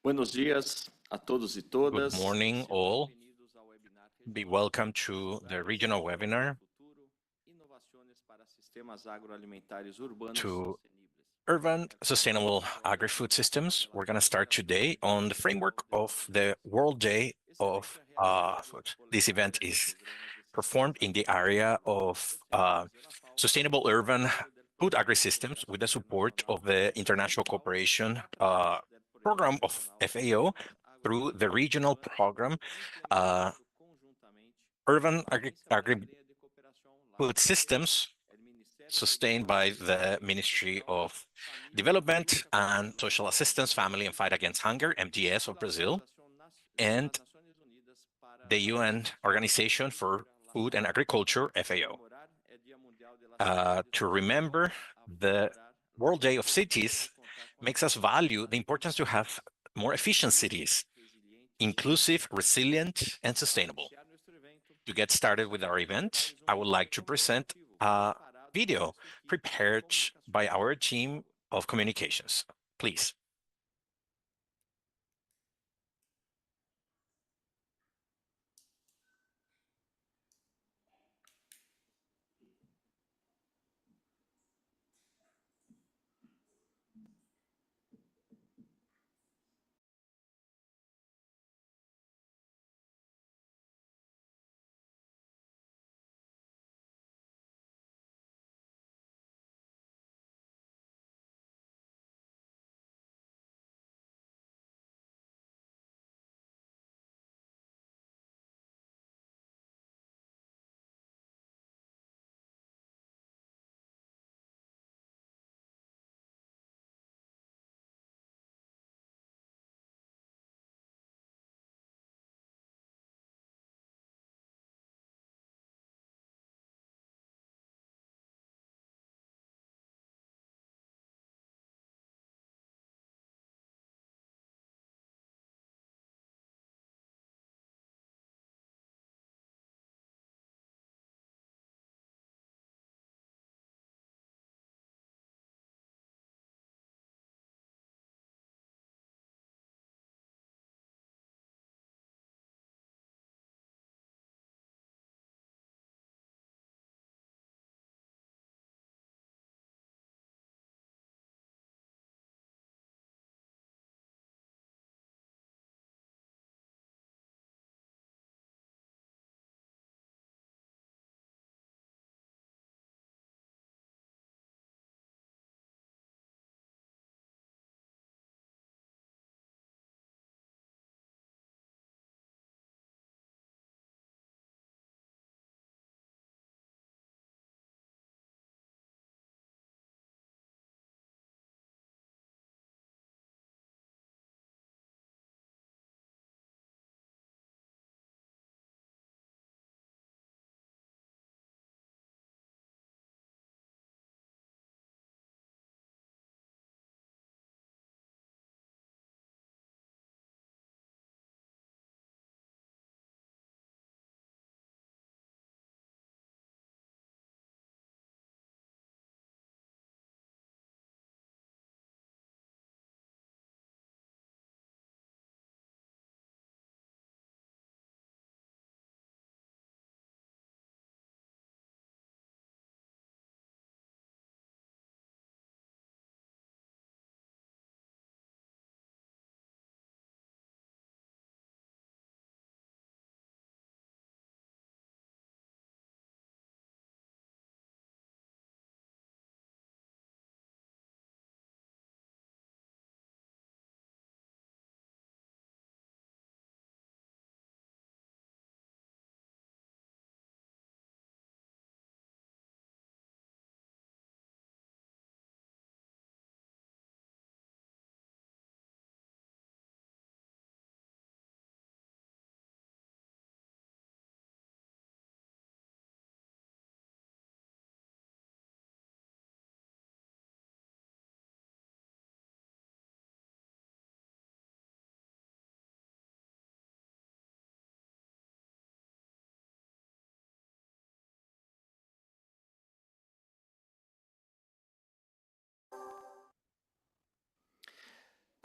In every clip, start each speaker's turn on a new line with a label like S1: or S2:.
S1: Buenos dias a todos e todas.
S2: Good morning, all. Be welcome to the regional webinar to Urban Sustainable Agri-Food Systems. We're going to start today on the framework of the World Day of Food. This event is performed in the area of sustainable urban food agri-systems with the support of the International Cooperation Program of FAO through the regional program Urban Agri-Food Systems, sustained by the Ministry of Development and Social Assistance, Family and Fight Against Hunger, MDS of Brazil, and the UN Organization for Food and Agriculture, FAO. To remember the World Day of Cities makes us value the importance to have more efficient cities, inclusive, resilient, and sustainable. To get started with our event, I would like to present a video prepared by our team of communications. Please.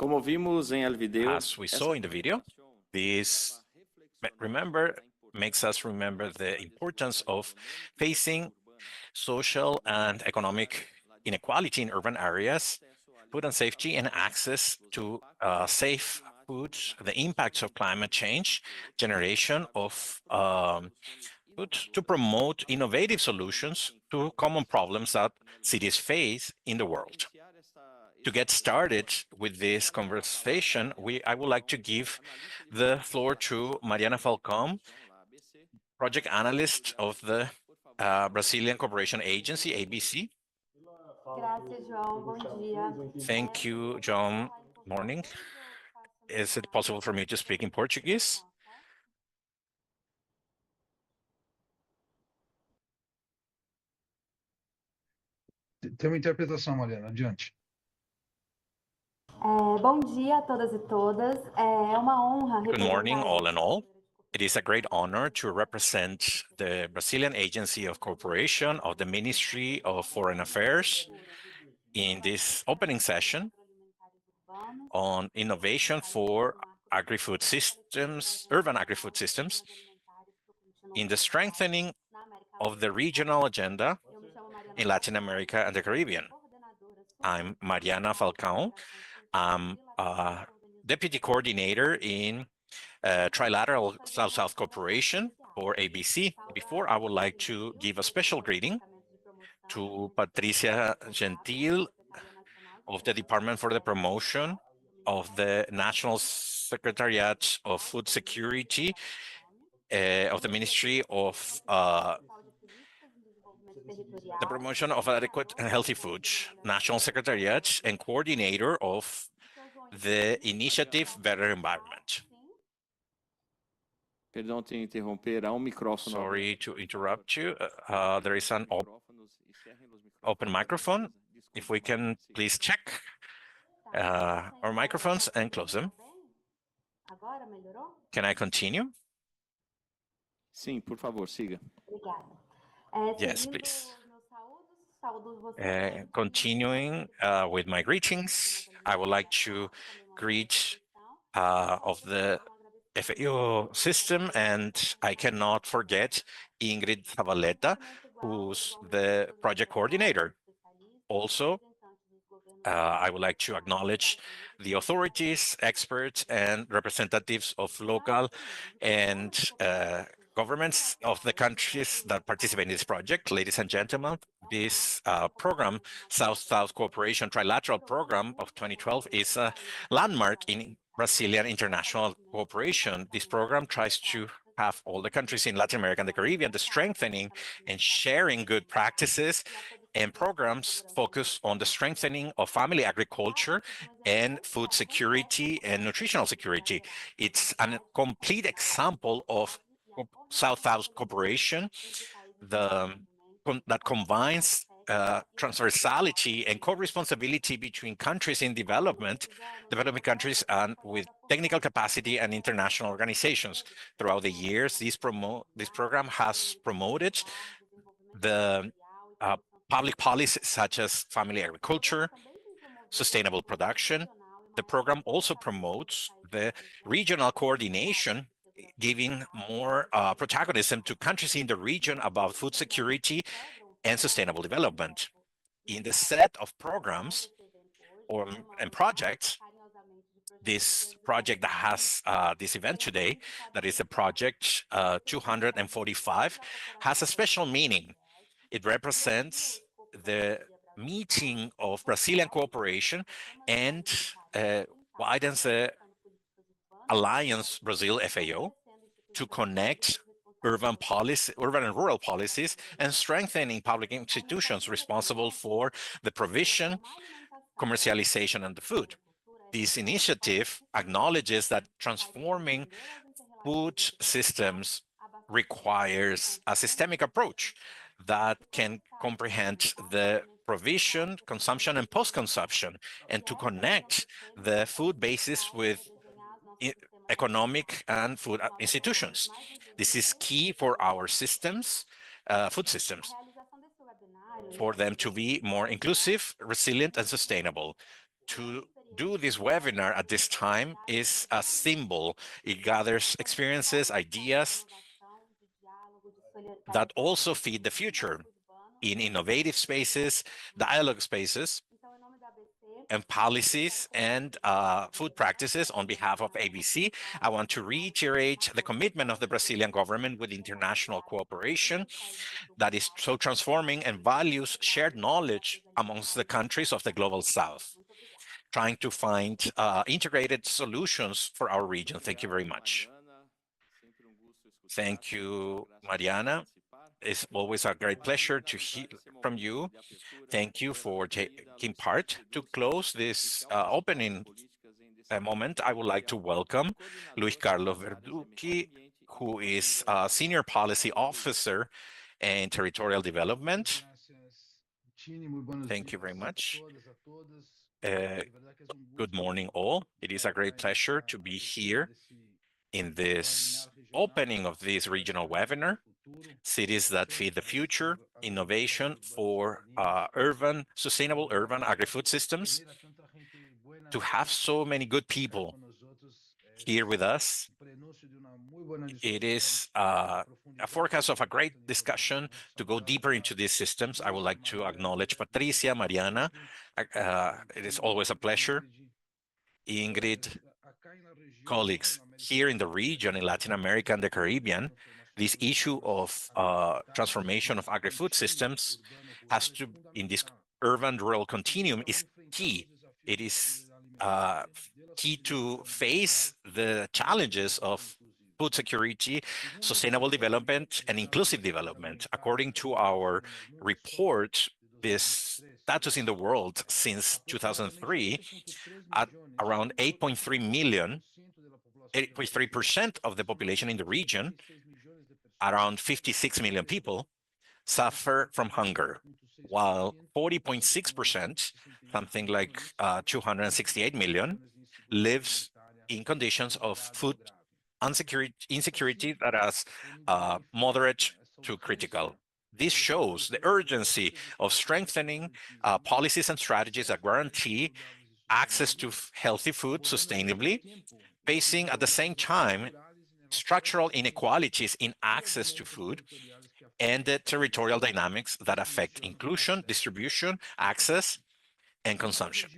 S1: Como vimos em El Video,
S2: As we saw in the video, this, makes us remember the importance of facing social and economic inequality in urban areas, food and safety, and access to safe food, the impacts of climate change, generation of food to promote innovative solutions to common problems that cities face in the world. To get started with this conversation, I would like to give the floor to Mariana Falcão, project analyst of the Brazilian Cooperation Agency, ABC.
S3: Gracias, João. Bom dia.
S2: Thank you, John. Morning. Is it possible for me to speak in Portuguese?
S4: Tem uma interpretação, Mariana, adiante.
S3: Bom dia a todas e todas. É uma honra
S2: Good morning,
S3: representar
S2: all in all. It is a great honor to represent the Brazilian Agency of Cooperation of the Ministry of Foreign Affairs in this opening session on innovation for agri-food systems, urban agri-food systems, in the strengthening of the regional agenda in Latin America and the Caribbean. I'm Mariana Falcão. I'm a deputy coordinator in Trilateral South-South Cooperation, or ABC. Before, I would like to give a special greeting to Patricia Gentil of the Department for the Promotion of the National Secretariat of Food Security of the Ministry of the Promotion of Adequate and Healthy Food, National Secretariat and coordinator of the initiative Better Environment.
S1: Perdão te interromper, há micrófono.
S2: Sorry to interrupt you. There is an open microphone. If we can please check our microphones and close them. Can I continue?
S1: Sim, por favor, siga.
S3: Obrigada.
S2: Yes, please. Continuing with my greetings, I would like to greet of the FAO system, and I cannot forget Ingrid Zavaleta, who's the project coordinator. Also, I would like to acknowledge the authorities, experts, and representatives of local and governments of the countries that participate in this project. Ladies and gentlemen, this program, South-South Cooperation Trilateral Program of 2012, is a landmark in Brazilian international cooperation. This program tries to have all the countries in Latin America and the Caribbean, the strengthening and sharing good practices and programs focus on the strengthening of family agriculture and food security and nutritional security. It's a complete example of South-South cooperation that combines transversality and co-responsibility between countries in developing countries, and with technical capacity and international organizations. Throughout the years, this program has promoted the public policies such as family agriculture, sustainable production. The program also promotes the regional coordination, giving more protagonism to countries in the region about food security and sustainable development. In the set of programs and projects, this project that has this event today, that is a project 245, has a special meaning. It represents the meeting of Brazilian cooperation and widens the Alliance Brazil FAO to connect urban and rural policies and strengthening public institutions responsible for the provision, commercialization, and the food. This initiative acknowledges that transforming food systems requires a systemic approach that can comprehend the provision, consumption, and post-consumption, and to connect the food basis with economic and food institutions. This is key for our systems, food systems, for them to be more inclusive, resilient, and sustainable. To do this webinar at this time is a symbol. It gathers experiences, ideas that also feed the future in innovative spaces, dialogue spaces, and policies and food practices. On behalf of ABC, I want to reiterate the commitment of the Brazilian government with international cooperation that is so transforming and values shared knowledge amongst the countries of the global South, trying to find integrated solutions for our region. Thank you very much. Thank you, Mariana. It's always a great pleasure to hear from you. Thank you for taking part. To close this opening moment, I would like to welcome Luis Carlos Verducci, who is Senior Policy Officer in Territorial Development. Thank you very much. Good morning, all. It is a great pleasure to be here in this opening of this regional webinar, Cities that Feed the Future, Innovation for Sustainable Urban Agri-Food Systems. To have so many good people here with us, it is a forecast of a great discussion to go deeper into these systems. I would like to acknowledge Patricia, Mariana. It is always a pleasure. Ingrid, colleagues, here in the region, in Latin America and the Caribbean, this issue of transformation of agri-food systems has to, in this urban-rural continuum, is key. It is key to face the challenges of food security, sustainable development, and inclusive development. According to our report, this status in the world since 2003, at around 8.3 million, 8.3% of the population in the region, around 56 million people, suffer from hunger, while 40.6%, something like 268 million, lives in conditions of food insecurity that is moderate to critical. This shows the urgency of strengthening policies and strategies that guarantee access to healthy food sustainably, facing at the same time structural inequalities in access to food and the territorial dynamics that affect inclusion, distribution, access, and consumption.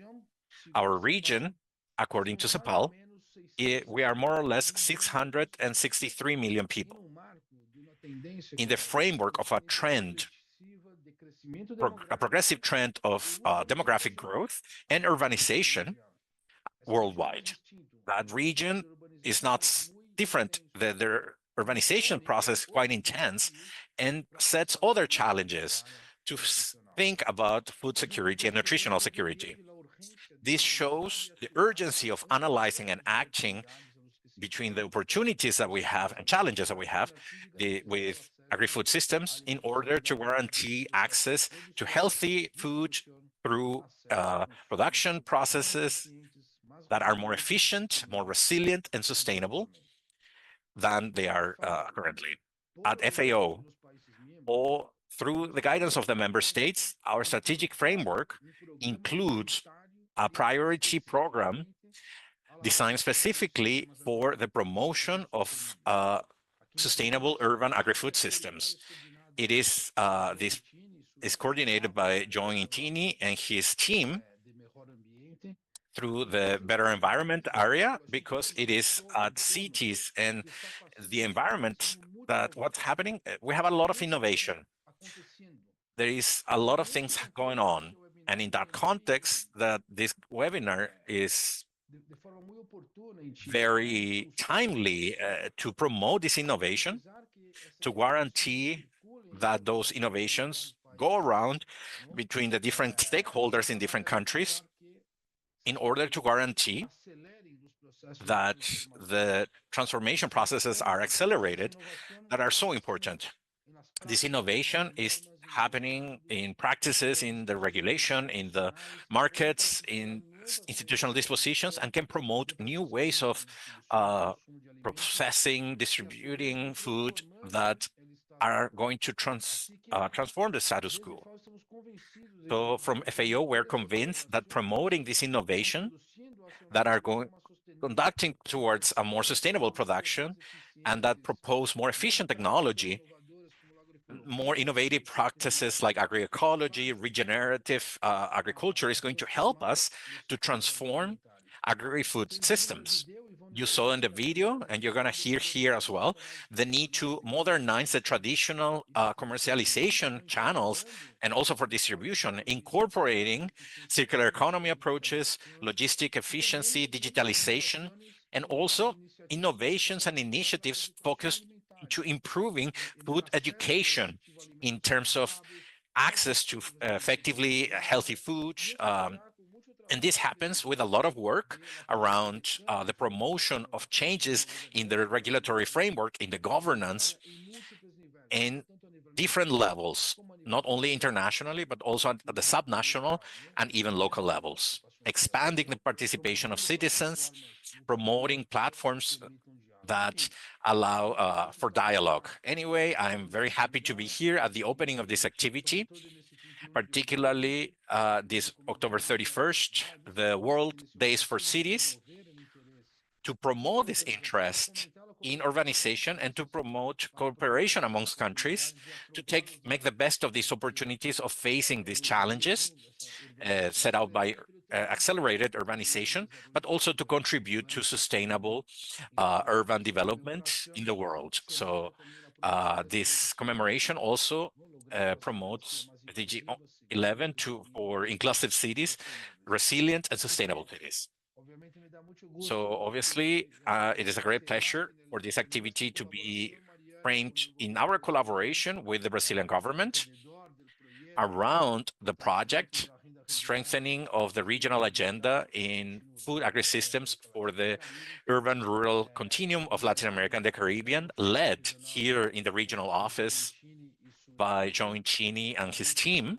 S2: Our region, according to CEPAL, we are more or less 663 million people. In the framework of a trend, a progressive trend of demographic growth and urbanization worldwide. That region is not different. Their urbanization process is quite intense and sets other challenges to think about food security and nutritional security. This shows the urgency of analyzing and acting between the opportunities that we have and challenges that we have with agri-food systems in order to guarantee access to healthy food through production processes that are more efficient, more resilient, and sustainable than they are currently. At FAO, or through the guidance of the member states, our strategic framework includes a priority program designed specifically for the promotion of sustainable urban agri-food systems. It is this is coordinated by John Intini and his team through the Better Environment area, because it is at cities and the environment that what's happening. We have a lot of innovation. There is a lot of things going on. And in that context, that this webinar is very timely to promote this innovation, to guarantee that those innovations go around between the different stakeholders in different countries in order to guarantee that the transformation processes are accelerated that are so important. This innovation is happening in practices, in the regulation, in the markets, in institutional dispositions, and can promote new ways of processing, distributing food that are going to transform the status quo. So from FAO, we're convinced that promoting this innovation that are conducting towards a more sustainable production and that propose more efficient technology, more innovative practices like agroecology, regenerative agriculture is going to help us to transform agri-food systems. You saw in the video, and you're going to hear here as well, the need to modernize the traditional commercialization channels and also for distribution, incorporating circular economy approaches, logistic efficiency, digitalization, and also innovations and initiatives focused to improving food education in terms of access to effectively healthy food. And this happens with a lot of work around the promotion of changes in the regulatory framework, in the governance, in different levels, not only internationally, but also at the subnational and even local levels, expanding the participation of citizens, promoting platforms that allow for dialogue. Anyway, I'm very happy to be here at the opening of this activity, particularly this October 31st, the World Days for Cities, to promote this interest in urbanization and to promote cooperation amongst countries to make the best of these opportunities of facing these challenges set out by accelerated urbanization, but also to contribute to sustainable urban development in the world. So this commemoration also promotes SDG 11 for inclusive cities, resilient and sustainable cities. So obviously, it is a great pleasure for this activity to be framed in our collaboration with the Brazilian government around the project strengthening of the regional agenda in food agri-systems for the urban-rural continuum of Latin America and the Caribbean, led here in the regional office by Joe Cini and his team.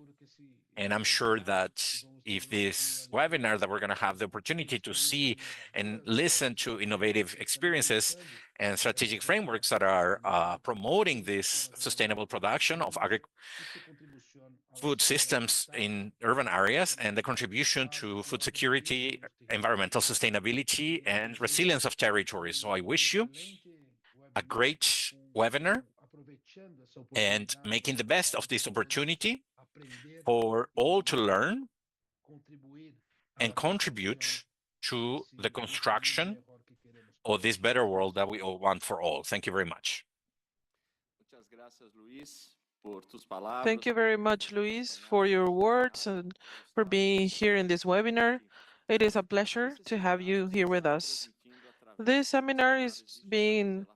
S2: And I'm sure that if this webinar that we're going to have the opportunity to see and listen to innovative experiences and strategic frameworks that are promoting this sustainable production of food systems in urban areas and the contribution to food security, environmental sustainability, and resilience of territories. So I wish you a great webinar and making the best of this opportunity for all to learn and contribute to the construction of this better world that we all want for all. Thank you very much.
S5: Thank you very much, Luis, for your words and for being here in this webinar. It is a pleasure to have you here with us. This seminar is being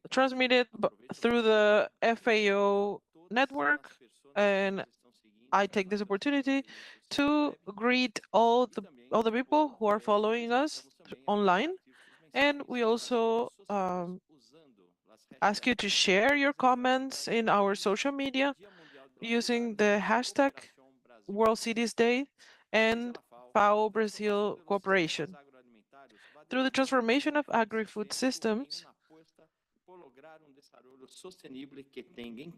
S5: transmitted through the FAO network, and I take this opportunity to greet all the people who are following us online, and we also ask you to share your comments in our social media using the hashtag World Cities Day and FAO Brazil Cooperation. Through the transformation of agri-food systems,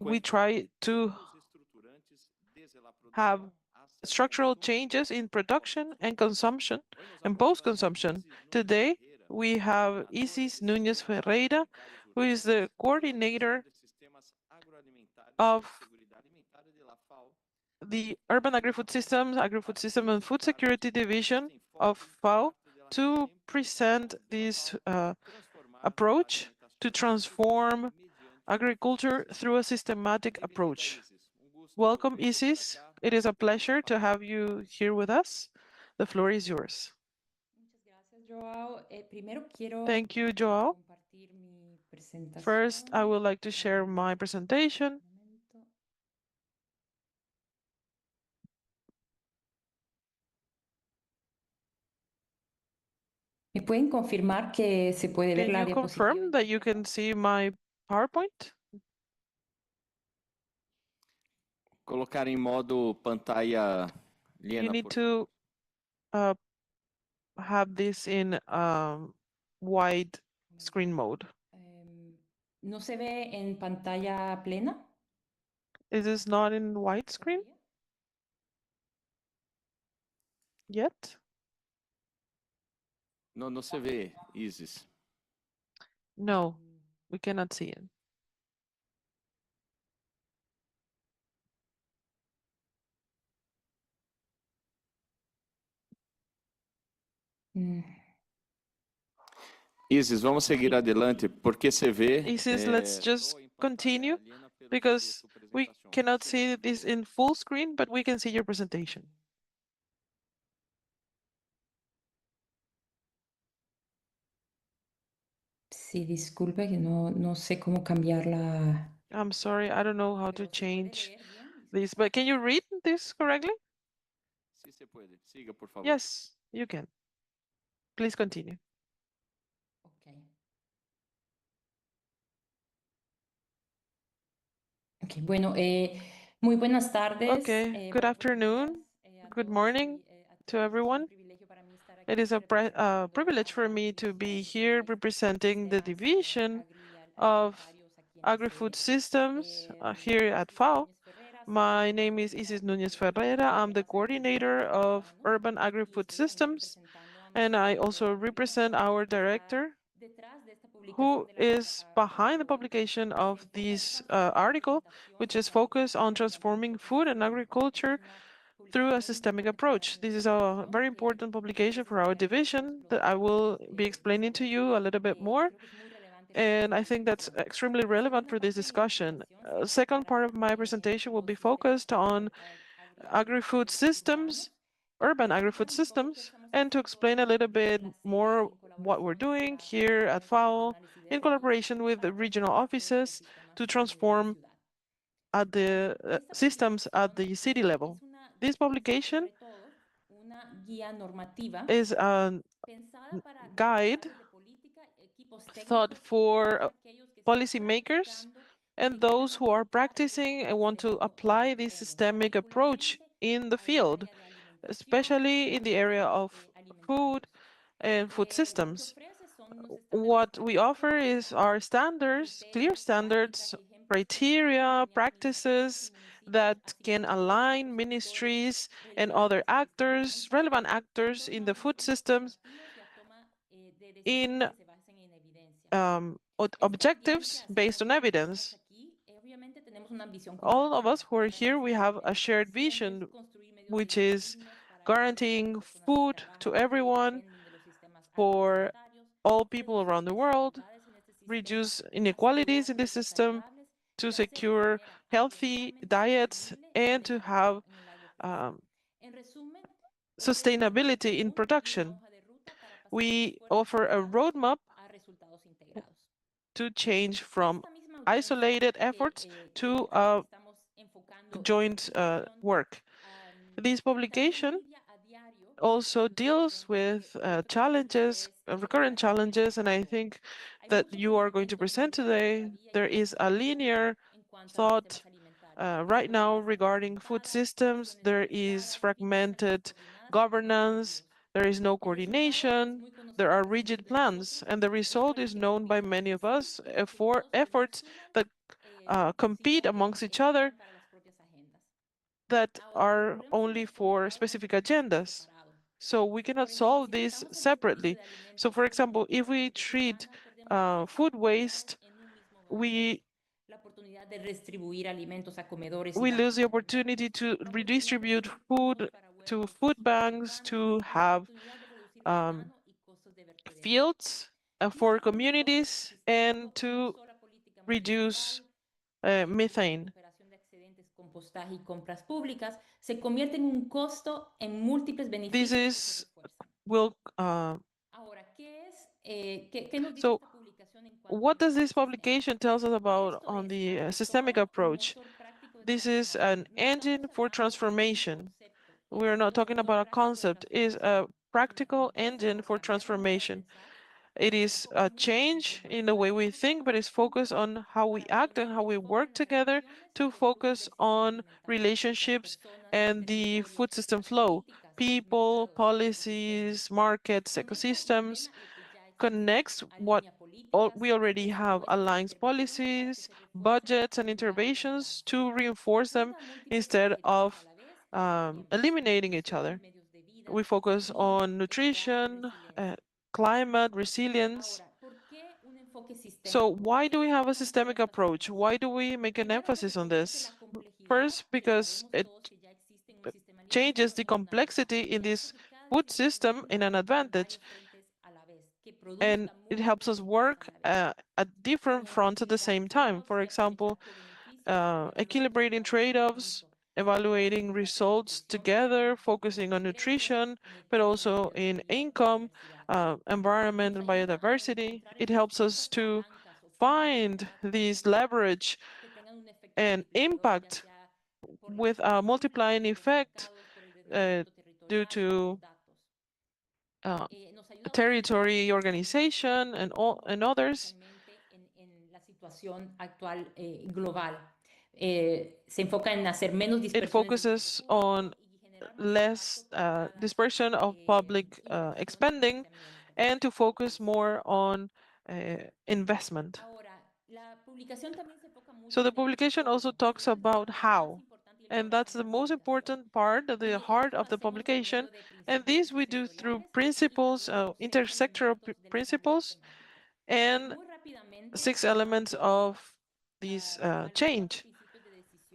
S5: we try to have structural changes in production and consumption and post-consumption. Today, we have Isis Núñez Ferreira, who is the coordinator of the Urban Agri-Food System and Food Security Division of FAO, to present this approach to transform agriculture through a systematic approach. Welcome, Isis. It is a pleasure to have you here with us. The floor is yours. Thank you, Joao. First, I would like to share my presentation.
S6: ¿Me pueden confirmar que se puede ver
S5: Can
S6: la
S5: you confirm
S6: diapositiva?
S5: that you can see my PowerPoint?
S1: Colocar em modo pantalla,
S5: You
S1: Liena,
S5: need
S1: por
S5: to have this in wide screen mode.
S6: ¿No se ve en pantalla plena?
S5: Is this not in widescreen
S6: ¿Todavía?
S5: yet?
S1: No se ve, Isis.
S5: No, we cannot see it.
S1: Isis, vamos seguir adelante, porque se vê.
S5: Isis, let's just continue because we cannot see this in full screen, but we can see your presentation.
S6: Sí, disculpe que no sé cómo cambiarla.
S5: I'm sorry, I don't know how to
S6: Pero ¿se puede
S5: change
S6: leer bien?
S5: this, but can you read this correctly?
S1: Sí se puede. Siga, por favor.
S5: Yes, you can. Please continue.
S6: Ok. Ok, bueno, muy buenas tardes.
S5: Okay, good
S6: buenos
S5: afternoon,
S6: días, a
S5: good
S6: todos
S5: morning
S6: y a
S5: to
S6: todas. Es un
S5: everyone.
S6: privilegio para mí estar
S5: It
S6: aquí
S5: is a
S6: representando de
S5: privilege for
S6: la
S5: me to
S6: División
S5: be
S6: de
S5: here representing the division of
S6: Agroalimentarios aquí en la
S5: Agri-Food
S6: sede.
S5: Systems
S6: Mi
S5: here
S6: nombre es
S5: at
S6: Isis
S5: FAO.
S6: Núñez Ferreras,
S5: My
S6: soy
S5: name is
S6: coordinadora
S5: Isis Núñez
S6: de
S5: Ferreira. I'm the
S6: las actividades
S5: coordinator of
S6: urbanos
S5: Urban
S6: y
S5: Agri-Food
S6: estoy también
S5: Systems,
S6: representando a mi
S5: and I also
S6: supervisora
S5: represent
S6: técnica
S5: our
S6: que está
S5: director,
S6: detrás de esta publicación
S5: who
S6: del
S5: is behind the
S6: artículo hoy,
S5: publication
S6: que se
S5: of
S6: enfoca en
S5: this
S6: transformar la
S5: article,
S6: alimentación
S5: which
S6: y
S5: is
S6: la
S5: focused on
S6: agricultura mediante un
S5: transforming
S6: enfoque
S5: food and
S6: sistémico. Esta es
S5: agriculture
S6: una
S5: through a
S6: publicación muy
S5: systemic
S6: importante para
S5: approach.
S6: nuestra
S5: This is a
S6: división
S5: very
S6: que
S5: important publication for our
S6: precisamente
S5: division
S6: los
S5: that I will
S6: podemos
S5: be explaining to
S6: desarrollar.
S5: you a little bit
S6: Y
S5: more.
S6: creo que es muy relevante para
S5: And
S6: nuestra
S5: I think that's
S6: discusión.
S5: extremely
S6: La
S5: relevant
S6: segunda
S5: for this
S6: parte de mi
S5: discussion.
S6: presentación se
S5: Second part
S6: enfocará
S5: of my presentation will
S6: los
S5: be
S6: sistemas
S5: focused on agri-food
S6: agroalimentarios
S5: systems,
S6: urbanos,
S5: urban
S6: y
S5: agri-food
S6: explicar un poco qué
S5: systems,
S6: estamos
S5: and to
S6: haciendo
S5: explain a little bit
S6: desde la sede
S5: more
S6: en
S5: what we're
S6: colaboración con
S5: doing
S6: las
S5: here at
S6: autoridades
S5: FAO
S6: regionales y de
S5: in
S6: sede
S5: collaboration with the
S6: para
S5: regional
S6: transformar los
S5: offices
S6: sistemas
S5: to
S6: a nivel de
S5: transform
S6: ciudad.
S5: at the
S6: Esta
S5: systems at
S6: publicación
S5: the city level.
S6: es
S5: This publication
S6: sobre todo una guía normativa
S5: is a
S6: pensada para
S5: guide
S6: responsables de política, equipos
S5: thought
S6: técnicos y
S5: for
S6: todos aquellos que están
S5: policymakers
S6: practicando y
S5: and
S6: que quieran
S5: those who are
S6: aplicar este
S5: practicing and want to
S6: sistémico
S5: apply this
S6: en
S5: systemic approach
S6: particularmente
S5: in the
S6: al
S5: field,
S6: área de alimentación
S5: especially
S6: y
S5: in the area
S6: sistemas
S5: of food
S6: alimentarios.
S5: and food
S6: Lo que
S5: systems.
S6: ofrece son unos estándares
S5: What we offer
S6: establecen
S5: is our standards, clear
S6: criterios, prácticas
S5: standards,
S6: y ejemplos que permiten
S5: criteria,
S6: alinear a ministerios y
S5: practices
S6: municipios,
S5: that
S6: así
S5: can
S6: como todos
S5: align
S6: otros actores
S5: ministries and other
S6: relevantes del sistema
S5: actors,
S6: alimentario
S5: relevant
S6: en
S5: actors in
S6: torno a
S5: the
S6: unos
S5: food
S6: principios
S5: systems
S6: objetivos y a toma de
S5: in
S6: decisiones que se basen en evidencia. Esta
S5: objectives
S6: audiencia, así
S5: based
S6: como
S5: on
S6: todos los que estamos
S5: evidence.
S6: aquí, obviamente tenemos una ambición
S5: All of
S6: compartida.
S5: us who are
S6: La
S5: here, we have
S6: necesidad
S5: a
S6: de
S5: shared
S6: siempre es
S5: vision,
S6: construir medios de
S5: which
S6: vida
S5: is
S6: dignos para todas las
S5: guaranteeing
S6: personas que
S5: food to
S6: trabajan y
S5: everyone
S6: dependen de los sistemas
S5: for
S6: agroalimentarios,
S5: all people
S6: reducir
S5: around the world,
S6: desigualdades en este sistema,
S5: reduce
S6: asegurar
S5: inequalities in the
S6: precios
S5: system,
S6: saludables
S5: to
S6: y hacerlo de
S5: secure
S6: manera
S5: healthy
S6: ambientalmente
S5: diets,
S6: sostenible y
S5: and to have
S6: en el largo plazo.
S5: um,
S6: En resumen, ofrecemos en
S5: sustainability in
S6: común una
S5: production.
S6: hoja de ruta para pasar del
S5: We
S6: esfuerzo
S5: offer a
S6: separado
S5: roadmap
S6: a resultados integrados.
S5: to change from
S6: Esta misma audiencia
S5: isolated efforts to
S6: que estamos enfocando en
S5: joint
S6: nutrición
S5: work. This
S6: también
S5: publication
S6: lidia a diario
S5: also
S6: con los
S5: deals with
S6: recurrentes
S5: challenges,
S6: estrés
S5: recurrent challenges, and I
S6: actuales.
S5: think
S6: Hay
S5: that
S6: mucho
S5: you are going to
S6: pensamiento
S5: present
S6: lineal
S5: today.
S6: todavía y
S5: There is a
S6: confuso
S5: linear
S6: en cuanto a los
S5: thought
S6: sistemas alimentarios. Hay
S5: right now
S6: gobernanzas
S5: regarding food
S6: fragmentadas,
S5: systems.
S6: gestiones
S5: There is
S6: politizadas y mensajes
S5: fragmented
S6: descoordinadas en distintos
S5: governance.
S6: sentidos.
S5: There is no
S6: El resultado es
S5: coordination.
S6: muy
S5: There
S6: conocido
S5: are
S6: por muchos
S5: rigid
S6: de
S5: plans,
S6: nosotros.
S5: and the result
S6: Espero
S5: is
S6: que
S5: known by many of us for
S6: estos
S5: efforts
S6: resuman
S5: that compete
S6: sino
S5: amongst each other
S6: expiran para las propias agendas.
S5: that
S6: Ahora,
S5: are
S6: recurremos al
S5: only for
S6: desconectado
S5: specific
S6: por
S5: agendas.
S6: separado.
S5: So we
S6: Por
S5: cannot
S6: ejemplo,
S5: solve
S6: si
S5: this
S6: pensamos en desperdicio
S5: separately.
S6: de
S5: So
S6: alimentos
S5: for
S6: solo
S5: example, if
S6: por
S5: we
S6: agricultura
S5: treat
S6: urbana, perdemos las
S5: food
S6: oportunidades
S5: waste,
S6: en un mismo gobierno.
S5: we
S6: La oportunidad de redistribuir alimentos a comedores y
S5: we lose
S6: bancos
S5: the
S6: alimentarios.
S5: opportunity to
S6: La oportunidad de
S5: redistribute
S6: tener
S5: food
S6: cultivos para
S5: to
S6: huertos
S5: food banks,
S6: urbanos
S5: to
S6: y la
S5: have
S6: oportunidad de reducir
S5: um,
S6: metano y costos de vertedero.
S5: fields for
S6: Nuestro enfoque
S5: communities and
S6: sistémico en una
S5: to
S6: sola política
S5: reduce
S6: municipal la
S5: methane.
S6: recuperación de excedentes, compostaje y compras públicas se convierte en un costo en múltiples
S5: This
S6: beneficios que se
S5: is
S6: refuerzan.
S5: will
S6: Ahora, ¿qué nos dice
S5: so
S6: esta publicación en cuanto
S5: what does
S6: al
S5: this
S6: sistema?
S5: publication tells us about
S6: Esto
S5: on
S6: es,
S5: the
S6: ante
S5: systemic
S6: todo, un
S5: approach?
S6: motor práctico de
S5: This is an
S6: transformación. No estamos
S5: engine for
S6: hablando de un
S5: transformation.
S6: concepto,
S5: We're not
S6: es un
S5: talking
S6: motor
S5: about a
S6: práctico de
S5: concept, it's a
S6: transformación. Es una
S5: practical
S6: limpieza
S5: engine
S6: por
S5: for
S6: cambiar la manera de
S5: transformation.
S6: pensar,
S5: It
S6: pero se
S5: is
S6: enfoca
S5: a
S6: mucho en
S5: change
S6: cómo
S5: in the way
S6: ayudar a
S5: we
S6: los
S5: think, but
S6: actores
S5: it's focused
S6: públicos
S5: on how we
S6: para
S5: act and
S6: cambiar
S5: how
S6: el
S5: we
S6: enfoque
S5: work
S6: en las
S5: together
S6: relaciones
S5: to
S6: y el uso
S5: focus
S6: del sistema
S5: on
S6: alimentario. Las
S5: relationships
S6: personas, los
S5: and the food
S6: territorios,
S5: system
S6: las
S5: flow.
S6: políticas, los
S5: People,
S6: mercados, los ecosistemas.
S5: policies, markets,
S6: En esto
S5: ecosystems
S6: ordena lo que ya existe,
S5: connects what
S6: alinea políticas,
S5: we already have
S6: presupuestos e
S5: alliance
S6: intervenciones para que
S5: policies,
S6: se refuercen
S5: budgets, and
S6: en lugar de
S5: interventions
S6: anularse.
S5: to reinforce them
S6: Junta múltiples
S5: instead
S6: objetivos a
S5: of
S6: la vez, por ejemplo,
S5: eliminating each
S6: nutrición,
S5: other.
S6: medios de vida,
S5: We focus
S6: educación,
S5: on
S6: equidad y
S5: nutrition,
S6: resiliencia.
S5: climate, resilience.
S6: Ahora, ¿por qué un enfoque
S5: So
S6: sistémico?
S5: why do we have a
S6: ¿Por qué
S5: systemic
S6: cambia tanta
S5: approach? Why
S6: importancia?
S5: do we make an
S6: Primero,
S5: emphasis on
S6: reconoce
S5: this?
S6: la complejidad
S5: First,
S6: que
S5: because
S6: sabemos
S5: it
S6: todos que ya existe en un sistema alimentario
S5: changes the
S6: como una
S5: complexity
S6: ventaja.
S5: in
S6: Y ha hecho
S5: this
S6: que cada
S5: food
S6: dimensión
S5: system in an
S6: trabaje en
S5: advantage,
S6: varios frentes a la vez, que
S5: and
S6: produzca
S5: it helps
S6: múltiples
S5: us
S6: efectos a
S5: work
S6: la vez.
S5: at
S6: Por
S5: different
S6: ejemplo,
S5: fronts at the
S6: equilibrar
S5: same time.
S6: trade-offs
S5: For
S6: y aprovechar
S5: example,
S6: co-beneficios tecnológicos
S5: equilibrating
S6: para el
S5: trade-offs,
S6: crecimiento,
S5: evaluating
S6: estrategias de
S5: results
S6: nutrición para
S5: together,
S6: reducir
S5: focusing
S6: los
S5: on
S6: ingresos,
S5: nutrition, but
S6: energía y
S5: also in income,
S6: biodiversidad.
S5: environment,
S6: Nos
S5: and
S6: ayuda a
S5: biodiversity.
S6: encontrar
S5: It
S6: estas,
S5: helps us
S6: estas
S5: to
S6: palancas o puntos de
S5: find
S6: impacto
S5: these
S6: globales
S5: leverage
S6: que tengan un efecto
S5: and
S6: multiplicador, ya
S5: impact
S6: sea por la
S5: with a
S6: geopolítica,
S5: multiplying
S6: por los
S5: effect
S6: mercados, por el
S5: uh,
S6: rendimiento
S5: due
S6: territorial o por los
S5: to
S6: datos.
S5: uh,
S6: Nos ayuda a optimizar
S5: territory
S6: nuestras políticas
S5: organization and all and others.
S6: especialmente en la situación actual global. Se enfoca en hacer menos
S5: It
S6: dispersiones del gasto
S5: focuses on
S6: público y generar más
S5: less
S6: impacto por cada
S5: dispersion of public
S6: inversión y
S5: expending,
S6: financiamiento.
S5: and to focus more on investment.
S6: Ahora, la publicación también se enfoca
S5: So
S6: mucho
S5: the
S6: en el
S5: publication also
S6: cómo,
S5: talks
S6: y esa es la
S5: about
S6: parte más
S5: how,
S6: importante y el
S5: and that's
S6: corazón de
S5: the
S6: la
S5: most
S6: publicación.
S5: important part, the
S6: Y
S5: heart
S6: esto lo
S5: of the
S6: hacemos por
S5: publication.
S6: medio de
S5: And
S6: principios
S5: this we do through
S6: territoriales y
S5: principles,
S6: los 6
S5: intersectoral
S6: elementos del desarrollo
S5: principles,
S6: sistemático.
S5: and
S6: Muy rápidamente
S5: 6 elements of these
S6: los 4
S5: change.
S6: principios de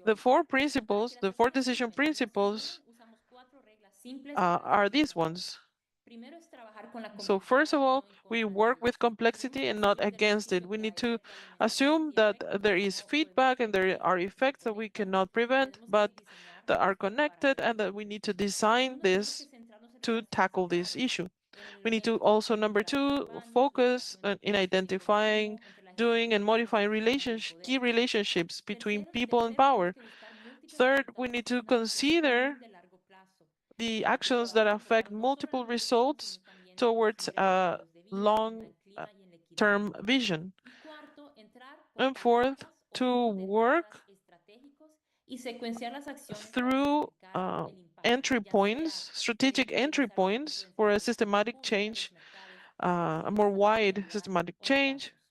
S5: The
S6: decisión.
S5: four
S6: Para que
S5: principles,
S6: las
S5: the four
S6: personas
S5: decision principles
S6: usamos 4 reglas simples para
S5: are
S6: decidir
S5: these
S6: mejor.
S5: ones.
S6: Primero es trabajar con la
S5: So first of
S6: complejidad y
S5: all,
S6: no en
S5: we
S6: contra de
S5: work
S6: ella.
S5: with complexity
S6: Debemos
S5: and not
S6: asumir el
S5: against it.
S6: beneficio
S5: We
S6: que
S5: need
S6: hay
S5: to
S6: cierta alimentación
S5: assume that
S6: directa
S5: there
S6: que
S5: is
S6: no podemos
S5: feedback and there
S6: predecir
S5: are
S6: y que se
S5: effects that we
S6: conectan
S5: cannot
S6: y
S5: prevent,
S6: tenemos que
S5: but
S6: diseñar
S5: that are
S6: para
S5: connected, and that
S6: ello.
S5: we need to design
S6: Segundo, tenemos que
S5: this
S6: centrarnos en
S5: to
S6: las acciones
S5: tackle this
S6: clave.
S5: issue.
S6: En el
S5: We need to
S6: ejemplo,
S5: also, number
S6: equilibrar trade y
S5: two,
S6: ban, la
S5: focus
S6: relación entre
S5: in
S6: precios y
S5: identifying,
S6: consumo, entre la
S5: doing, and
S6: geopolítica y
S5: modifying
S6: los sistemas del poder.
S5: key relationships between people and
S6: Tercero, tenemos
S5: power.
S6: que buscar múltiples
S5: Third, we
S6: resultados
S5: need to
S6: positivos en un
S5: consider
S6: de largo plazo.
S5: the
S6: Y
S5: actions that
S6: podamos
S5: affect
S6: afectar no solo la
S5: multiple
S6: nutrición, sino
S5: results
S6: también en los
S5: towards
S6: ingresos,
S5: a
S6: en los de vida, en el
S5: long-term
S6: clima y en la equidad.
S5: vision.
S6: Y cuarto, entrar por
S5: And fourth,
S6: palancas o
S5: to
S6: puntos de entradas
S5: work
S6: estratégicos y secuenciar las acciones para
S5: through
S6: multiplicar el impacto,
S5: entry
S6: ya sea
S5: points, strategic entry
S6: optimizar el efecto
S5: points
S6: dentro
S5: for
S6: de
S5: a
S6: la política
S5: systematic
S6: pública, los
S5: change,
S6: mercados,
S5: a
S6: inclusive
S5: more
S6: hasta la
S5: wide
S6: realidad
S5: systematic
S6: o los
S5: change.
S6: datos.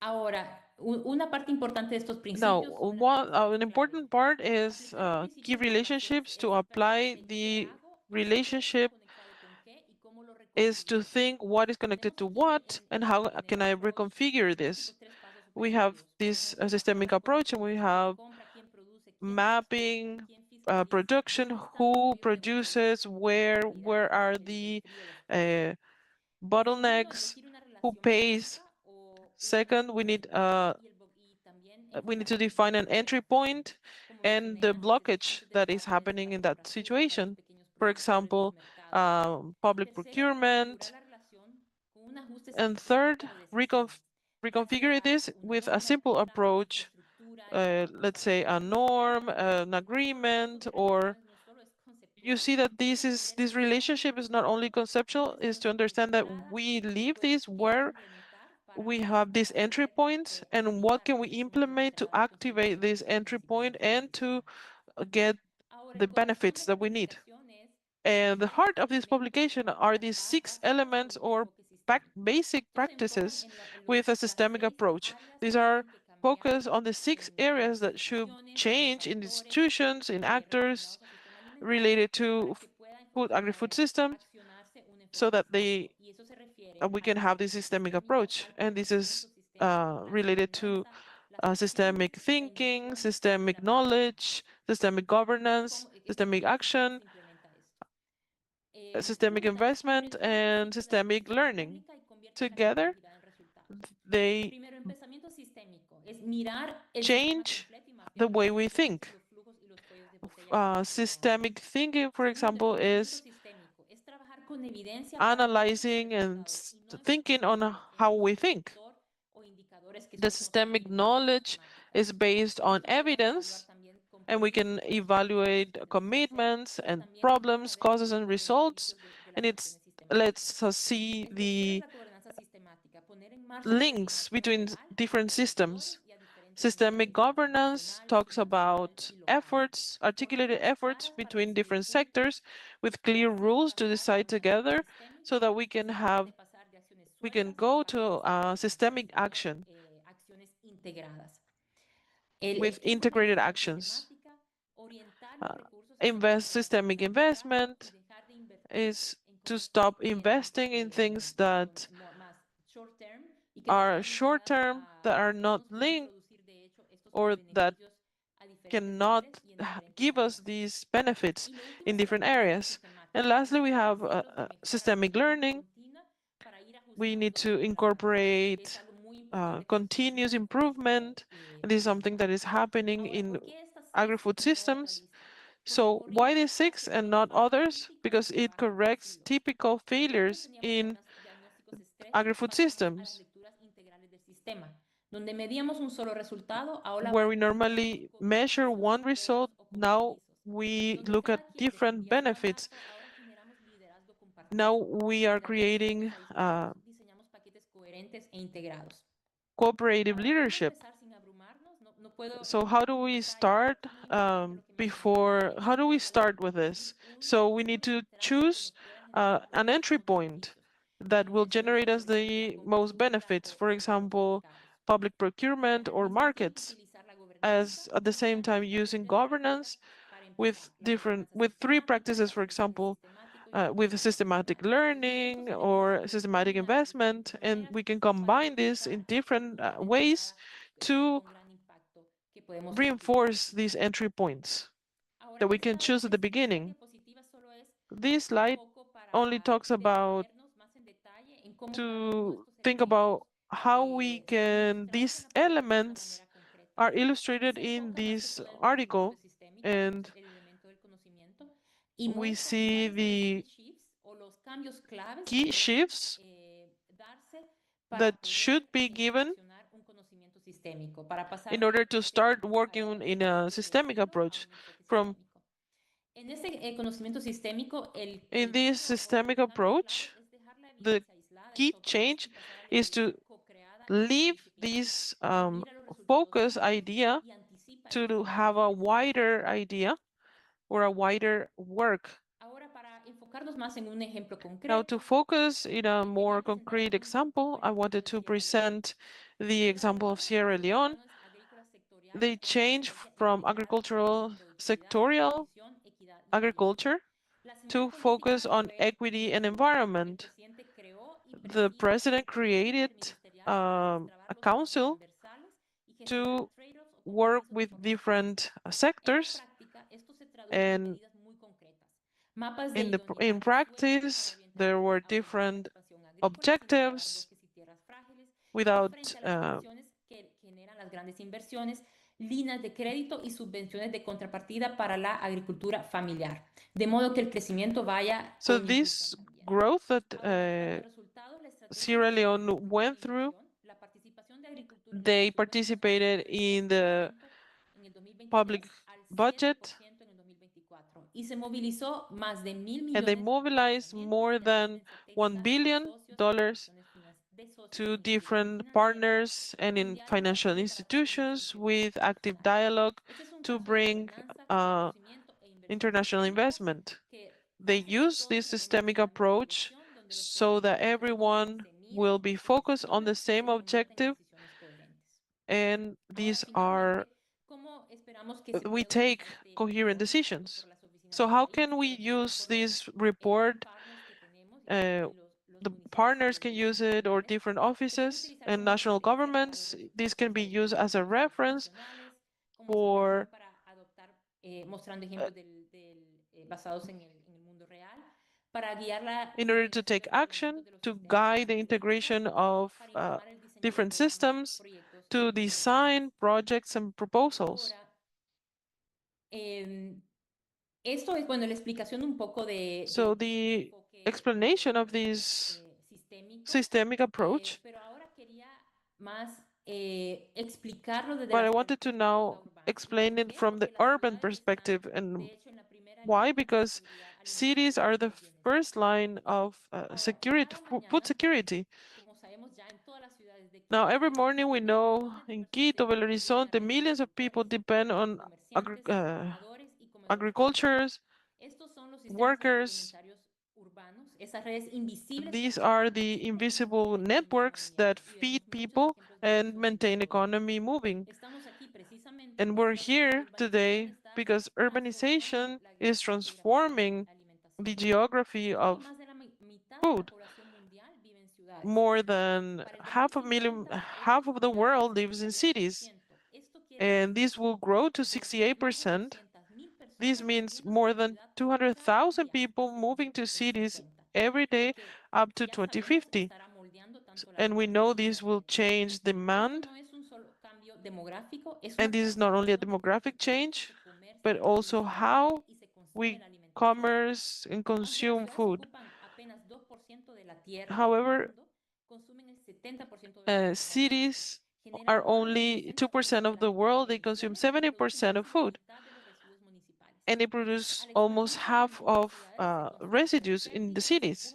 S6: Ahora, una parte importante de estos
S5: Now,
S6: principios son las relaciones
S5: an
S6: clave.
S5: important part is
S6: Aplicar los
S5: key
S6: principios de relaciones
S5: relationships.
S6: es
S5: To apply
S6: el qué
S5: the
S6: hago, es qué está
S5: relationship
S6: conectado con qué y cómo lo
S5: is to
S6: reconfiguro.
S5: think what is connected
S6: Tenemos
S5: to
S6: aquí
S5: what and how
S6: en
S5: can
S6: este
S5: I
S6: approach
S5: reconfigure
S6: estos
S5: this.
S6: tres pasos
S5: We have
S6: operativos. Por
S5: this
S6: ejemplo,
S5: systemic approach, and we
S6: coordinación, quién
S5: have
S6: compra, quién produce, quién transporta,
S5: mapping,
S6: quién fiscaliza,
S5: production,
S6: dónde están los
S5: who
S6: cuellos de botella,
S5: produces, where are
S6: el
S5: the
S6: frío de los precios.
S5: uh,
S6: Segundo,
S5: bottlenecks,
S6: elegir una
S5: who
S6: relación
S5: pays.
S6: palanca o una
S5: Second,
S6: relación y también
S5: we need
S6: enfocar
S5: to
S6: en el
S5: define an
S6: bloqueo de
S5: entry
S6: la situación,
S5: point
S6: como
S5: and
S6: mencioné
S5: the
S6: antes,
S5: blockage
S6: antes de
S5: that is
S6: trabajar en
S5: happening
S6: para
S5: in that
S6: compras públicas, los
S5: situation.
S6: pequeños
S5: For
S6: productores, los
S5: example,
S6: mercados.
S5: public
S6: Tercero, configurar
S5: procurement.
S6: la relación con un ajuste
S5: And
S6: sencillo
S5: third,
S6: para decisiones, ya
S5: reconfigure
S6: sea
S5: this
S6: una
S5: with a
S6: norma,
S5: simple approach,
S6: infraestructura, equipamiento
S5: let's
S6: para
S5: say a
S6: producir,
S5: norm, an
S6: esto
S5: agreement,
S6: de
S5: or
S6: relaciones no solo es
S5: you
S6: conceptual,
S5: see that
S6: es entender
S5: this
S6: qué son
S5: relationship is
S6: y
S5: not only conceptual,
S6: dónde
S5: is
S6: están
S5: to understand that
S6: ubicadas
S5: we
S6: y
S5: leave
S6: después
S5: this
S6: qué
S5: where
S6: implementar
S5: we have these
S6: para
S5: entry
S6: poder
S5: points, and what
S6: optimizar
S5: can we implement to activate
S6: construir
S5: this
S6: lo que
S5: entry point
S6: necesitamos en el
S5: and to
S6: sistema.
S5: get
S6: Ahora,
S5: the
S6: el corazón
S5: benefits
S6: de la
S5: that we need.
S6: publicación es
S5: And the
S6: seis
S5: heart of this
S6: elementos
S5: publication
S6: o
S5: are
S6: las
S5: these 6
S6: básicas
S5: elements
S6: de un
S5: or
S6: enfoque sistémico.
S5: basic
S6: Estos se enfocan
S5: practices
S6: en
S5: with a
S6: las
S5: systemic
S6: 6
S5: approach.
S6: áreas
S5: These
S6: que
S5: are
S6: tienen que cambiar
S5: focused on the 6
S6: en
S5: areas
S6: las
S5: that should
S6: instituciones, en los
S5: change in
S6: actores
S5: institutions, in actors
S6: relacionados al sistema alimentario
S5: related
S6: para
S5: to
S6: que puedan
S5: food agri-food systems,
S6: accionarse un
S5: so
S6: enfoque
S5: that
S6: sistémico. Y eso se refiere
S5: we
S6: al
S5: can have this
S6: diseño
S5: systemic
S6: sistémico,
S5: approach.
S6: al
S5: And this is
S6: conocimiento sistémico, la
S5: related to
S6: gobernanza, las acciones,
S5: systemic
S6: la
S5: thinking,
S6: inversión y
S5: systemic
S6: la práctica.
S5: knowledge, systemic governance, systemic
S6: ¿Cómo
S5: action,
S6: se implementa esto?
S5: systemic
S6: Juntas
S5: investment,
S6: monitorean el
S5: and
S6: ciclo de la
S5: systemic
S6: decisión
S5: learning.
S6: pública y convierten la
S5: Together,
S6: complejidad en resultados.
S5: they
S6: Primero, el pensamiento sistémico es mirar el sistema
S5: change
S6: completo y mapear
S5: the
S6: los
S5: way we
S6: procesos,
S5: think.
S6: los flujos y los cuellos de botella que están acumulados.
S5: Systemic thinking, for
S6: Segundo, el
S5: example,
S6: conocimiento
S5: is
S6: sistémico es trabajar con evidencia para predecir
S5: analyzing and
S6: resultados y no
S5: thinking on
S6: enfocarse
S5: how
S6: en un
S5: we
S6: solo
S5: think.
S6: factor o indicadores que
S5: The
S6: solo consiguen
S5: systemic
S6: evidencias
S5: knowledge
S6: matemáticas.
S5: is based on
S6: Esto se logra al evaluar
S5: evidence,
S6: también
S5: and we can
S6: compromisos, costos y
S5: evaluate
S6: soluciones.
S5: commitments
S6: Pero
S5: and
S6: también vamos
S5: problems,
S6: a ver
S5: causes and
S6: los
S5: results,
S6: beneficios de
S5: and
S6: las
S5: it
S6: acciones sistemáticas.
S5: lets us see
S6: El tercero es
S5: the
S6: la gobernanza sistemática, poner en marcha
S5: links
S6: coordinación
S5: between
S6: real
S5: different
S6: entre actores
S5: systems.
S6: y a diferentes
S5: Systemic
S6: niveles,
S5: governance
S6: nacional,
S5: talks
S6: nacional
S5: about
S6: y local,
S5: efforts,
S6: con
S5: articulated
S6: reglas
S5: efforts
S6: claras para
S5: between
S6: decidir
S5: different
S6: juntos
S5: sectors with
S6: y
S5: clear
S6: así
S5: rules to
S6: pasar a
S5: decide
S6: una acción
S5: together, so
S6: sistémica
S5: that we can
S6: de pasar de acciones
S5: we can
S6: sueltas
S5: go
S6: a
S5: to systemic action
S6: acciones integradas.
S5: with
S6: El quinto es la
S5: integrated
S6: gestión
S5: actions.
S6: sistemática, orientar los recursos hacia los
S5: Invest
S6: indicadores
S5: systemic
S6: a aplicar y
S5: investment
S6: dejar de invertir
S5: is
S6: en
S5: to stop investing in things that are short term, that are not linked, or that cannot give us these benefits in different areas. And lastly, we have systemic learning. We need to incorporate continuous improvement. And this is something that is happening in agri-food systems. So why these six and not others? Because it corrects typical failures in agri-food systems, where we normally measure one result. Now we look at different benefits. Now we are creating cooperative leadership. So how do we start how do we start with this? So we need to choose an entry point that will generate us the most benefits. For example, public procurement or markets, as at the same time using governance with three practices, for example, with systematic learning or systematic investment, and we can combine this in different ways to reinforce these entry points that we can choose at the beginning. This slide only talks about to think about how we can, these elements are illustrated in this article, and we see the key shifts that should be given in order to start working in a systemic approach. In this systemic approach, the key change is to leave this focus idea to have a wider idea or a wider work. Now, to focus in a more concrete example, I wanted to present the example of Sierra Leone. They changed from agricultural sectorial agriculture to focus on equity and environment. The president created a council to work with different sectors, and in practice there were different objectives without
S6: líneas de crédito y subvenciones de contrapartida para la agricultura familiar, de modo que el crecimiento vaya.
S5: So this growth that Sierra Leone went through, they participated in the public budget, and they mobilized more than $1 billion to different partners and in financial institutions with active dialogue to bring international investment. They use this systemic approach so that everyone will be focused on the same objective, and we take coherent decisions. So how can we use this report? The partners can use it, or different offices and national governments. This can be used as a reference for in order to take action, to guide the integration of different systems, to design projects and proposals. So the explanation of this systemic approach, but I wanted to now explain it from the urban perspective. And why? Because cities are the first line of security, food security. Now, every morning we know in Quito, Belo Horizonte, millions of people depend on agricultures, workers. These are the invisible networks that feed people and maintain economy moving. And we're here today because urbanization is transforming the geography of food. More than half of the world lives in cities, and this will grow to 68%. This means more than 200,000 people moving to cities every day up to 2050. And we know this will change demand. And this is not only a demographic change, but also how we commerce and consume food. However, cities are only 2% of the world. They consume 70% of food. And they produce almost half of residues in the cities.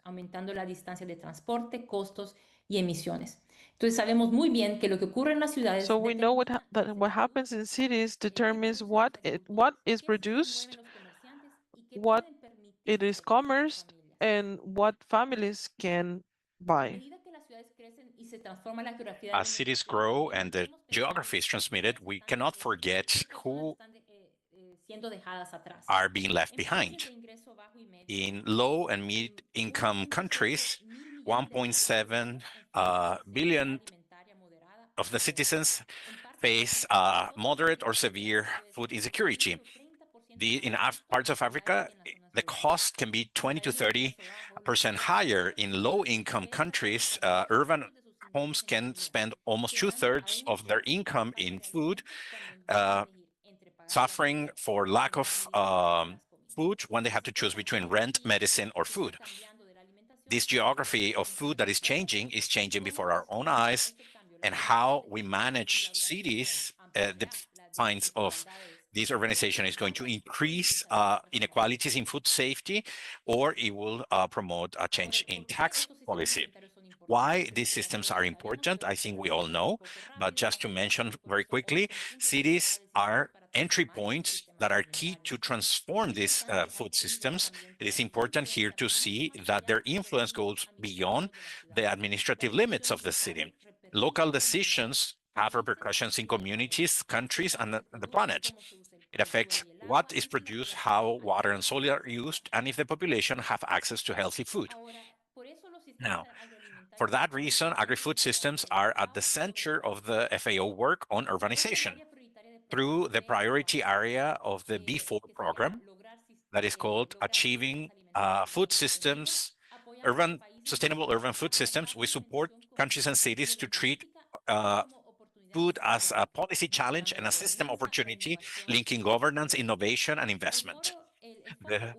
S6: Aumentando la distancia de transporte, costos y emisiones. Entonces sabemos muy bien que lo que ocurre en las ciudades
S5: So we know that what happens in cities determines what is produced, what it is commerced, and what families can buy.
S2: As cities grow and the geography is transmitted, we cannot forget who are being left behind. In low and mid-income countries, 1.7 billion of the citizens face moderate or severe food insecurity. In parts of Africa, the cost can be 20 to 30% higher. In low-income countries, urban homes can spend almost 2/3 of their income in food, suffering for lack of food when they have to choose between rent, medicine, or food. This geography of food that is changing before our own eyes, and how we manage cities defines of this urbanization is going to increase inequalities in food safety, or it will promote a change in tax policy. Why these systems are important, I think we all know, but just to mention very quickly, cities are entry points that are key to transform these food systems. It is important here to see that their influence goes beyond the administrative limits of the city. Local decisions have repercussions in communities, countries, and the planet. It affects what is produced, how water and soil are used, and if the population have access to healthy food. Now, for that reason, agri-food systems are at the center of the FAO work on urbanization through the priority area of the B4 program that is called Achieving Food Systems, Sustainable Urban Food Systems. We support countries and cities to treat food as a policy challenge and a system opportunity, linking governance, innovation, and investment. The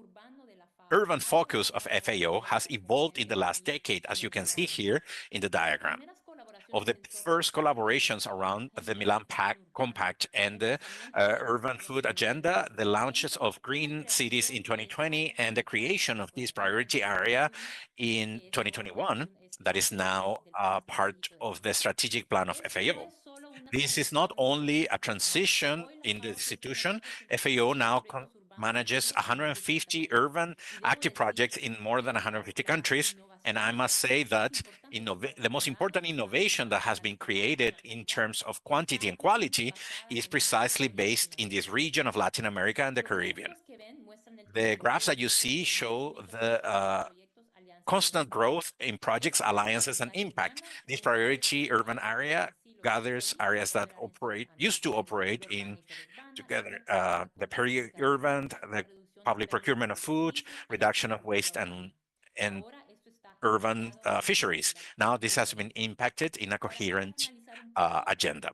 S2: urban focus of FAO has evolved in the last decade, as you can see here in the diagram. Of the first collaborations around the Milan Compact and the Urban Food Agenda, the launches of Green Cities in 2020, and the creation of this priority area in 2021, that is now part of the strategic plan of FAO. This is not only a transition in the institution. FAO now manages 150 urban active projects in more than 150 countries. And I must say that the most important innovation that has been created in terms of quantity and quality is precisely based in this region of Latin America and the Caribbean. The graphs that you see show the constant growth in projects, alliances, and impact. This priority urban area gathers areas that used to operate in together the peri-urban, the public procurement of food, reduction of waste, and urban fisheries. Now this has been impacted in a coherent agenda.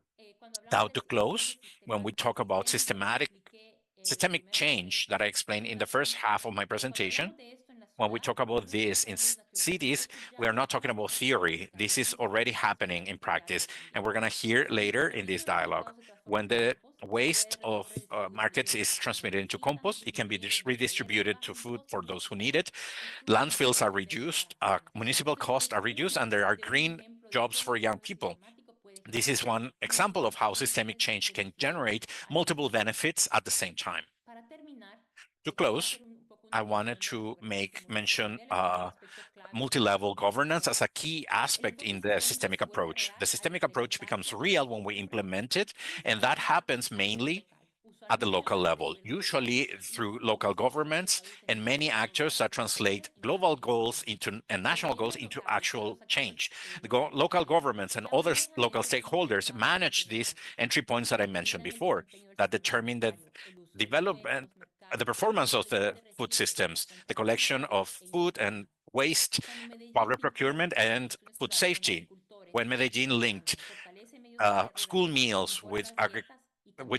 S2: Now to close, when we talk about systemic change that I explained in the first half of my presentation, when we talk about this in cities, we are not talking about theory. This is already happening in practice, and we're going to hear later in this dialogue. When the waste of markets is transmitted into compost, it can be redistributed to food for those who need it. Landfills are reduced, municipal costs are reduced, and there are green jobs for young people. This is one example of how systemic change can generate multiple benefits at the same time. To close, I wanted to mention multi-level governance as a key aspect in the systemic approach. The systemic approach becomes real when we implement it, and that happens mainly at the local level, usually through local governments and many actors that translate global goals into and national goals into actual change. The local governments and other local stakeholders manage these entry points that I mentioned before that determine the development, the performance of the food systems, the collection of food and waste, public procurement, and food safety. When Medellin linked school meals with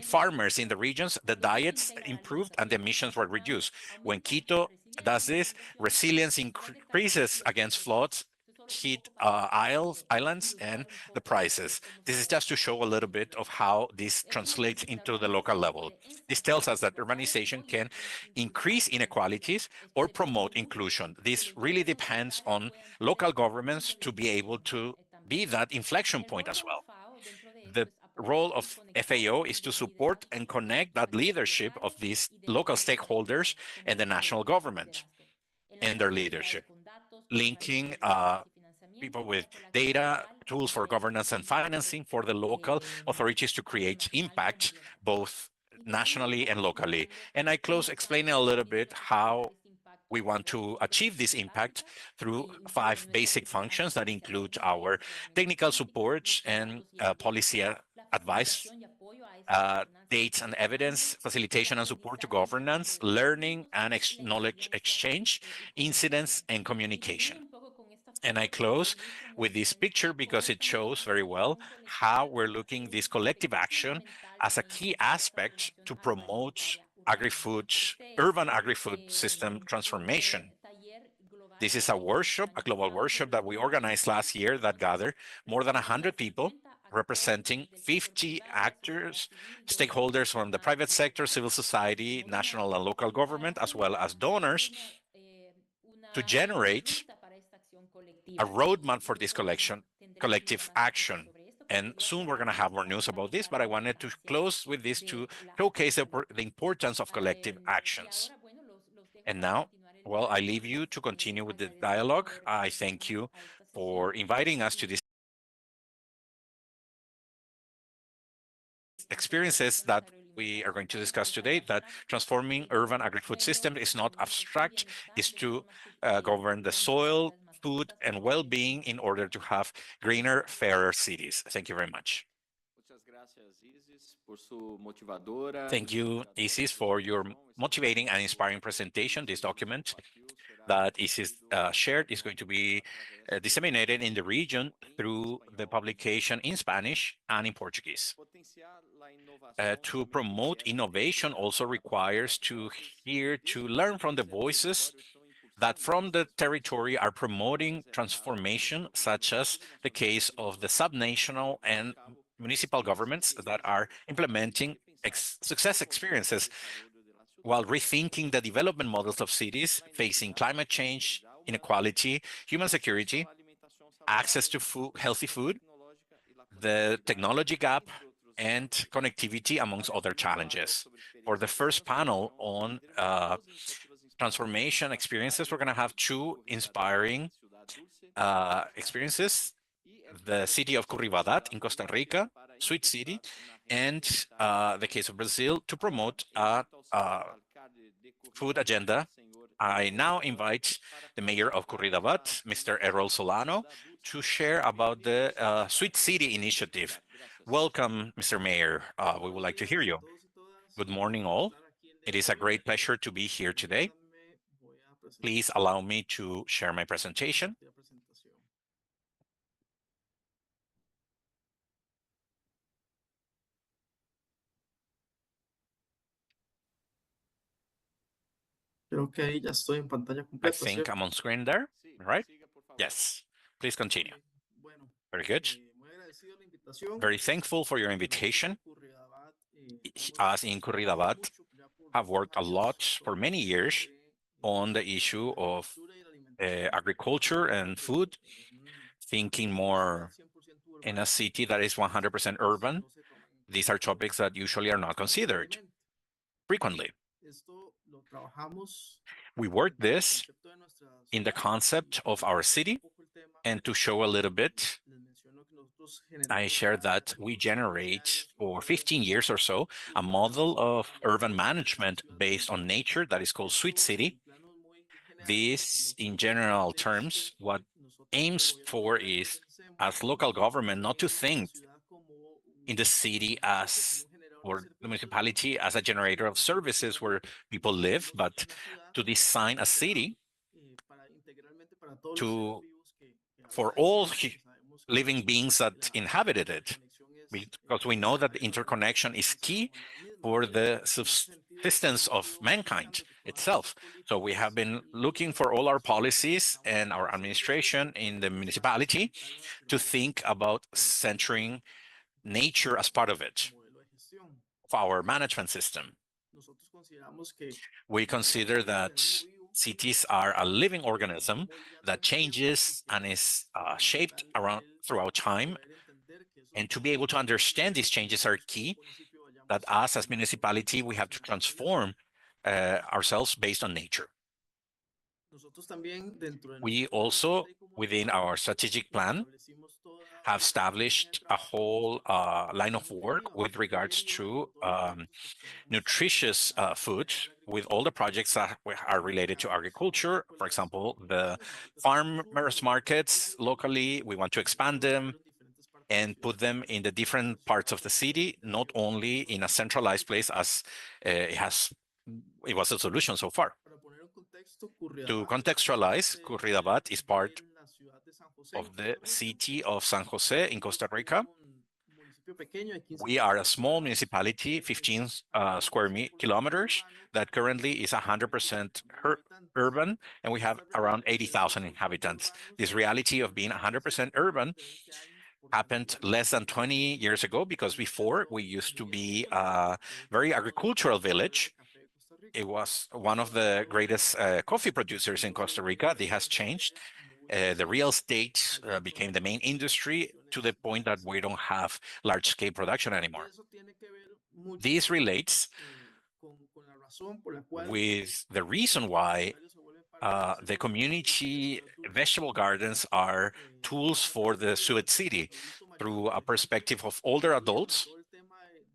S2: farmers in the regions, the diets improved and the emissions were reduced. When Quito does this, resilience increases against floods, heat islands, and the prices. This is just to show a little bit of how this translates into the local level. This tells us that urbanization can increase inequalities or promote inclusion. This really depends on local governments to be able to be that inflection point as well. The role of FAO is to support and connect that leadership of these local stakeholders and the national government and their leadership, linking people with data, tools for governance and financing for the local authorities to create impact both nationally and locally. And I close explaining a little bit how we want to achieve this impact through 5 basic functions that include our technical support and policy advice, dates and evidence, facilitation and support to governance, learning and knowledge exchange, incidents, and communication. And I close with this picture because it shows very well how we're looking this collective action as a key aspect to promote agri-food, urban agri-food system transformation. This is a workshop, a global workshop that we organized last year that gathered more than 100 people representing 50 actors, stakeholders from the private sector, civil society, national and local government, as well as donors to generate a roadmap for this collective action. And soon we're going to have more news about this, but I wanted to close with this to showcase the importance of collective actions. And now, well, I leave you to continue with the dialogue. I thank you for inviting us to this experiences that we are going to discuss today, that transforming urban agri-food system is not abstract, is to govern the soil, food, and well-being in order to have greener, fairer cities. Thank you very much. Thank you, Isis, for your motivating and inspiring presentation. This document that Isis shared is going to be disseminated in the region through the publication in Spanish and in Portuguese. To promote innovation also requires to learn from the voices that from the territory are promoting transformation, such as the case of the subnational and municipal governments that are implementing success experiences while rethinking the development models of cities facing climate change, inequality, human security, access to food, healthy food, the technology gap, and connectivity, amongst other challenges. For the first panel on transformation experiences, we're going to have 2 inspiring experiences: the city of Curridabat in Costa Rica, Sweet City, and the case of Brazil to promote a food agenda. I now invite the mayor of Curridabat, Mr. Errol Solano, to share about the Sweet City initiative. Welcome, Mr. Mayor. We would like to hear you. Good morning, all. It is a great pleasure to be here today. Please allow me to share my presentation. I think I'm on screen there, right? Yes, please continue. Very good. Very thankful for your invitation. Us in Curridabat have worked a lot for many years on the issue of agriculture and food, thinking more in a city that is 100% urban. These are topics that usually are not considered frequently. We work this in the concept of our city, and to show a little bit, I shared that we generate for 15 years or so a model of urban management based on nature that is called Sweet City. This, in general terms, what aims for is, as local government, not to think in the city as, or the municipality as a generator of services where people live, but to design a city to for all living beings that inhabited it, because we know that the interconnection is key for the subsistence of mankind itself. So we have been looking for all our policies and our administration in the municipality to think about centering nature as part of it, of our management system. We consider that cities are a living organism that changes and is shaped around throughout time. And to be able to understand these changes are key, that us as municipality, we have to transform ourselves based on nature. We also, within our strategic plan, have established a whole line of work with regards to nutritious food, with all the projects that are related to agriculture. For example, the farmers markets locally, we want to expand them and put them in the different parts of the city, not only in a centralized place as it was a solution so far. To contextualize, Curridabat is part of the city of San Jose in Costa Rica. We are a small municipality, 15 square kilometers, that currently is 100% urban, and we have around 80,000 inhabitants. This reality of being 100% urban happened less than 20 years ago, because before we used to be a very agricultural village. It was one of the greatest coffee producers in Costa Rica. This has changed. The real estate became the main industry, to the point that we don't have large-scale production anymore. This relates with the reason why the community vegetable gardens are tools for the Sweet City, through a perspective of older adults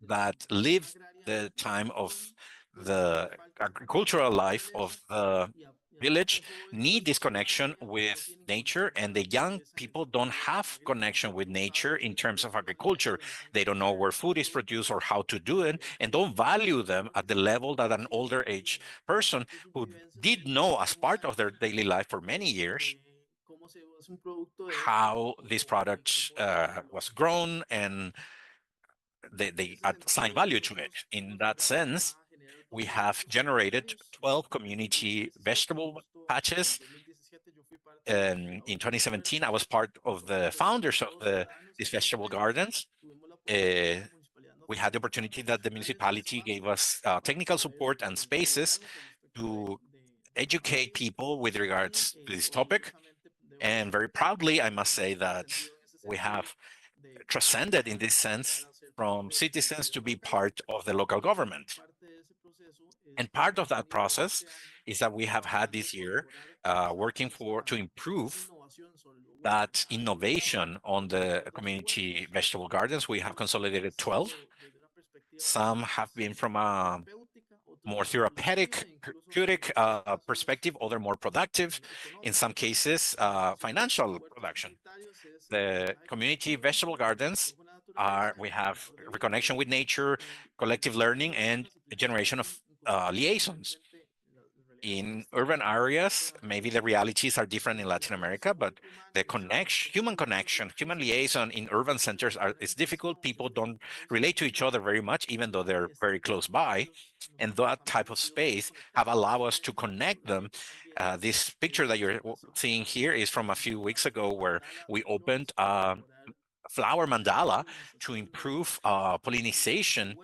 S2: that live the time of the agricultural life of the village, need this connection with nature, and the young people don't have connection with nature in terms of agriculture. They don't know where food is produced or how to do it, and don't value them at the level that an older age person who did know as part of their daily life for many years how this product was grown, and they assign value to it. In that sense, we have generated 12 community vegetable patches. In 2017, I was part of the founders of these vegetable gardens. We had the opportunity that the municipality gave us technical support and spaces to educate people with regards to this topic. And very proudly, I must say that we have transcended in this sense from citizens to be part of the local government. And part of that process is that we have had this year working to improve that innovation on the community vegetable gardens. We have consolidated 12. Some have been from a more therapeutic perspective, other more productive, in some cases, financial production. The community vegetable gardens we have reconnection with nature, collective learning, and a generation of liaisons. In urban areas, maybe the realities are different in Latin America, but the human connection, human liaison in urban centers is difficult. People don't relate to each other very much, even though they're very close by. And that type of space have allowed us to connect them. This picture that you're seeing here is from a few weeks ago, where we opened a flower mandala to improve pollination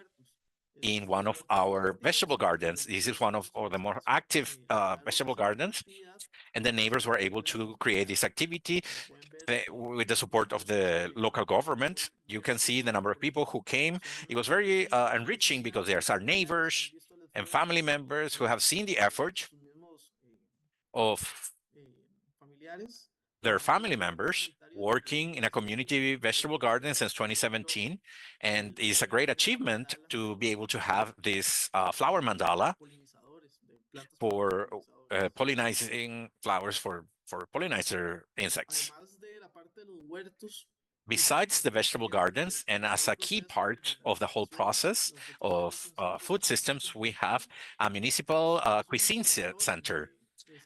S2: in one of our vegetable gardens. This is one of the more active vegetable gardens, and the neighbors were able to create this activity with the support of the local government. You can see the number of people who came. It was very enriching, because there's our neighbors and family members who have seen the effort of their family members working in a community vegetable garden since 2017, and it's a great achievement to be able to have this flower mandala for pollinizing flowers for pollinizer insects. Besides the vegetable gardens, and as a key part of the whole process of food systems, we have a municipal cuisine center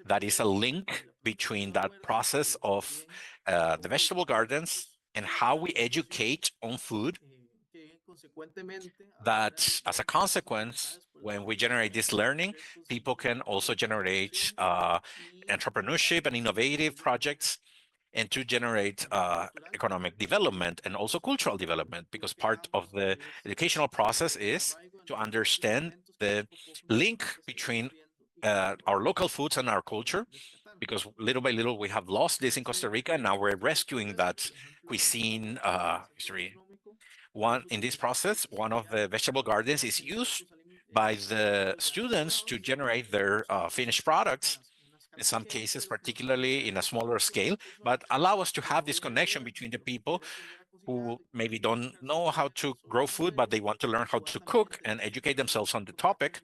S2: that is a link between that process of the vegetable gardens and how we educate on food, that as a consequence, when we generate this learning, people can also generate entrepreneurship and innovative projects, and to generate economic development and also cultural development, because part of the educational process is to understand the link between our local foods and our culture, because little by little we have lost this in Costa Rica, and now we're rescuing that cuisine history. In this process, one of the vegetable gardens is used by the students to generate their finished products, in some cases, particularly in a smaller scale, but allow us to have this connection between the people who maybe don't know how to grow food, but they want to learn how to cook and educate themselves on the topic,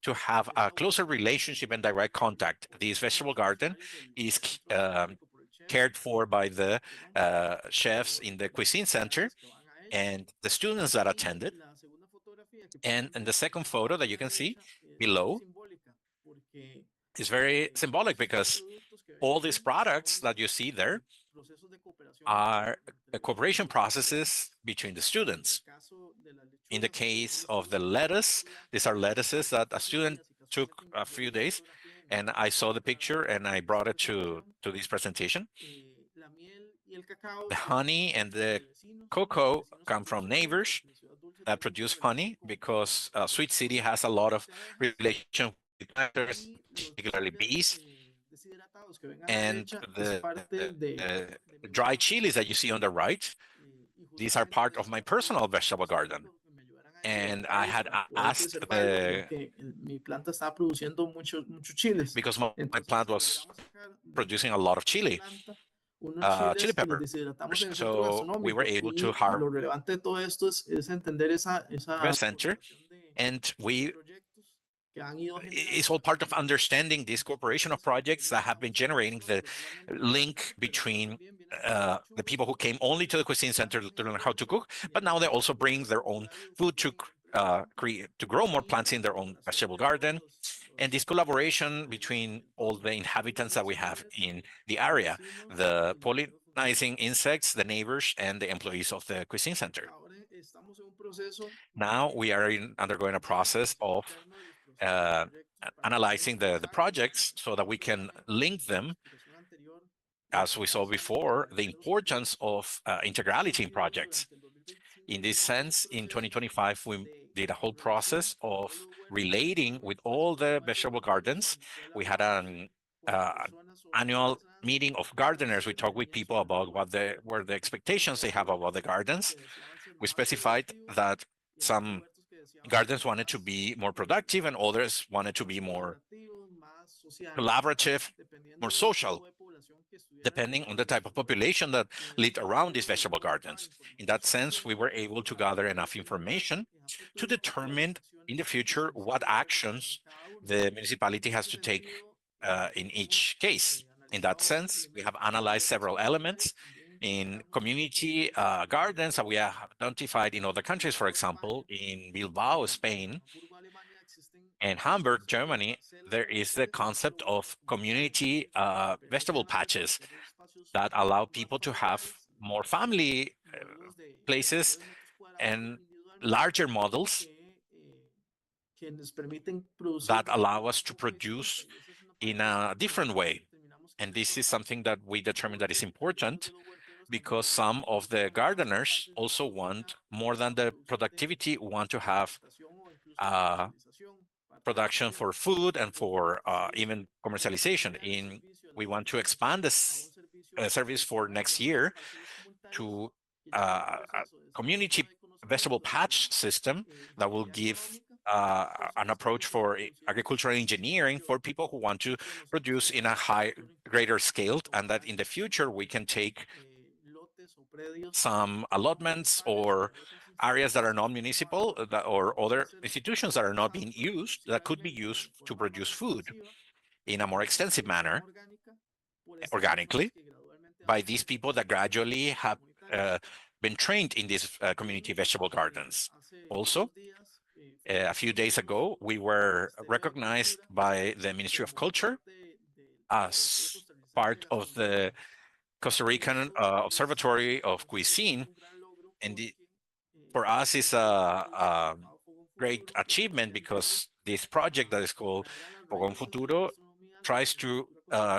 S2: to have a closer relationship and direct contact. This vegetable garden is cared for by the chefs in the cuisine center and the students that attended. And in the second photo that you can see below is very symbolic, because all these products that you see there are cooperation processes between the students. In the case of the lettuce, these are lettuces that a student took a few days, and I saw the picture and I brought it to this presentation. The honey and the cocoa come from neighbors that produce honey, because Sweet City has a lot of relation with planters, particularly bees. And the dry chilies that you see on the right, these are part of my personal vegetable garden. And I had asked because my plant was producing a lot of chili pepper. So we were able to harvest center, and it's all part of understanding this corporation of projects that have been generating the link between the people who came only to the cuisine center to learn how to cook, but now they also bring their own food to grow more plants in their own vegetable garden. And this collaboration between all the inhabitants that we have in the area, the pollinizing insects, the neighbors, and the employees of the cuisine center. Now we are undergoing a process of analyzing the projects so that we can link them, as we saw before, the importance of integrality in projects. In this sense, in 2025, we did a whole process of relating with all the vegetable gardens. We had an annual meeting of gardeners. We talked with people about what were the expectations they have about the gardens. We specified that some gardens wanted to be more productive and others wanted to be more collaborative, more social, depending on the type of population that lived around these vegetable gardens. In that sense, we were able to gather enough information to determine in the future what actions the municipality has to take in each case. In that sense, we have analyzed several elements in community gardens that we have identified in other countries. For example, in Bilbao, Spain, and Hamburg, Germany, there is the concept of community vegetable patches that allow people to have more family places and larger models that allow us to produce in a different way. And this is something that we determined that is important, because some of the gardeners also want, more than the productivity, want to have production for food and for even commercialization. We want to expand this service for next year to a community vegetable patch system that will give an approach for agricultural engineering for people who want to produce in a greater scale, and that in the future we can take some allotments or areas that are non-municipal or other institutions that are not being used that could be used to produce food in a more extensive manner, organically, by these people that gradually have been trained in these community vegetable gardens. Also, a few days ago, we were recognized by the Ministry of Culture as part of the Costa Rican Observatory of Cuisine, and for us it's a great achievement because this project that is called Fogón Futuro tries to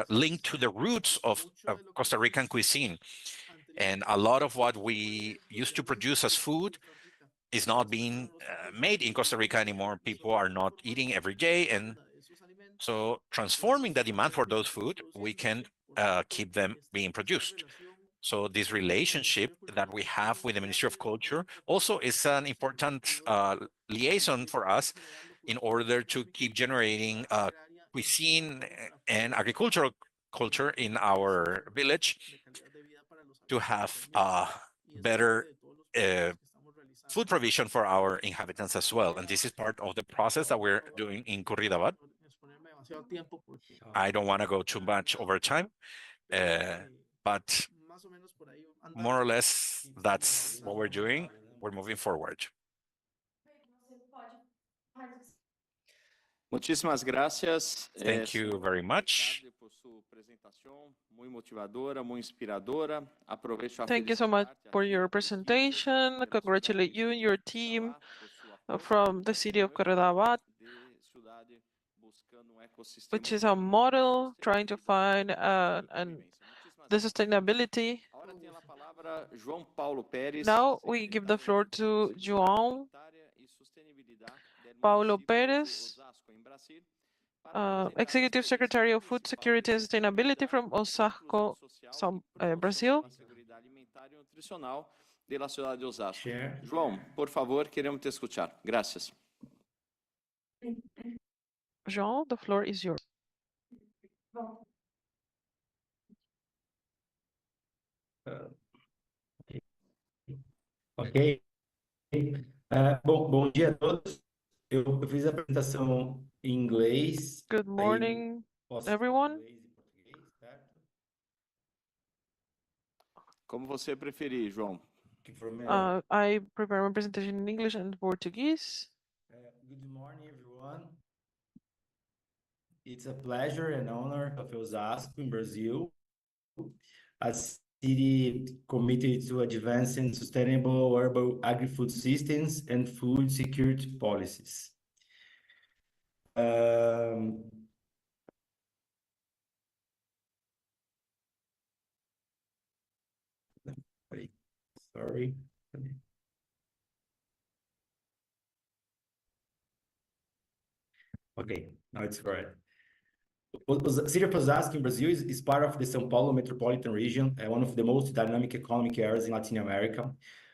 S2: link to the roots of Costa Rican cuisine. And a lot of what we used to produce as food is not being made in Costa Rica anymore. People are not eating every day. And so transforming the demand for those food, we can keep them being produced. So this relationship that we have with the Ministry of Culture also is an important liaison for us in order to keep generating cuisine and agricultural culture in our village, to have better food provision for our inhabitants as well. And this is part of the process that we're doing in Curridabat. I don't want to go too much over time, but more or less that's what we're doing. We're moving forward.
S1: Muchísimas gracias.
S2: Thank you very much.
S1: Por su presentación, muy motivadora, muy inspiradora. Aprovecho a
S5: Thank you so much
S1: felicitarte
S5: for
S1: aqui
S5: your
S1: pelo
S5: presentation. Congratulate you and your team from the city of Curridabat,
S1: de cidade buscando ecossistema
S5: which is a model trying to find the sustainability.
S1: Agora tem a palavra João Paulo Pérez.
S5: Now we give the floor to João Paulo Pérez, Executive Secretary of Food Security and Sustainability from Osasco, Brazil.
S1: João, por favor, queremos te escuchar. Gracias.
S5: João, the floor is yours.
S7: Ok. Bom dia a todos. Eu fiz a apresentação em inglês.
S5: Good morning, everyone.
S1: Como você preferir, João.
S5: I prepare my presentation in English and Portuguese.
S7: Good morning, everyone. It's a pleasure and honor of Osasco in Brazil, a city committed to advancing sustainable urban agri-food systems and food security policies. Sorry. Okay, now it's correct. The city of Osasco in Brazil is part of the São Paulo metropolitan region, one of the most dynamic economic areas in Latin America.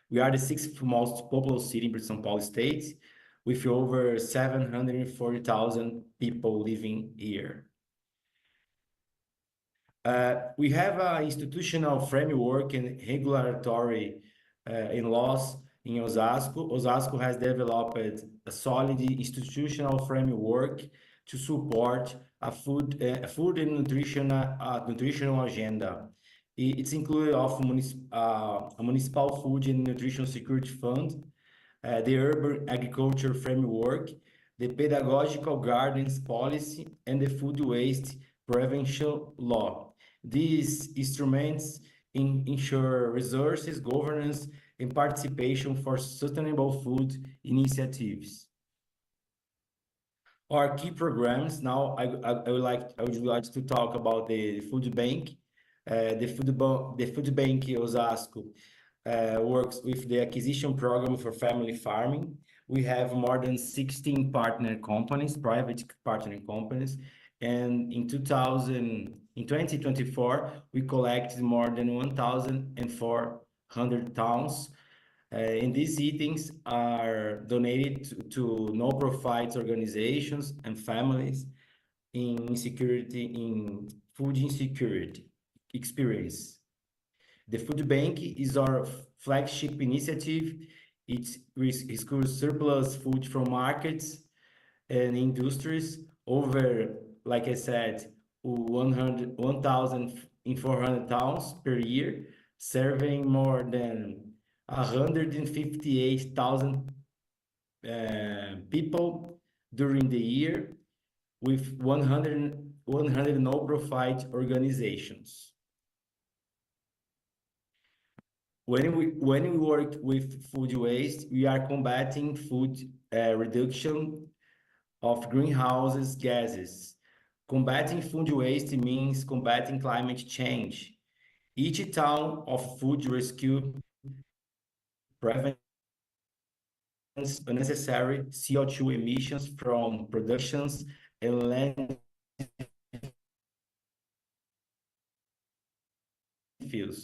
S7: We are the sixth most populous city in São Paulo state, with over 740,000 people living here. We have an institutional framework and regulatory in laws in Osasco. Osasco has developed a solid institutional framework to support a food and nutritional agenda. It's included of a municipal food and nutrition security fund, the urban agriculture framework, the pedagogical gardens policy, and the food waste prevention law. These instruments ensure resources, governance, and participation for sustainable food initiatives. Our key programs now, I would like to talk about the food bank. The food bank Osasco works with the acquisition program for family farming. We have more than 16 partner companies, private partner companies, and in 2024 we collected more than 1,400 tons. And these eatings are donated to no-profit organizations and families in food insecurity experience. The food bank is our flagship initiative. It rescures surplus food from markets and industries over, like I said, 1,400 towns per year, serving more than 158,000 people during the year with 100 no-profit organizations. When we work with food waste, we are combating food reduction of greenhouse gases. Combating food waste means combating climate change. Each ton of food rescue prevents unnecessary CO2 emissions from productions and landfills.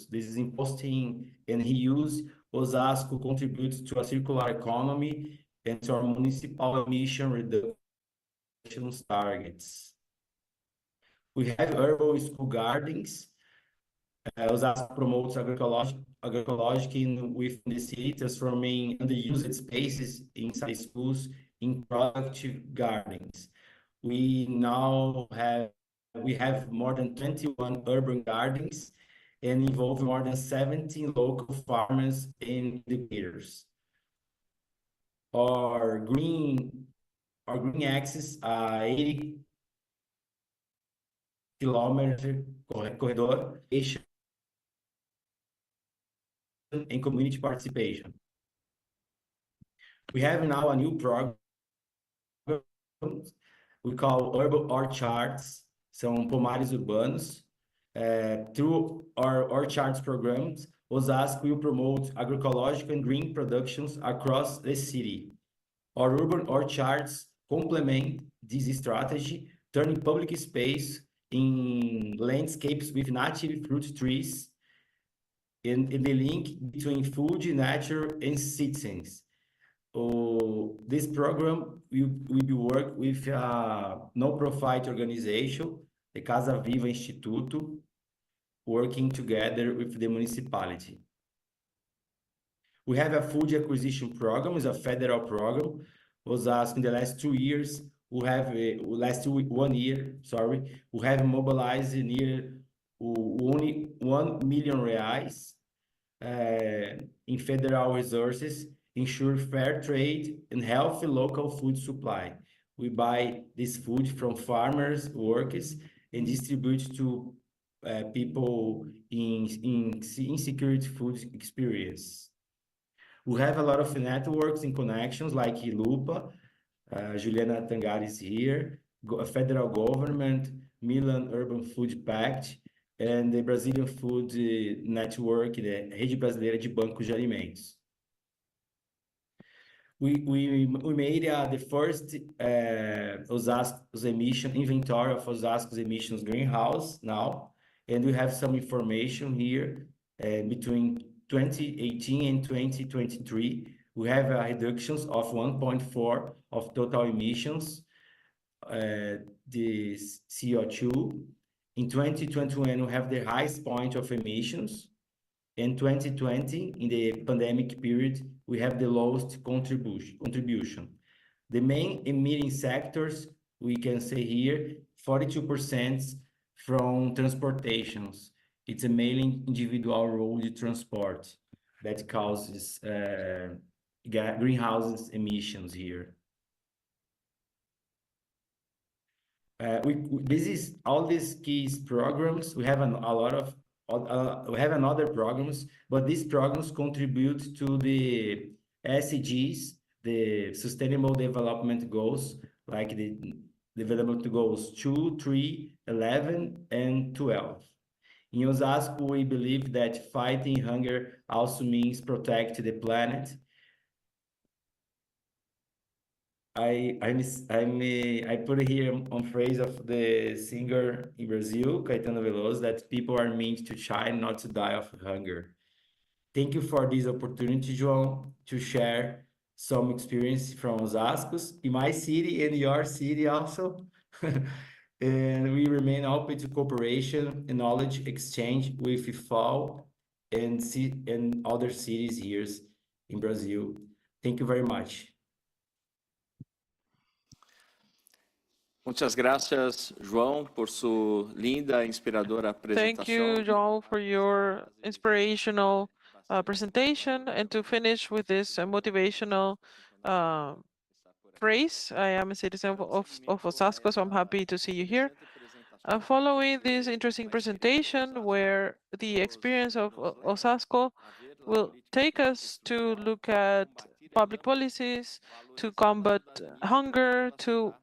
S7: This is imposting and reuse. Osasco contributes to a circular economy and to our municipal emission reduction targets. We have urban school gardens. Osasco promotes agroecology within the city, transforming underused spaces inside schools in productive gardens. We have more than 21 urban gardens and involve more than 17 local farmers and educators. Our green axis, 80 kilometer corridor and community participation. We have now a new program we call urban orchards, são pomares urbanos. Through our orchards programs, Osasco will promote agroecological and green productions across the city. Our urban orchards complement this strategy, turning public space in landscapes with native fruit trees and the link between food, nature, and citizens. This program will be work with a no-profit organization, the Casa Viva Instituto, working together with the municipality. We have a food acquisition program, it's a federal program. Osasco in the last 2 years, we have 1 year, sorry, we have mobilized near only 1 million reais in federal resources, ensure fair trade and healthy local food supply. We buy this food from farmers, workers, and distribute to people in insecurity food experience. We have a lot of networks and connections like Lupa, Juliana Tangari is here, federal government, Milan Urban Food Pact, and the Brazilian Food Network, the Rede Brasileira de Bancos de Alimentos. We made the first Osasco's emission inventory of Osasco's emissions greenhouse now, and we have some information here between 2018 and 2023. We have reductions of 1.4 of total emissions, the CO2. In 2021, we have the highest point of emissions. In 2020, in the pandemic period, we have the lowest contribution. The main emitting sectors, we can say here, 42% from transportations. It's a mainly individual road transport that causes greenhouse emissions here. This is all these key programs. We have we have another programs, but these programs contribute to the SDGs, the Sustainable Development Goals, like the Development Goals 2, 3, 11, and 12. In Osasco, we believe that fighting hunger also means protect the planet. I put here on phrase of the singer in Brazil, Caetano Veloso, that people are meant to shine, not to die of hunger. Thank you for this opportunity, João, to share some experience from Osasco's in my city and your city also. And we remain open to cooperation and knowledge exchange with FAO and other cities here in Brazil. Thank you very much.
S1: Muchas gracias, João, por su linda e inspiradora
S5: Thank you,
S1: apresentação.
S5: João, for your inspirational presentation. And to finish with this motivational phrase, I am a citizen of Osasco, so I'm happy to see you here. Following this interesting presentation, where the experience of Osasco will take us to look at public policies, to combat hunger, to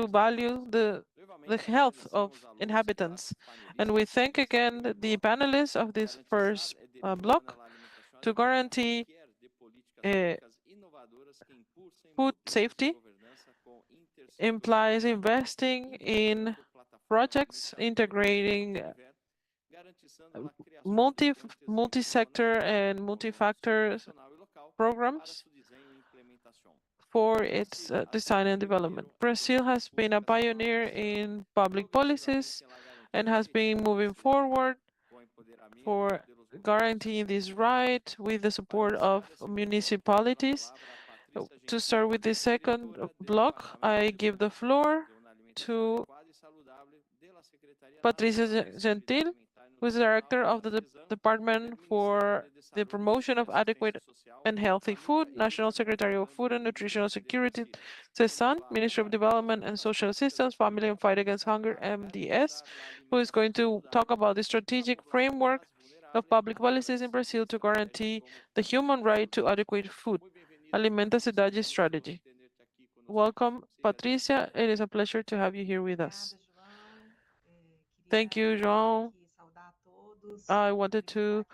S5: value the health of inhabitants. And we thank again the panelists of this first block to guarantee food safety implies investing in projects integrating multi-sector and multi-factor programs for its design and development. Brazil has been a pioneer in public policies and has been moving forward for guaranteeing this right with the support of municipalities. To start with the second block, I give the floor to Patricia Gentil, who is the director of the Department for the Promotion of Adequate and Healthy Food, National Secretary of Food and Nutritional Security, CESAN, Ministry of Development and Social Assistance, Family and Fight Against Hunger, MDS, who is going to talk about the strategic framework of public policies in Brazil to guarantee the human right to adequate food, Alimenta Cidade strategy. Welcome, Patricia. It is a pleasure to have you here with us. Thank you, João. I wanted to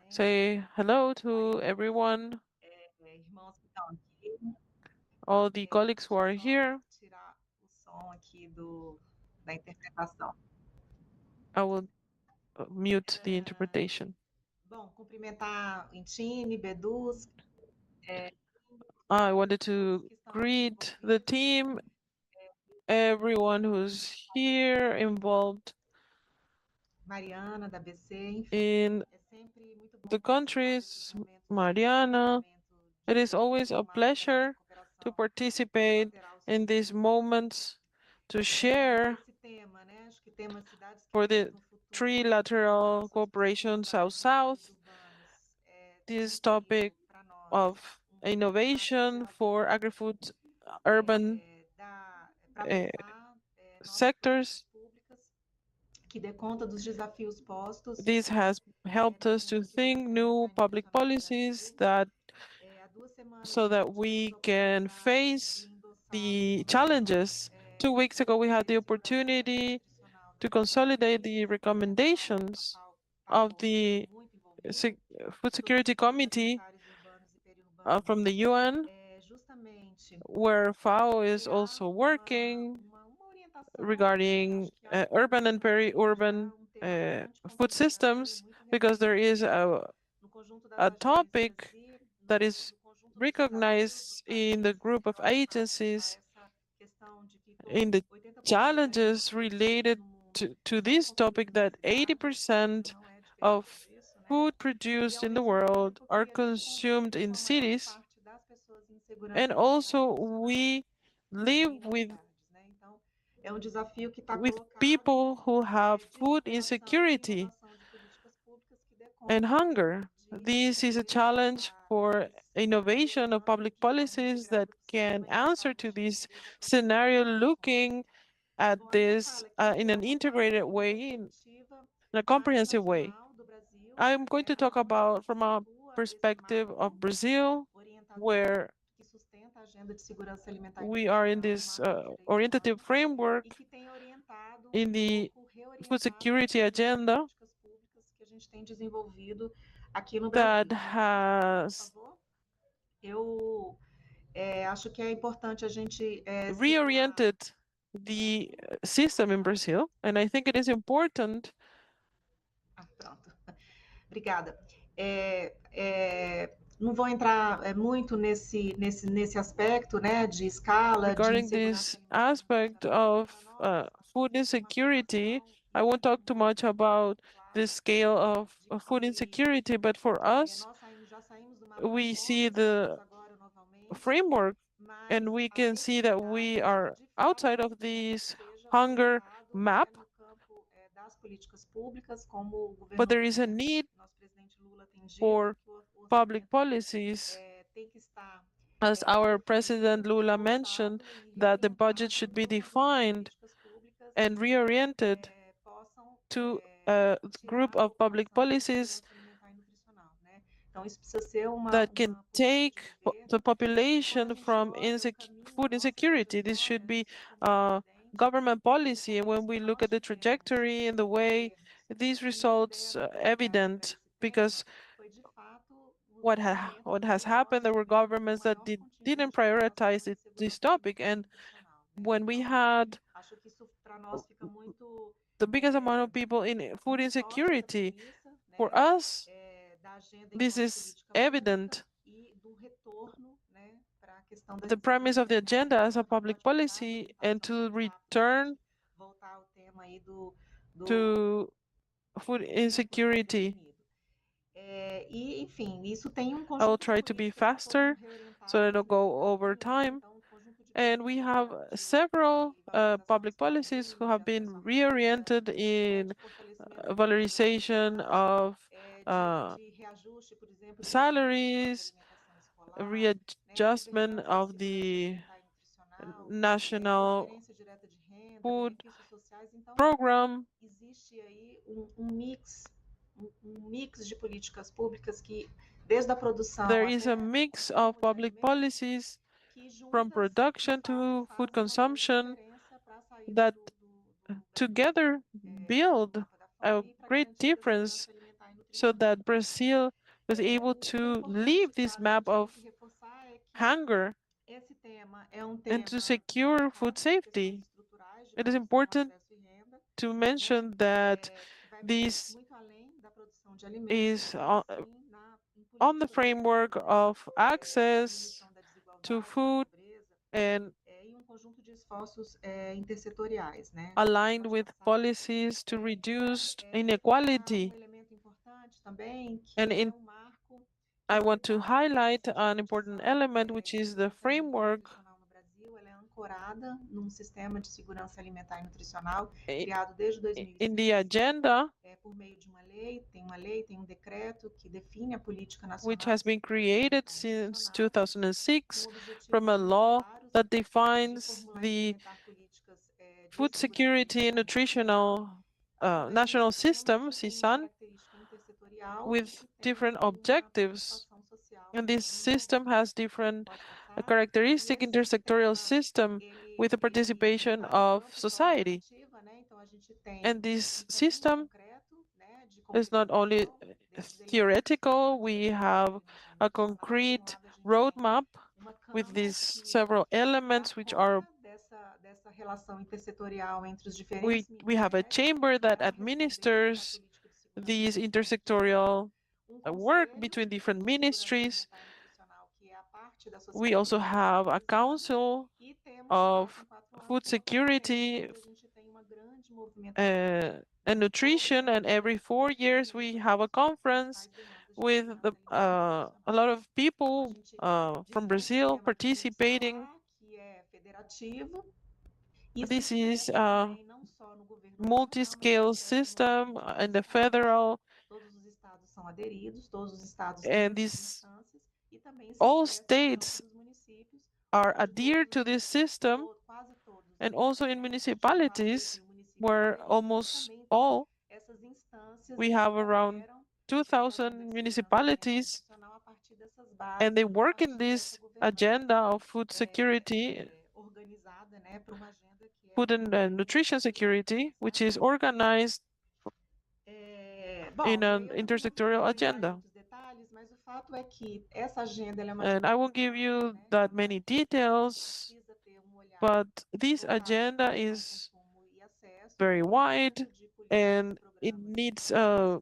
S5: say hello to everyone, all the colleagues who are here. I will mute the interpretation. I wanted to greet the team, everyone who's here involved in the countries, Mariana. It is always a pleasure to participate in these moments, to share for the trilateral cooperation South-South, this topic of innovation for agri-food urban sectors. This has helped us to think new public policies so that we can face the challenges. 2 weeks ago, we had the opportunity to consolidate the recommendations of the Food Security Committee from the UN, where FAO is also working regarding urban and peri-urban food systems, because there is a topic that is recognized in the group of agencies in the challenges related to this topic, that 80% of food produced in the world are consumed in cities, and also we live with people who have food insecurity and hunger. This is a challenge for innovation of public policies that can answer to this scenario, looking at this in an integrated way, in a comprehensive way. I'm going to talk about from a perspective of Brazil, where we are in this orientative framework in the food security agenda that has reoriented the system in Brazil, and I think it is important.
S8: Obrigada. Não vou entrar muito nesse aspecto, né, de escala.
S5: Regarding this aspect of food insecurity, I won't talk too much about the scale of food insecurity, but for us, we see the framework and we can see that we are outside of this hunger map, but there is a need for public policies. As our President Lula mentioned, that the budget should be defined and reoriented to a group of public policies that can take the population from food insecurity. This should be government policy. And when we look at the trajectory and the way these results evident, because what has happened, there were governments that didn't prioritize this topic. And when we had the biggest amount of people in food insecurity, for us, this is evident. The premise of the agenda as a public policy and to return to food insecurity. I will try to be faster so that I don't go over time. And we have several public policies who have been reoriented in valorization of salaries, readjustment of the national food program. There is a mix of public policies from production to food consumption that together build a great difference so that Brazil was able to leave this map of hunger and to secure food safety. It is important to mention that this is on the framework of access to food and aligned with policies to reduce inequality. And I want to highlight an important element, which is the framework in the agenda, which has been created since 2006 from a law that defines the food security and nutritional national system, CISAN, with different objectives. And this system has different characteristic intersectorial system with the participation of society. And this system is not only theoretical, we have a concrete roadmap with these several elements which are we have a chamber that administers these intersectorial work between different ministries. We also have a council of food security and nutrition, and every 4 years we have a conference with a lot of people from Brazil participating. This is a multi-scale system in the federal, and all states are adhered to this system, and also in municipalities where almost all, we have around 2,000 municipalities, and they work in this agenda of food security, food and nutrition security, which is organized in an intersectorial agenda. And I won't give you that many details, but this agenda is very wide and it needs there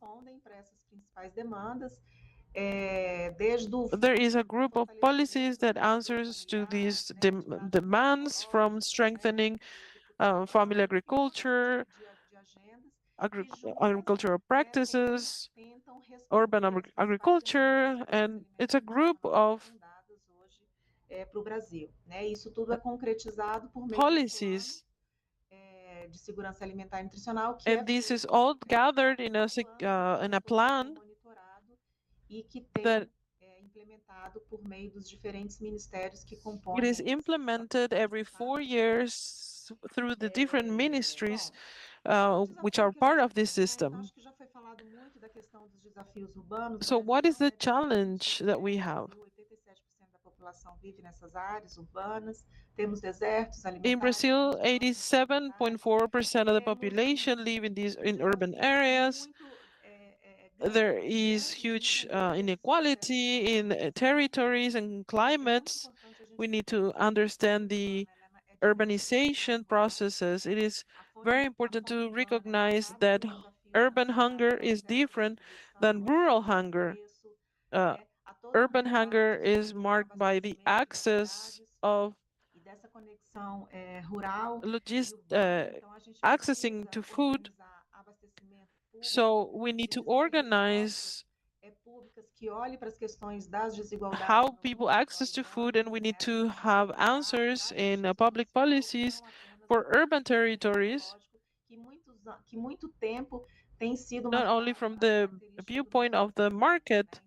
S5: is a group of policies that answers to these demands, from strengthening family agriculture agricultural practices, urban agriculture, and it's a group of
S8: para o Brasil, né? Isso tudo é concretizado por meio
S5: policies,
S8: de segurança alimentar e nutricional que
S5: and this is all gathered in a plan
S8: e que tem
S5: that
S8: implementado por meio dos diferentes ministérios que compõem.
S5: it is implemented every 4 years through the different ministries which are part of this system. So what is the challenge that we have? In Brazil, 87.4% of the population live in urban areas. There is huge inequality in territories and climates. We need to understand the urbanization processes. It is very important to recognize that urban hunger is different than rural hunger. Urban hunger is marked by the access of accessing to food. So we need to organize how people access to food, and we need to have answers in public policies for urban territories, not only from the viewpoint of the market.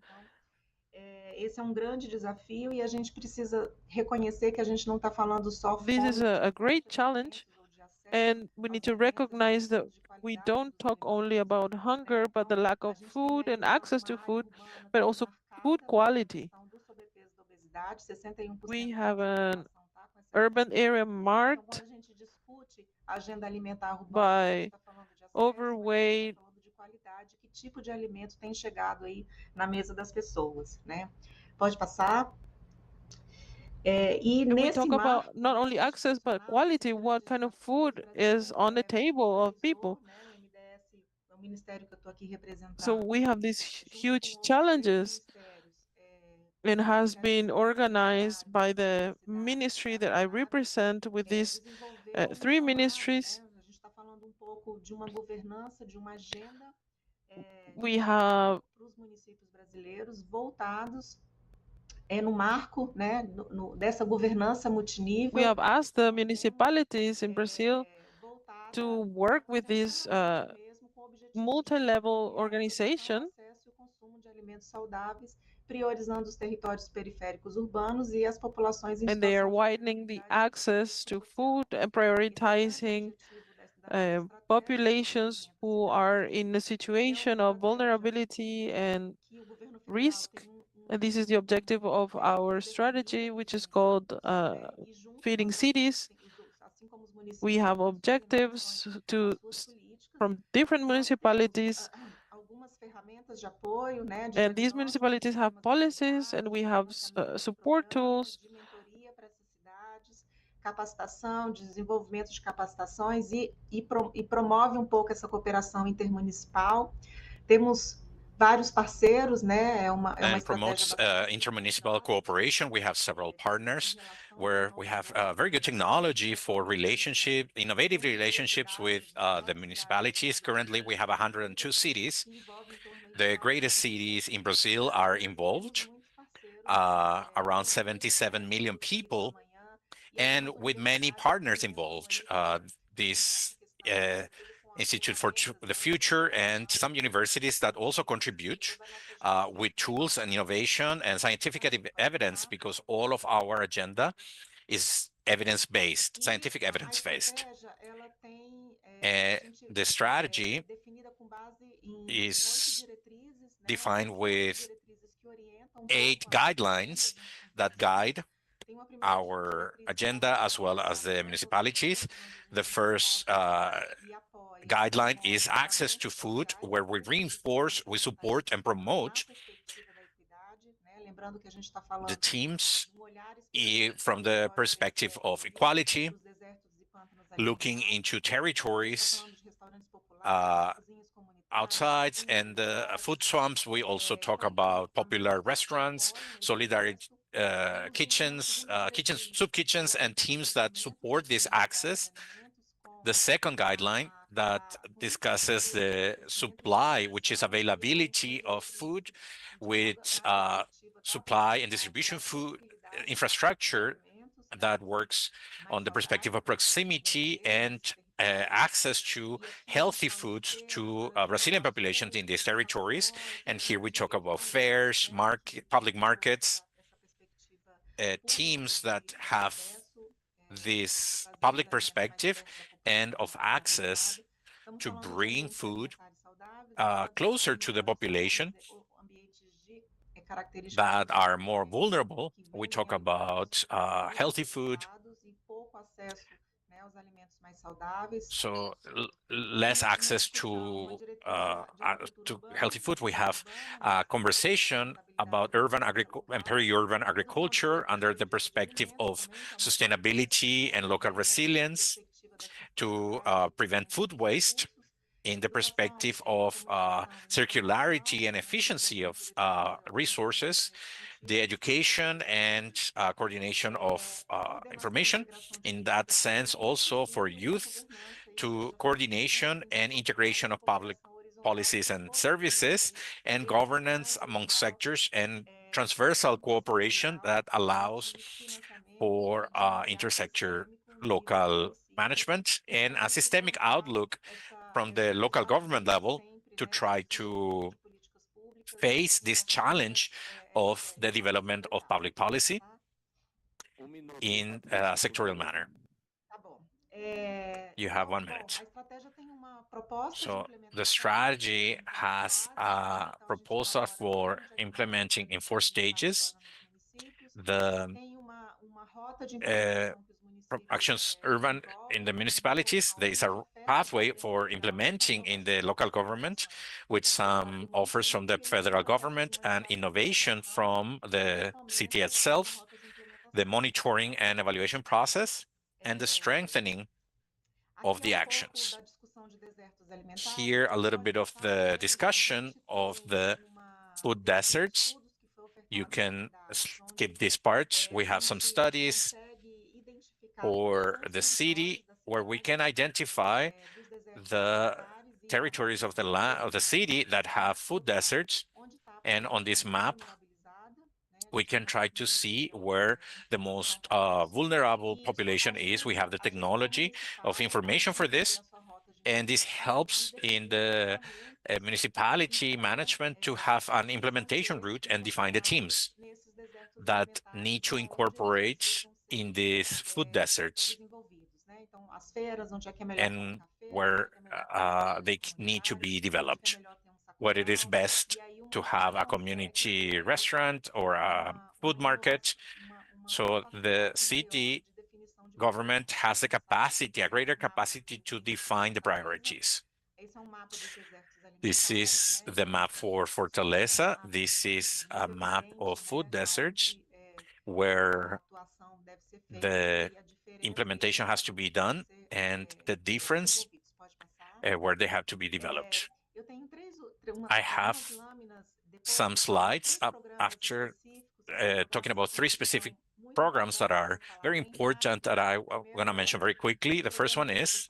S8: Esse é grande desafio e a gente precisa reconhecer que a gente não está falando só
S5: This is a great challenge, and we need to recognize that we don't talk only about hunger, but the lack of food and access to food, but also food quality. We have an urban area marked by overweight.
S8: Que tipo de alimento tem chegado aí na mesa das pessoas, né? Pode passar.
S5: And we talk about not only access but quality. What kind of food is on the table of people? So we have these huge challenges. It has been organized by the ministry that I represent with these 3 ministries. We have
S8: no marco, né, dessa governança multinível.
S5: We have asked the municipalities in Brazil to work with this multi-level organization,
S8: priorizando os territórios periféricos urbanos e as populações em
S5: and they are widening the access to food and prioritizing populations who are in a situation of vulnerability and risk. And this is the objective of our strategy, which is called Feeding Cities. We have objectives from different municipalities, and these municipalities have policies, and we have support tools.
S8: Capacitação, desenvolvimento de capacitações e promove pouco essa cooperação intermunicipal. Temos vários parceiros, né?
S2: And promotes intermunicipal cooperation. We have several partners where we have very good technology for innovative relationships with the municipalities. Currently, we have 102 cities. The greatest cities in Brazil are involved, around 77 million people, and with many partners involved. This Institute for the Future and some universities that also contribute with tools and innovation and scientific evidence, because all of our agenda is evidence-based, scientific evidence-based. The strategy is defined with 8 guidelines that guide our agenda as well as the municipalities. The first guideline is access to food, where we reinforce, we support and promote the teams from the perspective of equality, looking into territories outside and food swamps. We also talk about popular restaurants, solidarity kitchens, soup kitchens, and teams that support this access. The second guideline that discusses the supply, which is availability of food, with supply and distribution food infrastructure that works on the perspective of proximity and access to healthy foods to Brazilian populations in these territories. And here we talk about fairs, public markets, teams that have this public perspective and of access to bring food closer to the population that are more vulnerable. We talk about healthy food, so less access to healthy food. We have a conversation about urban and peri-urban agriculture under the perspective of sustainability and local resilience to prevent food waste in the perspective of circularity and efficiency of resources, the education and coordination of information. In that sense, also for youth, to coordination and integration of public policies and services, and governance among sectors, and transversal cooperation that allows for intersector local management, and a systemic outlook from the local government level to try to face this challenge of the development of public policy in a sectorial manner. You have 1 minute. So the strategy has a proposal for implementing in 4 stages. The actions urban in the municipalities, there is a pathway for implementing in the local government with some offers from the federal government and innovation from the city itself, the monitoring and evaluation process, and the strengthening of the actions. Here, a little bit of the discussion of the food deserts. You can skip this part. We have some studies for the city where we can identify the territories of the city that have food deserts. And on this map, we can try to see where the most vulnerable population is. We have the technology of information for this, and this helps in the municipality management to have an implementation route and define the teams that need to incorporate in these food deserts and where they need to be developed. What it is best to have a community restaurant or a food market. So the city government has the capacity, a greater capacity to define the priorities. This is the map for Fortaleza. This is a map of food deserts where the implementation has to be done and the difference where they have to be developed. I have some slides after talking about 3 specific programs that are very important that I'm going to mention very quickly. The first one is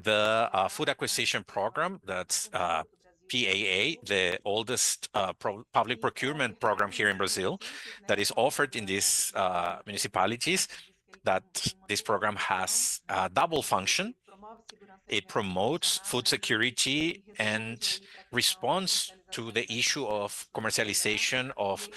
S2: the food acquisition program. That's PAA, the oldest public procurement program here in Brazil that is offered in these municipalities. That this program has a double function. It promotes food security and responds to the issue of commercialization of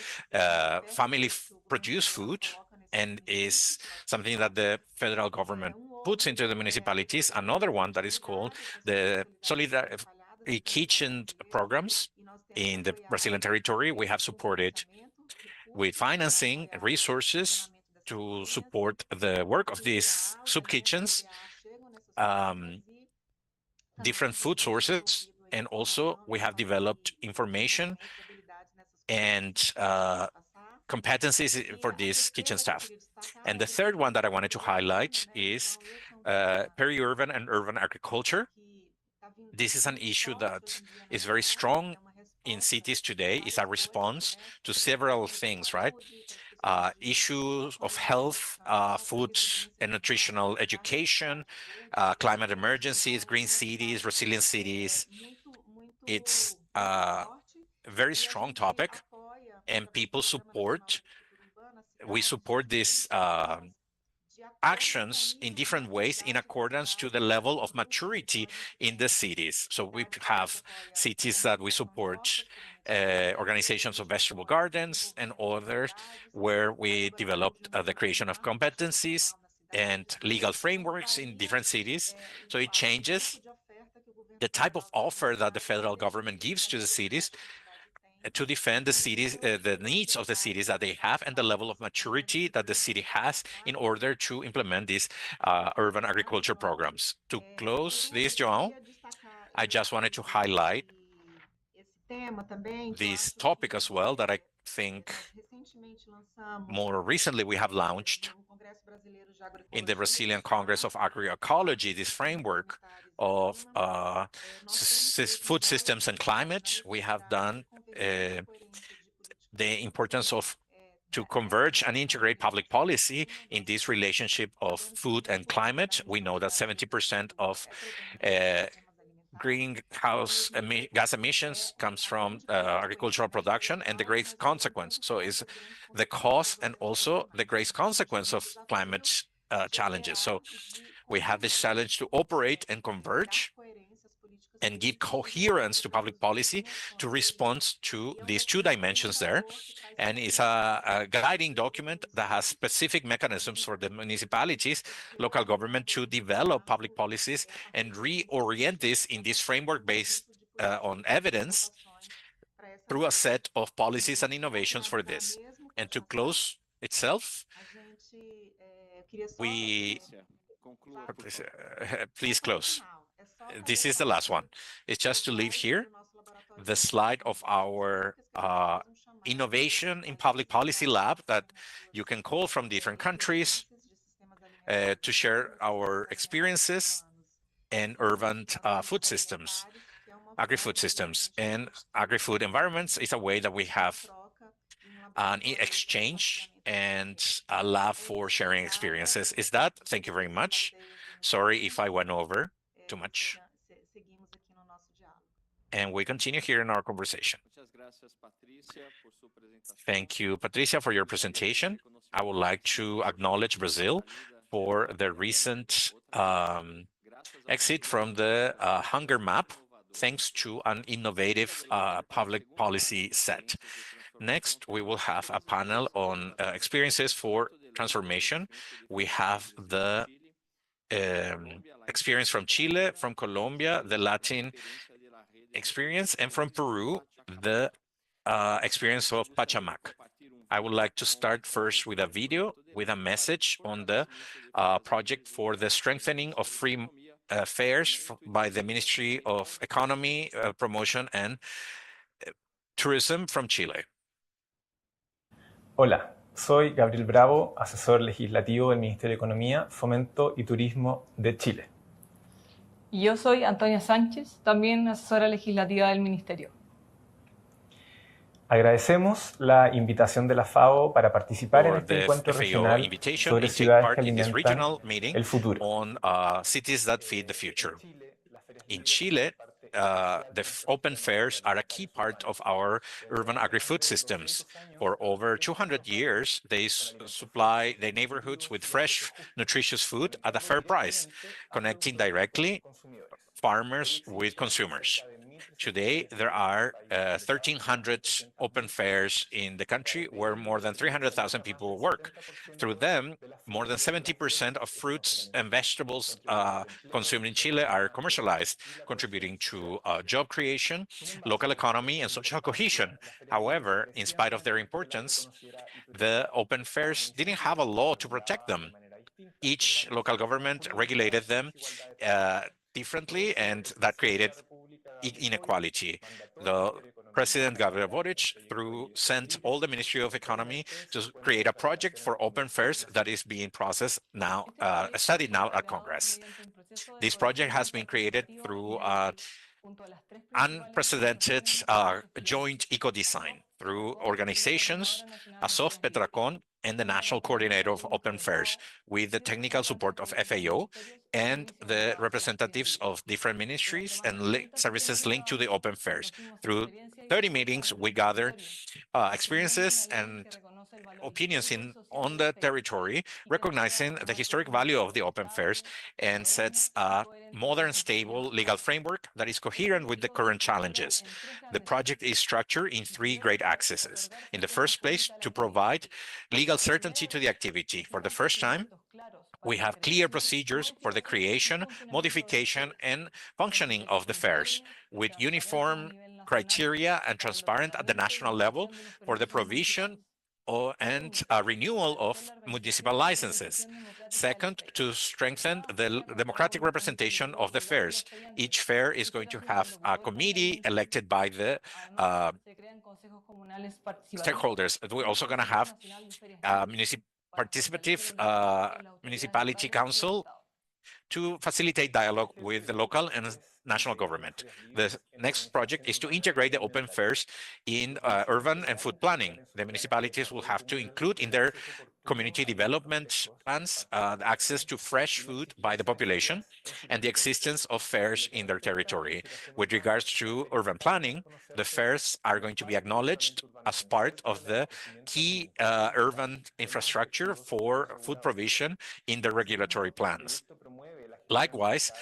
S2: family-produced food, and is something that the federal government puts into the municipalities. Another one that is called the Solidarity Kitchen programs in the Brazilian territory. We have supported with financing and resources to support the work of these soup kitchens, different food sources, and also we have developed information and competencies for this kitchen staff. And the third one that I wanted to highlight is peri-urban and urban agriculture. This is an issue that is very strong in cities today. It's a response to several things, right? issues of health, food and nutritional education, climate emergencies, green cities, resilient cities. It's a very strong topic, and people support. We support these actions in different ways in accordance to the level of maturity in the cities. So we have cities that we support, organizations of vegetable gardens and others where we developed the creation of competencies and legal frameworks in different cities. So it changes the type of offer that the federal government gives to the cities to defend the cities, the needs of the cities that they have, and the level of maturity that the city has in order to implement these urban agriculture programs. To close this, João, I just wanted to highlight this topic as well that I think more recently we have launched in the Brazilian Congress of Agroecology, this framework of food systems and climate. We have done the importance of to converge and integrate public policy in this relationship of food and climate. We know that 70% of greenhouse gas emissions comes from agricultural production, and the great consequence. So is the cause and also the great consequence of climate challenges. So we have this challenge to operate and converge and give coherence to public policy to respond to these two dimensions there. And it's a guiding document that has specific mechanisms for the municipalities, local government to develop public policies and reorient this in this framework based on evidence through a set of policies and innovations for this. And to close itself, please close. This is the last one. It's just to leave here the slide of our innovation in public policy lab that you can call from different countries to share our experiences in urban food systems, agri-food systems. And agri-food environments is a way that we have an exchange and a lab for sharing experiences. Is that? Thank you very much. Sorry if I went over too much. And we continue here in our conversation. Thank you, Patricia, for your presentation. I would like to acknowledge Brazil for the recent exit from the hunger map, thanks to an innovative public policy set. Next, we will have a panel on experiences for transformation. We have the experience from Chile, from Colombia, the Latin experience, and from Peru, the experience of Pachamac. I would like to start first with a video with a message on the project for the strengthening of free fairs by the Ministry of Economy, Promotion and Tourism from Chile.
S9: Hola, soy Gabriel Bravo, asesor legislativo del Ministerio de Economía, Fomento y Turismo de Chile.
S10: Y yo soy Antonia Sánchez, también asesora legislativa del Ministerio.
S9: Agradecemos la invitación de la FAO para participar en este encuentro regional sobre ciudades que alimentan el futuro.
S2: In Chile, the open fairs are a key part of our urban agri-food systems. For over 200 years, they supply the neighborhoods with fresh, nutritious food at a fair price, connecting directly farmers with consumers. Today, there are 1,300 open fairs in the country where more than 300,000 people work. Through them, more than 70% of fruits and vegetables consumed in Chile are commercialized, contributing to job creation, local economy, and social cohesion. However, in spite of their importance, the open fairs didn't have a law to protect them. Each local government regulated them differently, and that created inequality. The President Gabriel Boric sent all the Ministry of Economy to create a project for open fairs that is being processed now, studied now at Congress. This project has been created through unprecedented joint eco-design through organizations, ASOF, Petracon, and the National Coordinator of Open Fairs, with the technical support of FAO and the representatives of different ministries and services linked to the open fairs. Through 30 meetings, we gather experiences and opinions on the territory, recognizing the historic value of the open fairs, and sets a modern, stable legal framework that is coherent with the current challenges. The project is structured in three great axes. In the first place, to provide legal certainty to the activity. For the first time, we have clear procedures for the creation, modification, and functioning of the fairs, with uniform criteria and transparent at the national level for the provision and renewal of municipal licenses. Second, to strengthen the democratic representation of the fairs. Each fair is going to have a committee elected by the stakeholders. We're also going to have participative municipality council to facilitate dialogue with the local and national government. The next project is to integrate the open fairs in urban and food planning. The municipalities will have to include in their community development plans the access to fresh food by the population and the existence of fairs in their territory. With regards to urban planning, the fairs are going to be acknowledged as part of the key urban infrastructure for food provision in the regulatory plans. Likewise,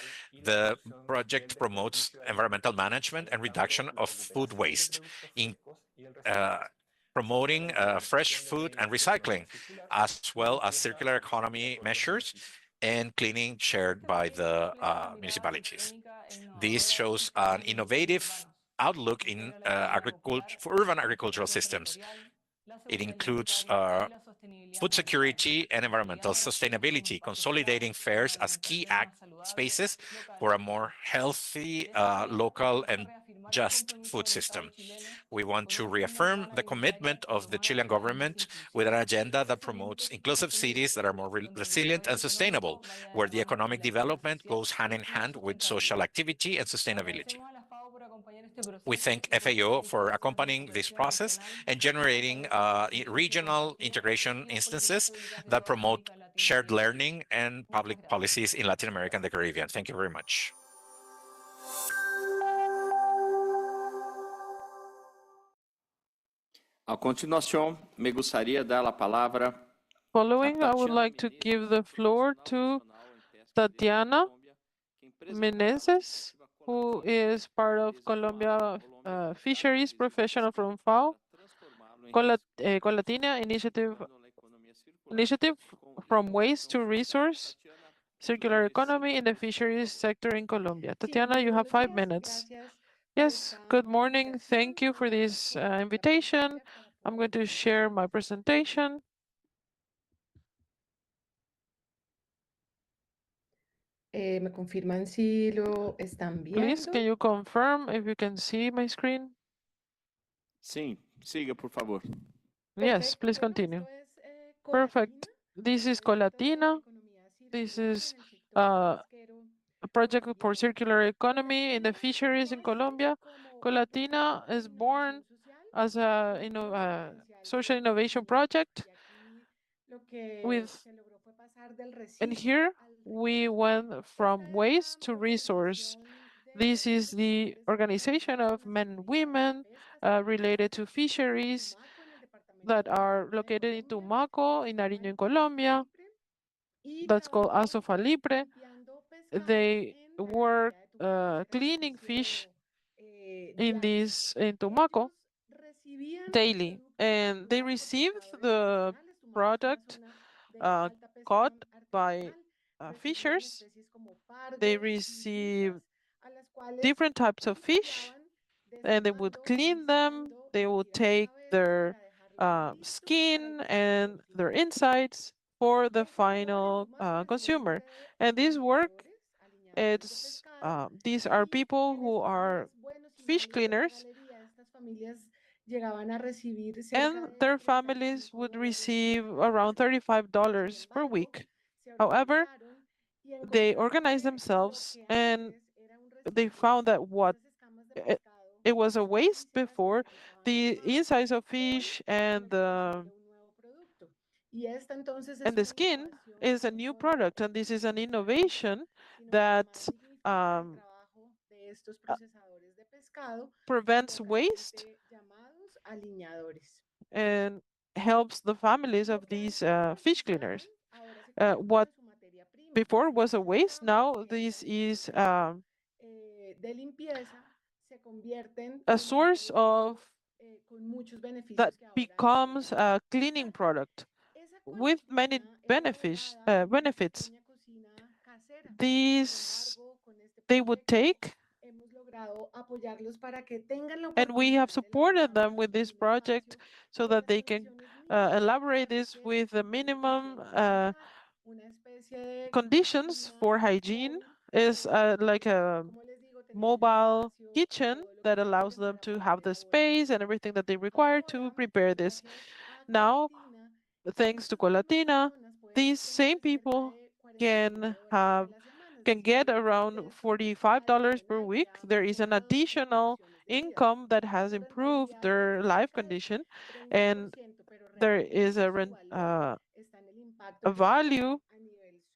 S2: the project promotes environmental management and reduction of food waste, in promoting fresh food and recycling, as well as circular economy measures and cleaning shared by the municipalities. This shows an innovative outlook in for urban agricultural systems. It includes food security and environmental sustainability, consolidating fairs as key spaces for a more healthy, local, and just food system. We want to reaffirm the commitment of the Chilean government with an agenda that promotes inclusive cities that are more resilient and sustainable, where the economic development goes hand in hand with social activity and sustainability. We thank FAO for accompanying this process and generating regional integration instances that promote shared learning and public policies in Latin America and the Caribbean. Thank you very much.
S1: A continuação, me gostaria de dar a palavra.
S5: Following, I would like to give the floor to Tatiana Menezes, who is part of Colombia Fisheries Professional from FAO, Colatina initiative from waste to resource, circular economy in the fisheries sector in Colombia. Tatiana, you have 5 minutes. Yes, good morning. Thank you for this invitation. I'm going to share my presentation.
S11: ¿Me confirman si lo están viendo?
S5: Please, can you confirm if you can see my screen?
S1: Sim, siga, por favor.
S5: Yes, please continue. Perfect. This is Colatina. This is a project for circular economy in the fisheries in Colombia. Colatina is born as a social innovation project and here we went from waste to resource. This is the organization of men and women related to fisheries that are located in Tumaco, in Nariño, in Colombia. That's called Asofa Libre. They work cleaning fish in Tumaco daily, and they receive the product caught by fishers. They receive different types of fish, and they would clean them. They would take their skin and their insides for the final consumer. And this work, these are people who are fish cleaners, and their families would receive around $35 per week. However, they organized themselves and they found that it was a waste before, the insides of fish and the And the skin is a new product, and this is an innovation that prevents waste and helps the families of these fish cleaners. What before was a waste, now this is a source of that becomes a cleaning product with many benefits. These they would take, and we have supported them with this project so that they can elaborate this with the minimum conditions for hygiene. Is like a mobile kitchen that allows them to have the space and everything that they require to prepare this. Now, thanks to Colatina, these same people can get around $45 per week. There is an additional income that has improved their life condition, and there is a value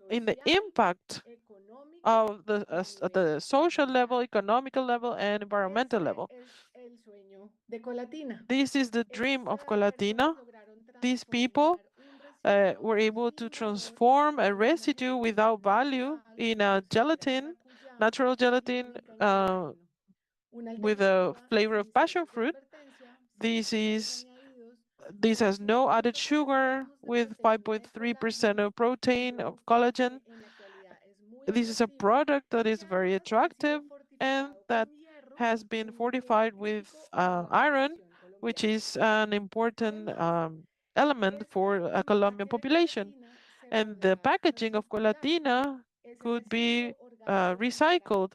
S5: in the impact of the social level, economical level, and environmental level. This is the dream of Colatina. These people were able to transform a residue without value in a gelatin, natural gelatin with a flavor of passion fruit. This has no added sugar with 5.3% of protein, of collagen. This is a product that is very attractive and that has been fortified with iron, which is an important element for a Colombian population. And the packaging of Colatina could be recycled.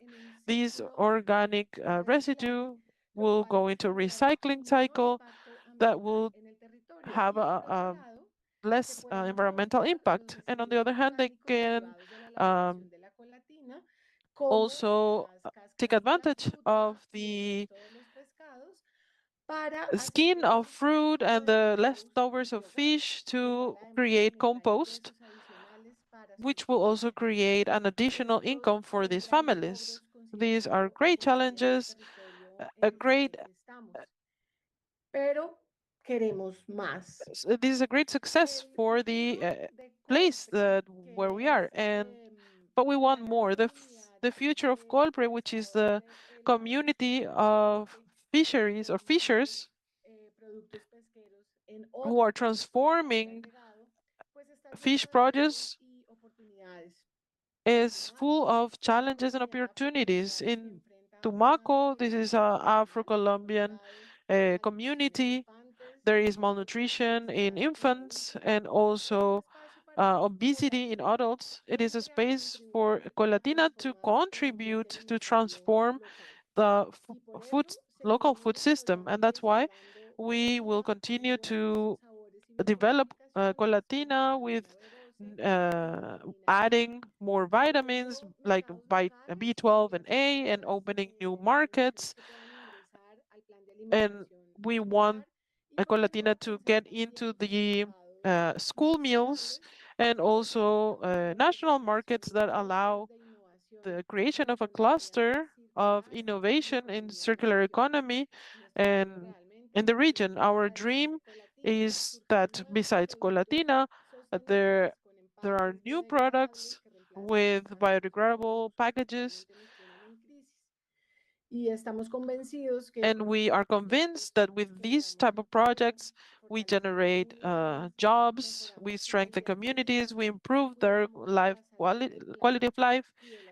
S5: These organic residue will go into a recycling cycle that will have a less environmental impact. And on the other hand, they can also take advantage of the skin of fruit and the leftovers of fish to create compost, which will also create an additional income for these families. These are great challenges, this is a great success for the place where we are, but we want more. The future of Colpre, which is the community of fisheries or fishers who are transforming fish produce, is full of challenges and opportunities. In Tumaco, this is an Afro-Colombian community. There is malnutrition in infants and also obesity in adults. It is a space for Colatina to contribute to transform the local food system, and that's why we will continue to develop Colatina with adding more vitamins like B12 and A and opening new markets. And we want Colatina to get into the school meals and also national markets that allow the creation of a cluster of innovation in circular economy and in the region. Our dream is that besides Colatina, there are new products with biodegradable packages. And we are convinced that with these type of projects, we generate jobs, we strengthen communities, we improve their quality of life,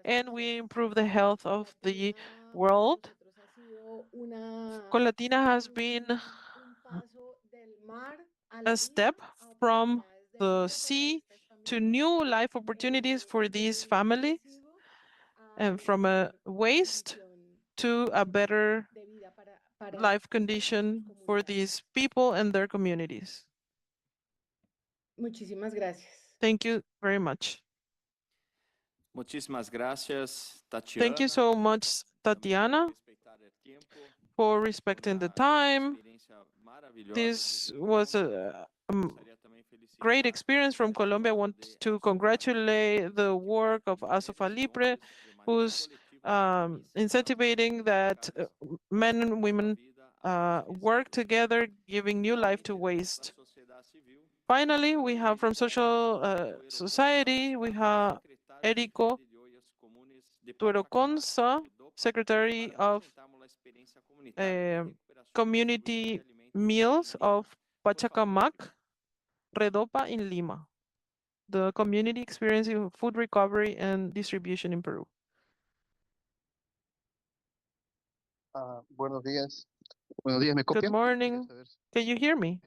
S5: and we improve the health of the world. Colatina has been a step from the sea to new life opportunities for these families, and from a waste to a better life condition for these people and their communities.
S11: Muchísimas gracias.
S5: Thank you very much.
S1: Muchísimas gracias, Tatiana.
S5: Thank you so much, Tatiana, for respecting the time. This was great experience from Colombia. I want to congratulate the work of Asofa Libre, who's incentivizing that men and women work together, giving new life to waste. Finally, we have from social society, we have Erico Tueroconza, Secretary of Community Meals of Pachacamac, Redopa in Lima, the community experience in food recovery and distribution in Peru.
S12: Buenos días. Buenos días, ¿me
S5: Good
S12: copian?
S5: morning. Can you hear me?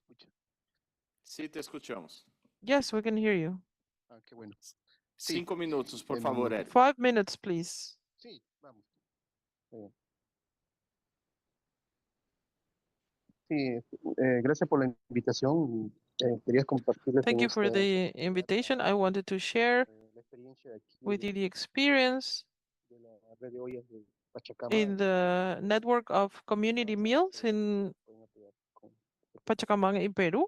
S1: Sí, te escuchamos.
S5: Yes, we can hear you.
S12: Qué bueno.
S1: 5 minutos, por favor, Eric.
S5: 5 minutes, please.
S12: Sí, vamos. Sí, gracias por la invitación. Quería compartirles
S5: Thank you for the invitation. I wanted to share
S12: la experiencia de aquí
S5: with you the experience
S12: de la red de ollas de Pachacamac.
S5: in the network of community meals in
S12: Pueden apoyar con-
S5: Pachacamac in Peru.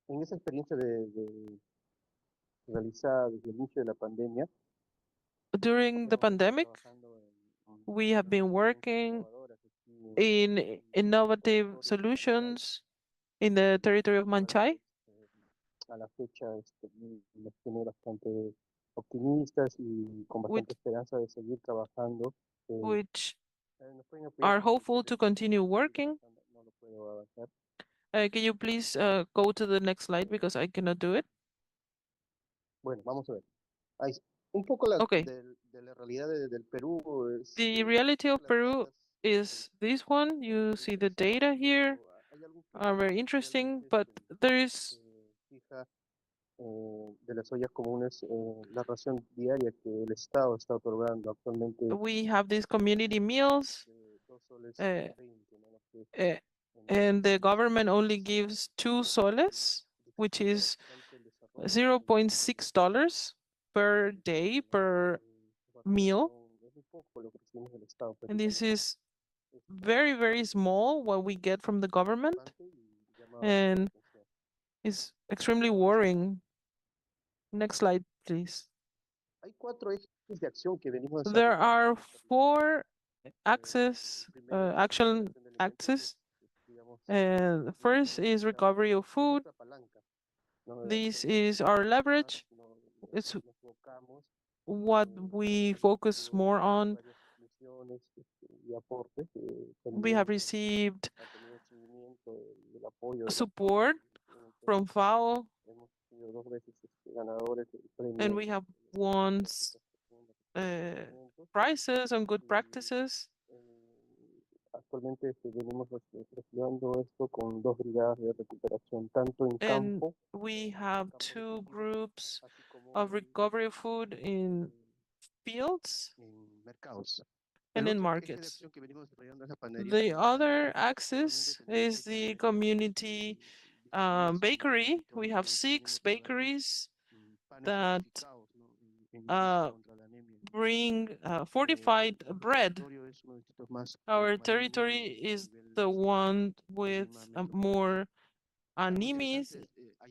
S12: En esa experiencia de realizada desde el inicio de la pandemia,
S5: During the pandemic,
S12: trabajando en
S5: we have been working
S12: innovadoras aquí
S5: in innovative solutions in the territory of Manchay,
S12: a la fecha nos tiene bastante optimistas y con bastante esperanza de seguir trabajando.
S5: which
S12: ¿Nos pueden apoyar
S5: are
S12: con el
S5: hopeful to
S12: proyecto?
S5: continue working.
S12: No lo puedo avanzar.
S5: Can you please go to the next slide because I cannot do it?
S12: Bueno, vamos a ver. Ahí, un poco la,
S5: Okay.
S12: de la realidad del Perú. Es,
S5: The reality of
S12: las
S5: Peru
S12: datas,
S5: is this one. You see the data here
S12: hay algún
S5: are very interesting,
S12: realmente
S5: but there is
S12: fija de las ollas comunes, la ración diaria que el Estado está otorgando actualmente
S5: we have these community meals,
S12: de 2 soles
S5: uh,
S12: 20, ¿no? Lo que
S5: and the government only gives 2 soles, which is $0.6 per day per meal.
S12: es muy poco lo que recibimos del Estado, pero
S5: And this is very, very small what we get from the government,
S12: y llama
S5: and
S12: bastante la atención.
S5: it's extremely worrying. Next slide, please.
S12: Hay 4 ejes de acción que venimos
S5: There
S12: desarrollando.
S5: are 4
S12: Primero,
S5: action
S12: de alimentos,
S5: axes.
S12: digamos,
S5: The first is recovery of food.
S12: nuestra palanca, ¿no?
S5: This is our leverage. It's
S12: Nos enfocamos
S5: what we focus more on.
S12: varias misiones y aportes.
S5: We have received
S12: Ha tenido seguimiento del apoyo de la
S5: support from FAO,
S12: hemos sido 2 veces ganadores del premio
S5: and we have won prizes on good practices.
S12: Actualmente venimos reflejando esto con 2 brigadas de recuperación, tanto en
S5: And
S12: campo,
S5: we have 2 groups of recovery of food in fields
S12: en mercados.
S5: and
S12: El
S5: in
S12: otro eje de
S5: markets.
S12: acción que venimos desarrollando es la panadería.
S5: The other axis is the community bakery. We have 6 bakeries that bring fortified bread. Our territory is the one with more anemies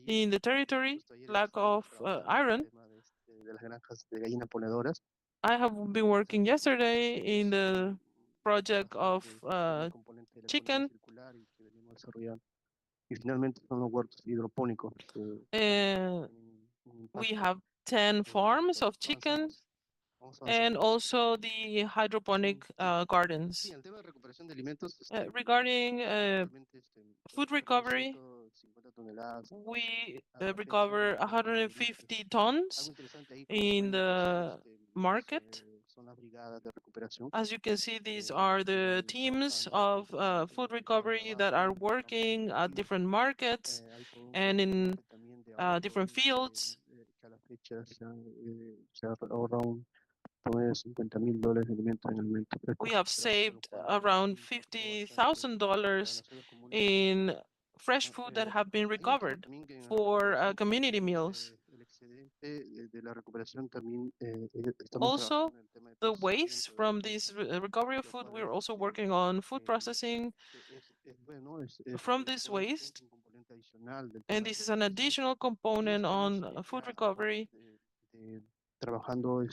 S5: in the territory, lack of iron.
S12: De las granjas de gallinas ponedoras.
S5: I have been working yesterday in the project of chicken.
S12: Y finalmente son los huertos hidropónicos.
S5: And we have 10 farms of chicken and also the hydroponic gardens. Regarding food recovery, we recover 150 tons in the market. As you can see, these are the teams of food recovery that are working at different markets and in different fields. We have saved around $50,000 in fresh food that have been recovered for community meals. Also, the waste from this recovery of food, we're also working on food processing. From this waste, And this is an additional component on food recovery.
S12: Trabajando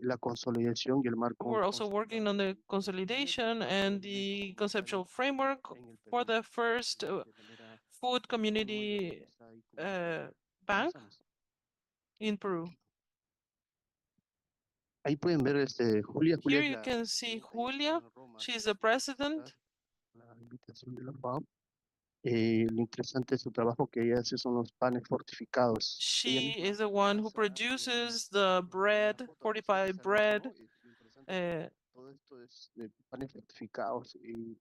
S12: la consolidación y el marco.
S5: We're also working on the consolidation and the conceptual framework for the first food community bank in Peru.
S12: Ahí pueden ver Julia.
S5: Here you can see Julia. She's the president.
S12: La invitación de la FAO. Lo interesante de su trabajo que ella hace son los panes fortificados.
S5: She is the one who produces the bread, fortified bread.
S12: Todo esto es de panes fortificados y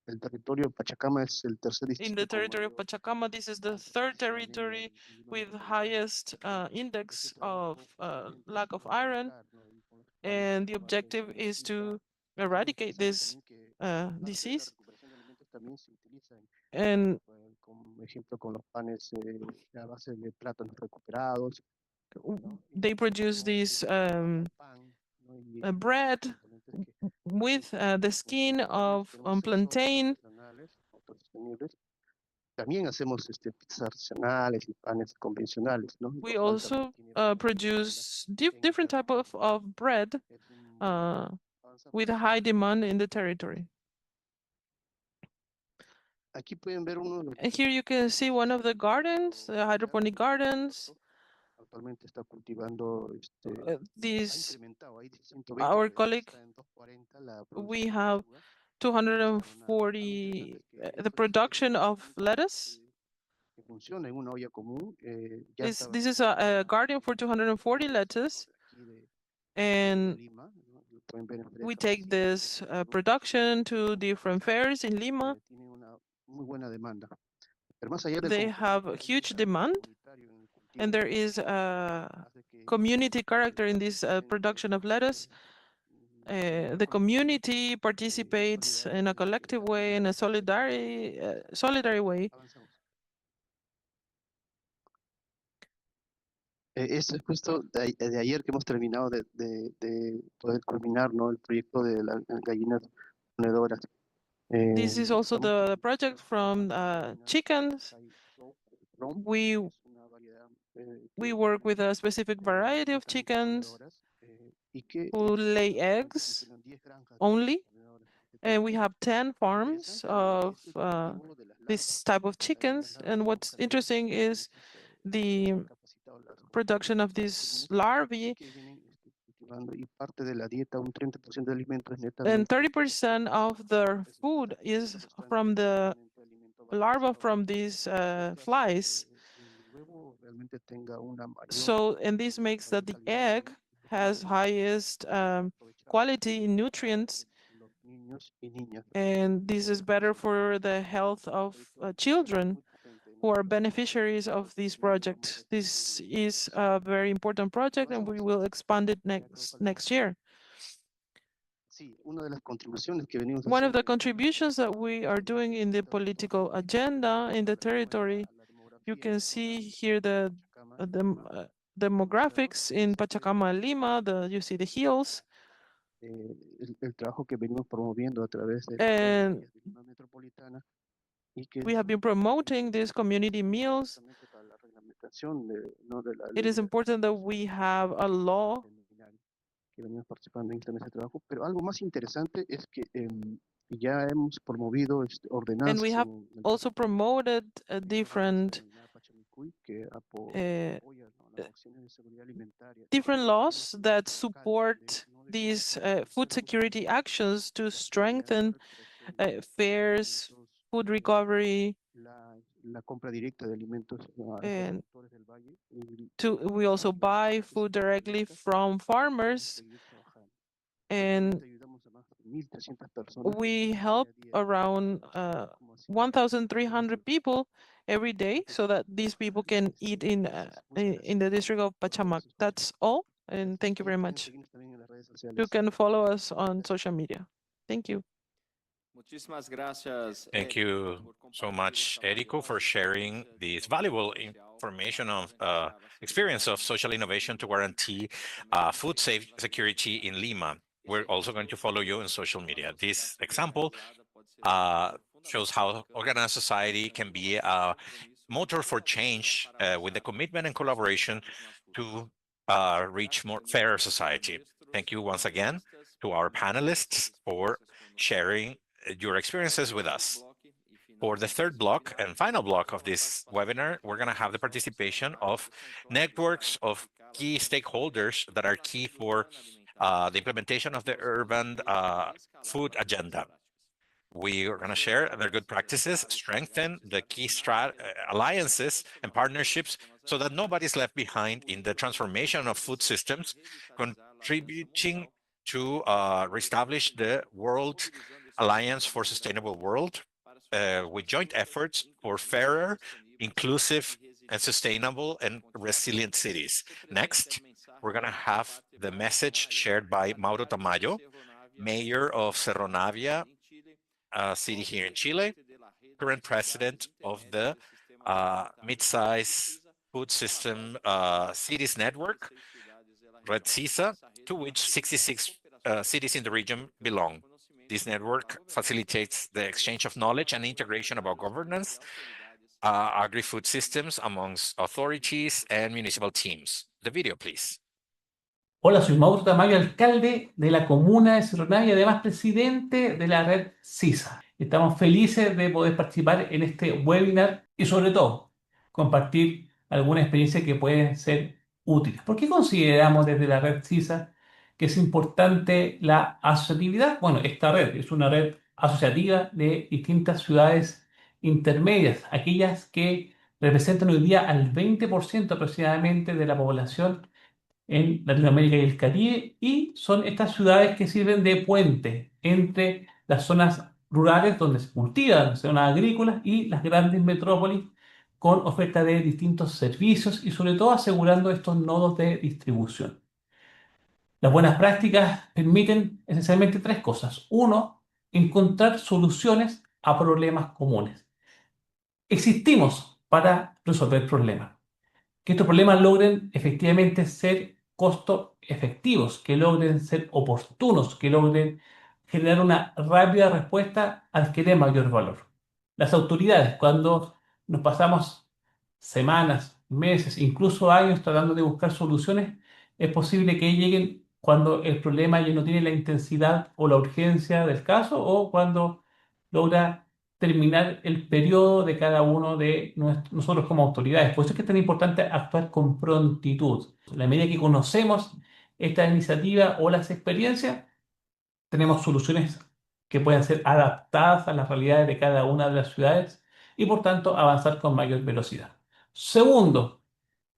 S12: el territorio de Pachacama es el tercer distrito.
S5: In the territory of Pachacama, this is the third territory with highest index of lack of iron, and the objective is to eradicate this disease. And they produce this bread with the skin of plantain. We also produce different type of bread with a high demand in the territory. And here you can see one of the gardens, the hydroponic gardens. Our colleague, we have 240, the production of lettuce. This is a garden for 240 lettuce. And we take this production to different fairs in Lima. They have a huge demand, and there is a community character in this production of lettuce. The community participates in a collective way, in a solidary way.
S12: Es justo de ayer que hemos terminado de poder culminar, ¿no? El proyecto de las gallinas ponedoras.
S5: This is also the project from chickens. We work with a specific variety of chickens who lay eggs only, and we have 10 farms of this type of chickens. And what's interesting is the production of these larvae, and 30% of their food is from the larvae from these flies. So, and this makes that the egg has highest quality in nutrients, and this is better for the health of children who are beneficiaries of this project. This is a very important project, and we will expand it next year. One of the contributions that we are doing in the political agenda in the territory, you can see here the demographics in Pachacama, Lima. You see the hills. And we have been promoting these community meals. It is important that we have a law. And we have also promoted different laws that support these food security actions to strengthen fairs, food recovery, and we also buy food directly from farmers, and we help around 1,300 people every day so that these people can eat in the district of Pachamac. That's all, and thank you very much. You can follow us on social media. Thank you.
S2: Thank you so much, Erico, for sharing this valuable information of experience of social innovation to guarantee food security in Lima. We're also going to follow you on social media. This example shows how organized society can be motor for change with the commitment and collaboration to reach more fairer society. Thank you once again to our panelists for sharing your experiences with us. For the third block and final block of this webinar, we're going to have the participation of networks of key stakeholders that are key for the implementation of the urban food agenda. We are going to share their good practices, strengthen the key alliances and partnerships so that nobody's left behind in the transformation of food systems, contributing to reestablish the World Alliance for Sustainable World with joint efforts for fairer, inclusive, and sustainable and resilient cities. Next, we're going to have the message shared by Mauro Tamayo, Mayor of Cerro Navia, city here in Chile, current president of the mid-size food system cities network, Red CISA, to which 66 cities in the region belong. This network facilitates the exchange of knowledge and integration about governance, agri-food systems amongst authorities and municipal teams. The video, please.
S13: Hola, soy Mauro Tamayo, alcalde de la comuna de Cerro Navia y además presidente de la red CISA. Estamos felices de poder participar en este webinar y sobre todo compartir alguna experiencia que pueden ser útiles. ¿Por qué consideramos desde la red CISA que es importante la asociatividad? Bueno, esta red es una red asociativa de distintas ciudades intermedias, aquellas que representan hoy día al 20% aproximadamente de la población en Latinoamérica y el Caribe, y son estas ciudades que sirven de puente entre las zonas rurales donde se cultivan zonas agrícolas y las grandes metrópolis con oferta de distintos servicios y sobre todo asegurando estos nodos de distribución. Las buenas prácticas permiten esencialmente tres cosas. Uno, encontrar soluciones a problemas comunes. Existimos para resolver problemas. Que estos problemas logren efectivamente ser costo efectivos, que logren ser oportunos, que logren generar una rápida respuesta al que dé mayor valor. Las autoridades, cuando nos pasamos semanas, meses, incluso años tratando de buscar soluciones, es posible que lleguen cuando el problema ya no tiene la intensidad o la urgencia del caso o cuando logra terminar el periodo de cada uno de nosotros como autoridades. Por eso es que es tan importante actuar con prontitud. En la medida que conocemos esta iniciativa o las experiencias, tenemos soluciones que pueden ser adaptadas a las realidades de cada una de las ciudades y por tanto avanzar con mayor velocidad. Segundo,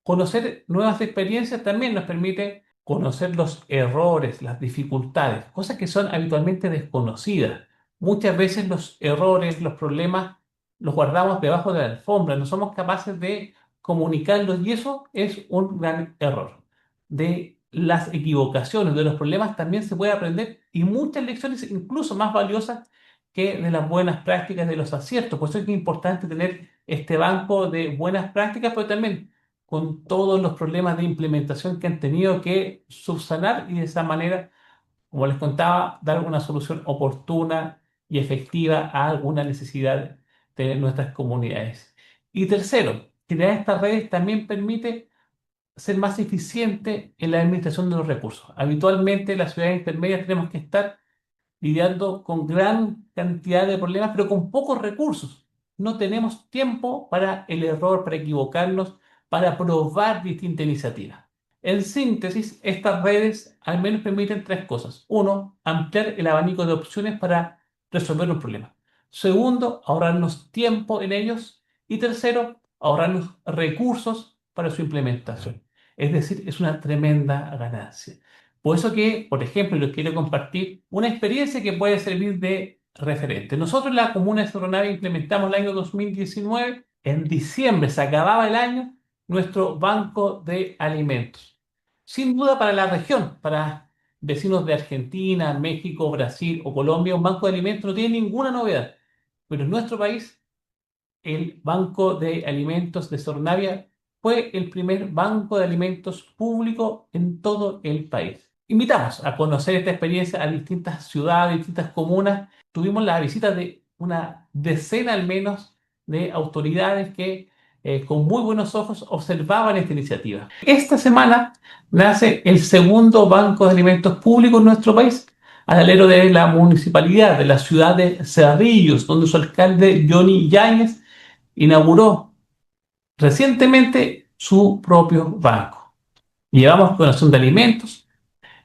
S13: conocer nuevas experiencias también nos permite conocer los errores, las dificultades, cosas que son habitualmente desconocidas. Muchas veces los errores, los problemas, los guardamos debajo de la alfombra, no somos capaces de comunicarlos y eso es un gran error. De las equivocaciones, de los problemas también se puede aprender y muchas lecciones incluso más valiosas que de las buenas prácticas, de los aciertos. Por eso es que es importante tener este banco de buenas prácticas, pero también con todos los problemas de implementación que han tenido que subsanar y de esa manera, como les contaba, dar una solución oportuna y efectiva a alguna necesidad de nuestras comunidades. Y tercero, crear estas redes también permite ser más eficiente en la administración de los recursos. Habitualmente las ciudades intermedias tenemos que estar lidiando con gran cantidad de problemas, pero con pocos recursos. No tenemos tiempo para el error, para equivocarnos, para probar distintas iniciativas. En síntesis, estas redes al menos permiten tres cosas. Uno, ampliar el abanico de opciones para resolver un problema. Segundo, ahorrarnos tiempo en ellos. Y tercero, ahorrarnos recursos para su implementación. Es decir, es una tremenda ganancia. Por eso que, por ejemplo, les quiero compartir una experiencia que puede servir de referente. Nosotros en la comuna de Cerro Navia implementamos el año 2019. En diciembre se acababa el año nuestro banco de alimentos. Sin duda para la región, para vecinos de Argentina, México, Brasil o Colombia, un banco de alimentos no tiene ninguna novedad. Pero en nuestro país, el banco de alimentos de Cerro Navia fue el primer banco de alimentos público en todo el país. Invitamos a conocer esta experiencia a distintas ciudades, distintas comunas. Tuvimos la visita de una decena al menos de autoridades que con muy buenos ojos observaban esta iniciativa. Esta semana nace el segundo banco de alimentos públicos en nuestro país, al alero de la municipalidad de la ciudad de Cerrillos, donde su alcalde Johnny Yáñez inauguró recientemente su propio banco. Llevamos donación de alimentos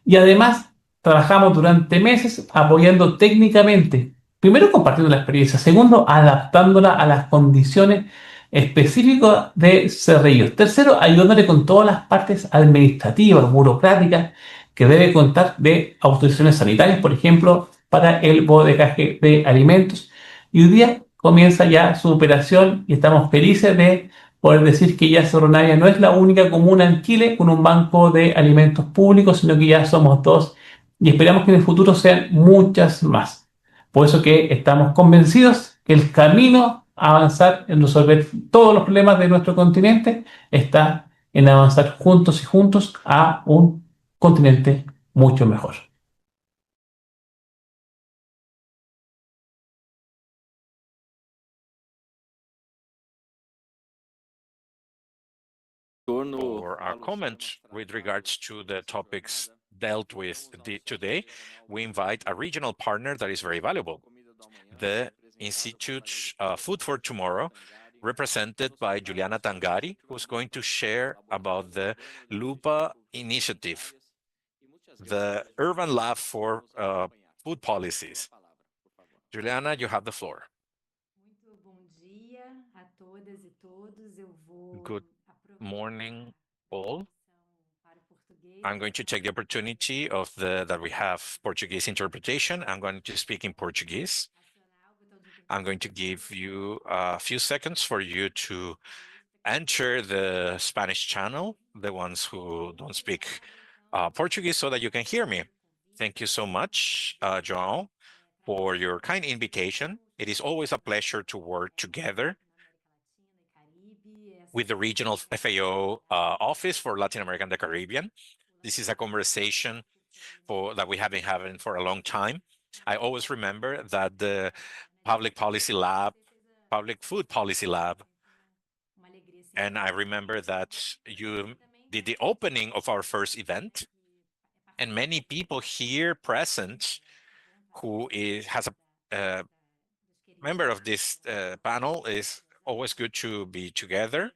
S13: y además trabajamos durante meses apoyando técnicamente, primero compartiendo la experiencia, segundo adaptándola a las condiciones específicas de Cerrillos, tercero ayudándole con todas las partes administrativas, burocráticas que debe contar de autorizaciones sanitarias, por ejemplo, para el bodegaje de alimentos. Y hoy día comienza ya su operación y estamos felices de poder decir que ya Cerro Navia no es la única comuna en Chile con un banco de alimentos públicos, sino que ya somos dos y esperamos que en el futuro sean muchas más. Por eso que estamos convencidos que el camino a avanzar en resolver todos los problemas de nuestro continente está en avanzar juntos y juntos a un continente mucho mejor.
S2: For our comment with regards to the topics dealt with today, we invite a regional partner that is very valuable, the Institute Food for Tomorrow, represented by Juliana Tangari, who's going to share about the LUPA initiative, the Urban Lab for Food Policies. Juliana, you have the floor. Good morning, all. I'm going to take the opportunity of that we have Portuguese interpretation. I'm going to speak in Portuguese. I'm going to give you a few seconds for you to enter the Spanish channel, the ones who don't speak Portuguese, so that you can hear me. Thank you so much, João, for your kind invitation. It is always a pleasure to work together with the regional FAO office for Latin America and the Caribbean. This is a conversation that we have been having for a long time. I always remember that the Public Food Policy Lab, and I remember that you did the opening of our first event, and many people here present who has a member of this panel. Is always good to be together.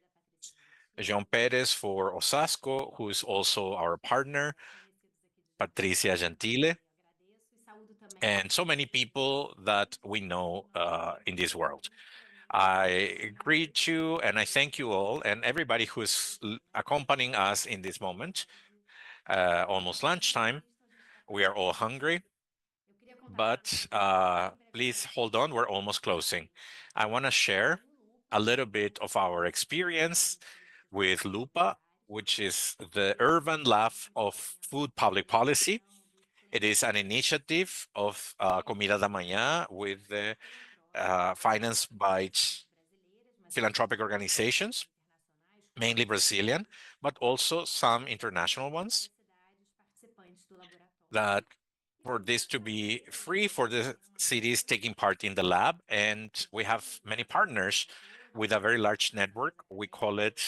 S2: Jean Perez for Osasco, who is also our partner, Patricia Gentile, and so many people that we know in this world. I greet you and I thank you all and everybody who's accompanying us in this moment. Almost lunchtime. We are all hungry, but please hold on, we're almost closing. I want to share a little bit of our experience with LUPA, which is the Urban Lab of Food Public Policy. It is an initiative of Comida da Manhã with the financed by philanthropic organizations, mainly Brazilian, but also some international ones, that for this to be free for the cities taking part in the lab. And we have many partners with a very large network. We call it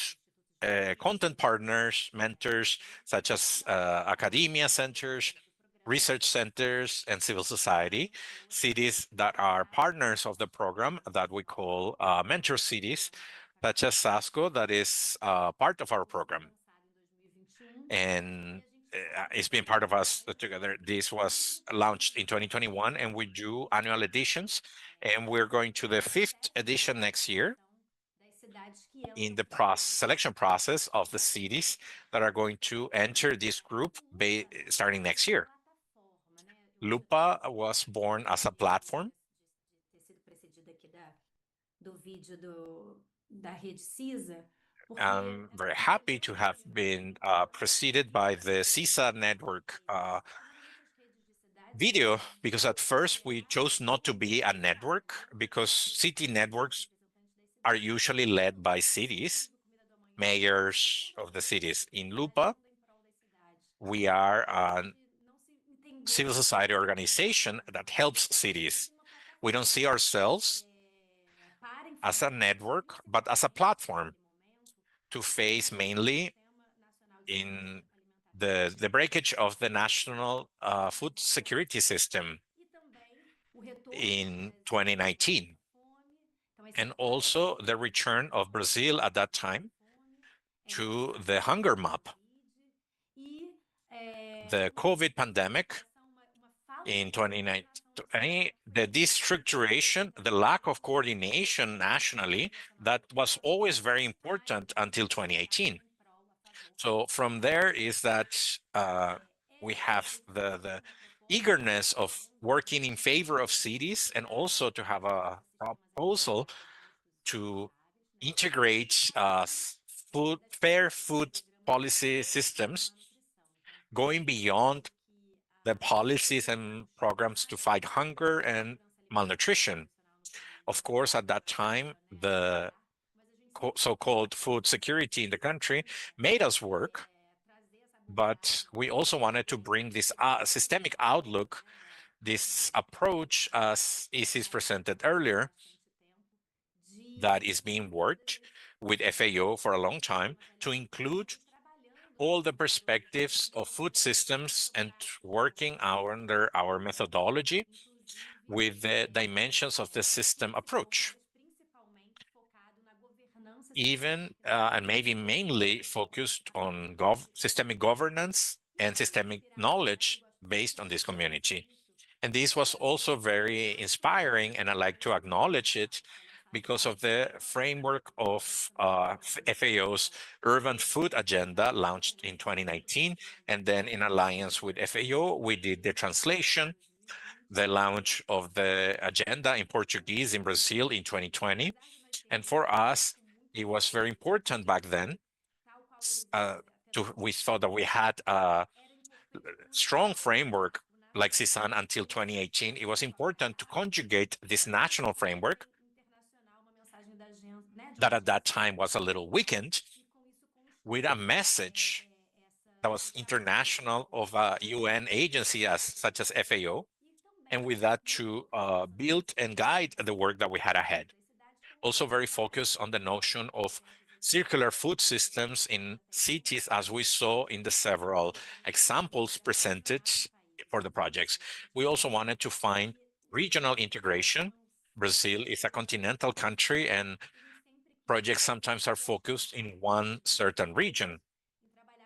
S2: content partners, mentors, such as academia centers, research centers, and civil society, cities that are partners of the program that we call mentor cities, such as Sasco, that is part of our program. And it's been part of us together. This was launched in 2021, and we do annual editions, and we're going to the 5th edition next year in the selection process of the cities that are going to enter this group starting next year. LUPA was born as a platform. I'm very happy to have been preceded by the CISA network video, because at first we chose not to be a network, because city networks are usually led by cities, mayors of the cities. In LUPA, we are a civil society organization that helps cities. We don't see ourselves as a network, but as a platform to face mainly in the breakage of the national food security system in 2019, and also the return of Brazil at that time to the hunger map. The COVID pandemic in 2019, the destructuration, the lack of coordination nationally, that was always very important until 2018. So from there is that we have the eagerness of working in favor of cities, and also to have a proposal to integrate fair food policy systems, going beyond the policies and programs to fight hunger and malnutrition. Of course, at that time, the so-called food security in the country made us work, but we also wanted to bring this systemic outlook, this approach, as is presented earlier, that is being worked with FAO for a long time, to include all the perspectives of food systems and working under our methodology with the dimensions of the system approach. Even and maybe mainly focused on systemic governance and systemic knowledge based on this community. And this was also very inspiring, and I like to acknowledge it because of the framework of FAO's Urban Food Agenda launched in 2019. And then in alliance with FAO, we did the translation, the launch of the agenda in Portuguese in Brazil in 2020. And for us, it was very important back then. We thought that we had a strong framework like CISAN until 2018. It was important to conjugate this national framework that at that time was a little weakened with a message that was international of a UN agency such as FAO, and with that to build and guide the work that we had ahead. Also very focused on the notion of circular food systems in cities, as we saw in the several examples presented for the projects. We also wanted to find regional integration. Brazil is a continental country, and projects sometimes are focused in one certain region.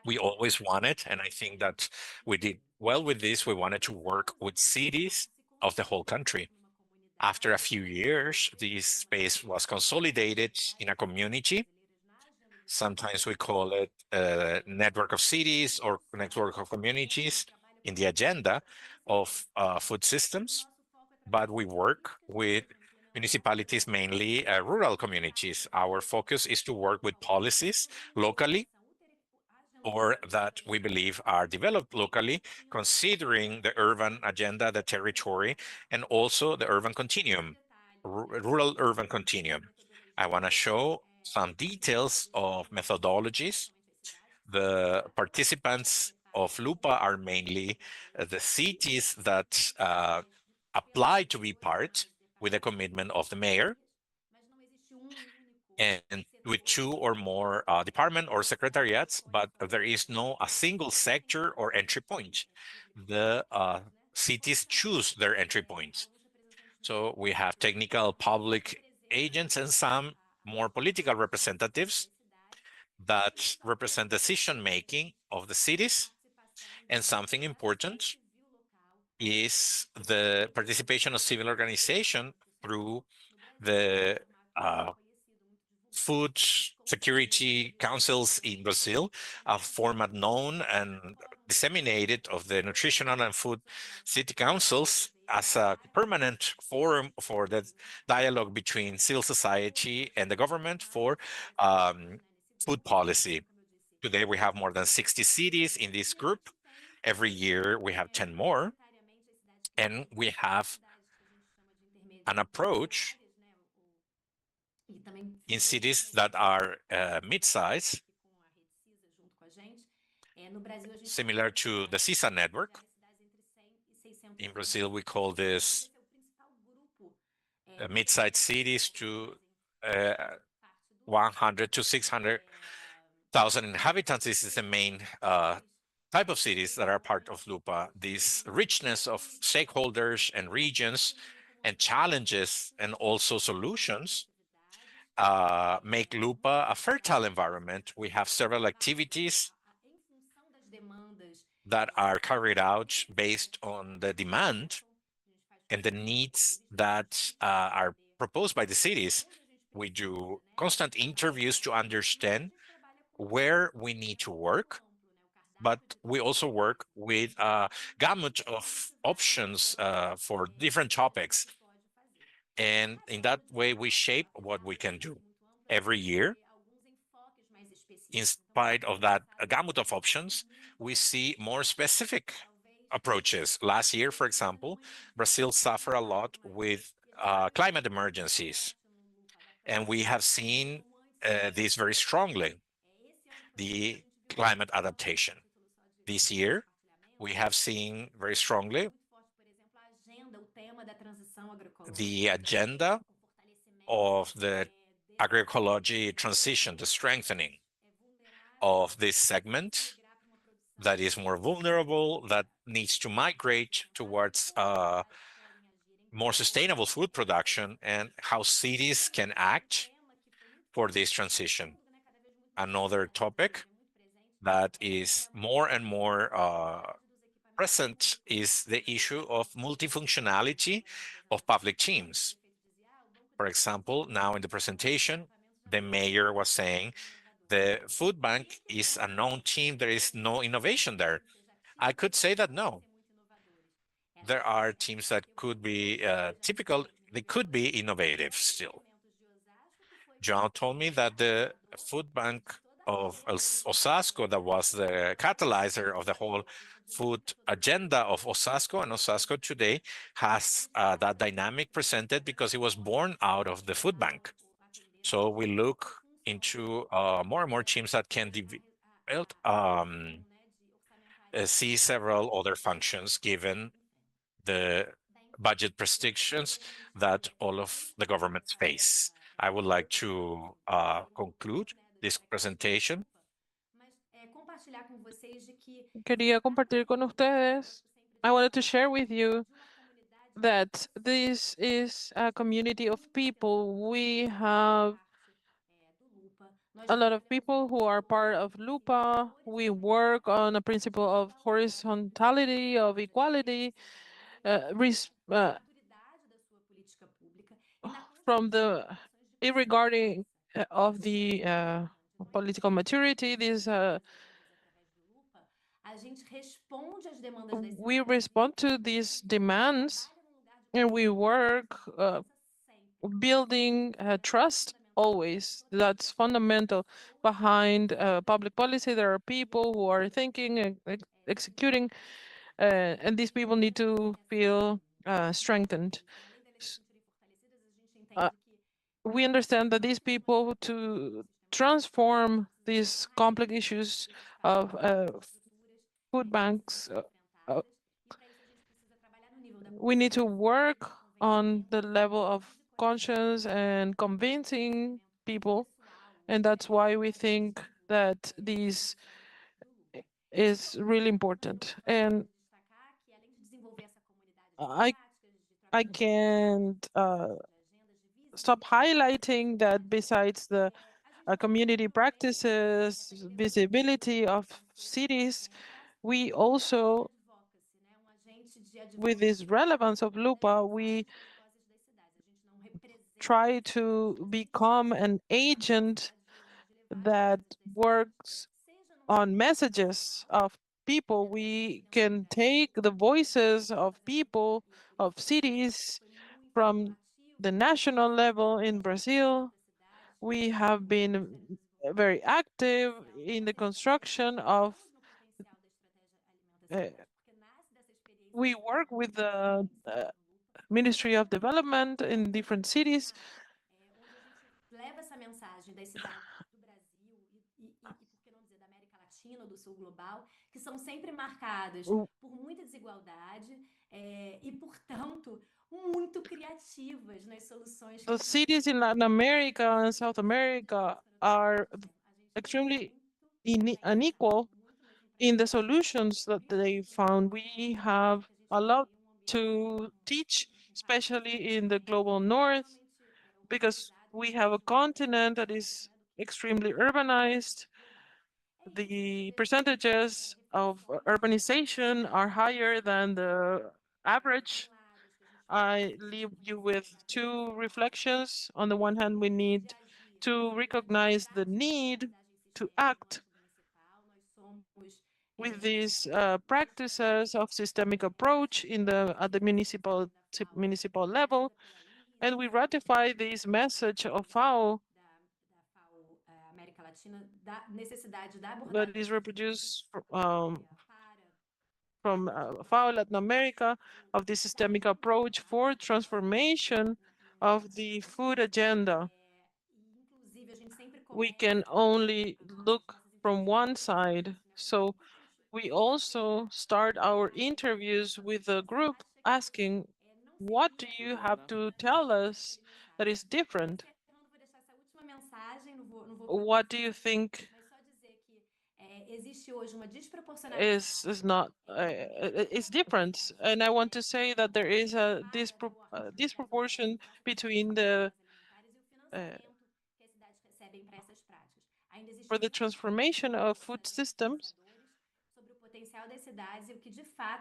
S2: We always wanted, and I think that we did well with this, we wanted to work with cities of the whole country. After a few years, this space was consolidated in a community. Sometimes we call it a network of cities or network of communities in the agenda of food systems, but we work with municipalities, mainly rural communities. Our focus is to work with policies locally, or that we believe are developed locally, considering the urban agenda, the territory, and also the urban continuum, rural-urban continuum. I want to show some details of methodologies. The participants of LUPA are mainly the cities that apply to be part with the commitment of the mayor, and with 2 or more department or secretariats, but there is no a single sector or entry point. The cities choose their entry points. So we have technical public agents and some more political representatives that represent decision-making of the cities. And something important is the participation of civil organization through the food security councils in Brazil, a format known and disseminated of the nutritional and food city councils as a permanent forum for the dialogue between civil society and the government for food policy. Today we have more than 60 cities in this group. Every year we have 10 more, and we have an approach in cities that are mid-size, similar to the CISA network. In Brazil, we call this mid-sized cities to 100 to 600 1,000 inhabitants. This is the main type of cities that are part of Lupa. This richness of stakeholders and regions and challenges and also solutions make Lupa a fertile environment. We have several activities that are carried out based on the demand and the needs that are proposed by the cities. We do constant interviews to understand where we need to work, but we also work with a gamut of options for different topics. And in that way, we shape what we can do every year. In spite of that gamut of options, we see more specific approaches. Last year, for example, Brazil suffered a lot with climate emergencies. And we have seen this very strongly, the climate adaptation. This year, we have seen very strongly the agenda of the agroecology transition, the strengthening of this segment that is more vulnerable, that needs to migrate towards more sustainable food production, and how cities can act for this transition. Another topic that is more and more present is the issue of multifunctionality of public teams. For example, now in the presentation, the mayor was saying the food bank is a known team, there is no innovation there. I could say that no. There are teams that could be typical, they could be innovative still. John told me that the food bank of Osasco, that was the catalyzer of the whole food agenda of Osasco, and Osasco today has that dynamic presented because it was born out of the food bank. So we look into more and more teams that can develop, see several other functions given the budget restrictions that all of the governments face. I would like to conclude this presentation.
S5: Quería compartir con ustedes. I wanted to share with you that this is a community of people. We have a lot of people who are part of Lupa. We work on a principle of horizontality, of equality, from the regarding of the political maturity. This we respond to these demands, and we work building trust always. That's fundamental behind public policy. There are people who are thinking and executing, and these people need to feel strengthened. We understand that these people, to transform these complex issues of food banks, we need to work on the level of conscience and convincing people, and that's why we think that this is really important. And I can't stop highlighting that besides the community practices, visibility of cities, we also, with this relevance of Lupa, we try to become an agent that works on messages of people. We can take the voices of people, of cities, from the national level in Brazil. We have been very active in the construction of we work with the Ministry of Development in different cities.
S6: Leva essa mensagem das cidades do Brasil e por que não dizer da América Latina, do Sul global, que são sempre marcadas por muita desigualdade e, portanto, muito criativas nas soluções.
S5: The cities in Latin America and South America are extremely unequal in the solutions that they found. We have a lot to teach, especially in the global north, because we have a continent that is extremely urbanized. The percentages of urbanization are higher than the average. I leave you with two reflections. On the one hand, we need to recognize the need to act with these practices of systemic approach at the municipal level, and we ratify this message of FAO that is reproduced from FAO Latin America, of the systemic approach for transformation of the food agenda. We can only look from one side, so we also start our interviews with the group asking, what do you have to tell us that is different? What do you think is not is different? And I want to say that there is a disproportion between the for the transformation of food systems,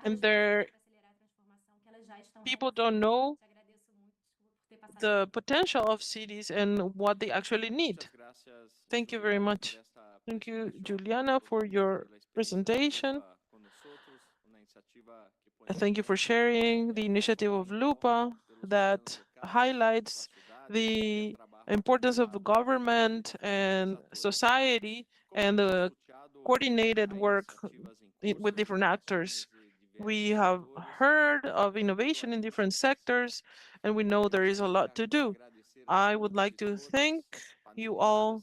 S5: and people don't know the potential of cities and what they actually need. Thank you very much. Thank you, Juliana, for your presentation. Thank you for sharing the initiative of Lupa that highlights the importance of the government and society and the coordinated work with different actors. We have heard of innovation in different sectors, and we know there is a lot to do. I would like to thank you all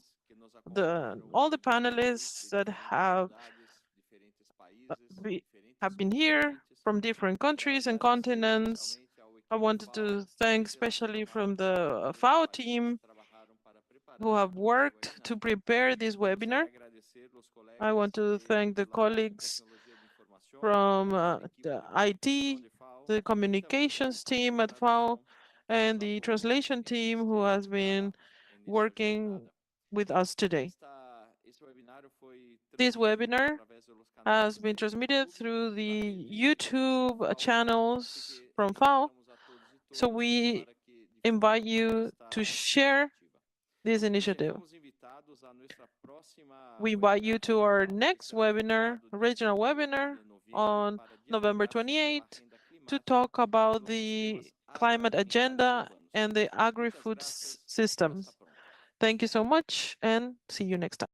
S5: the panelists that have been here from different countries and continents. I wanted to thank especially from the FAO team who have worked to prepare this webinar. I want to thank the colleagues from the IT, the communications team at FAO, and the translation team who has been working with us today. This webinar has been transmitted through the YouTube channels from FAO, so we invite you to share this initiative. We invite you to our next webinar, regional webinar, on November 28th to talk about the climate agenda and the agri-food systems. Thank you so much, and see you next time.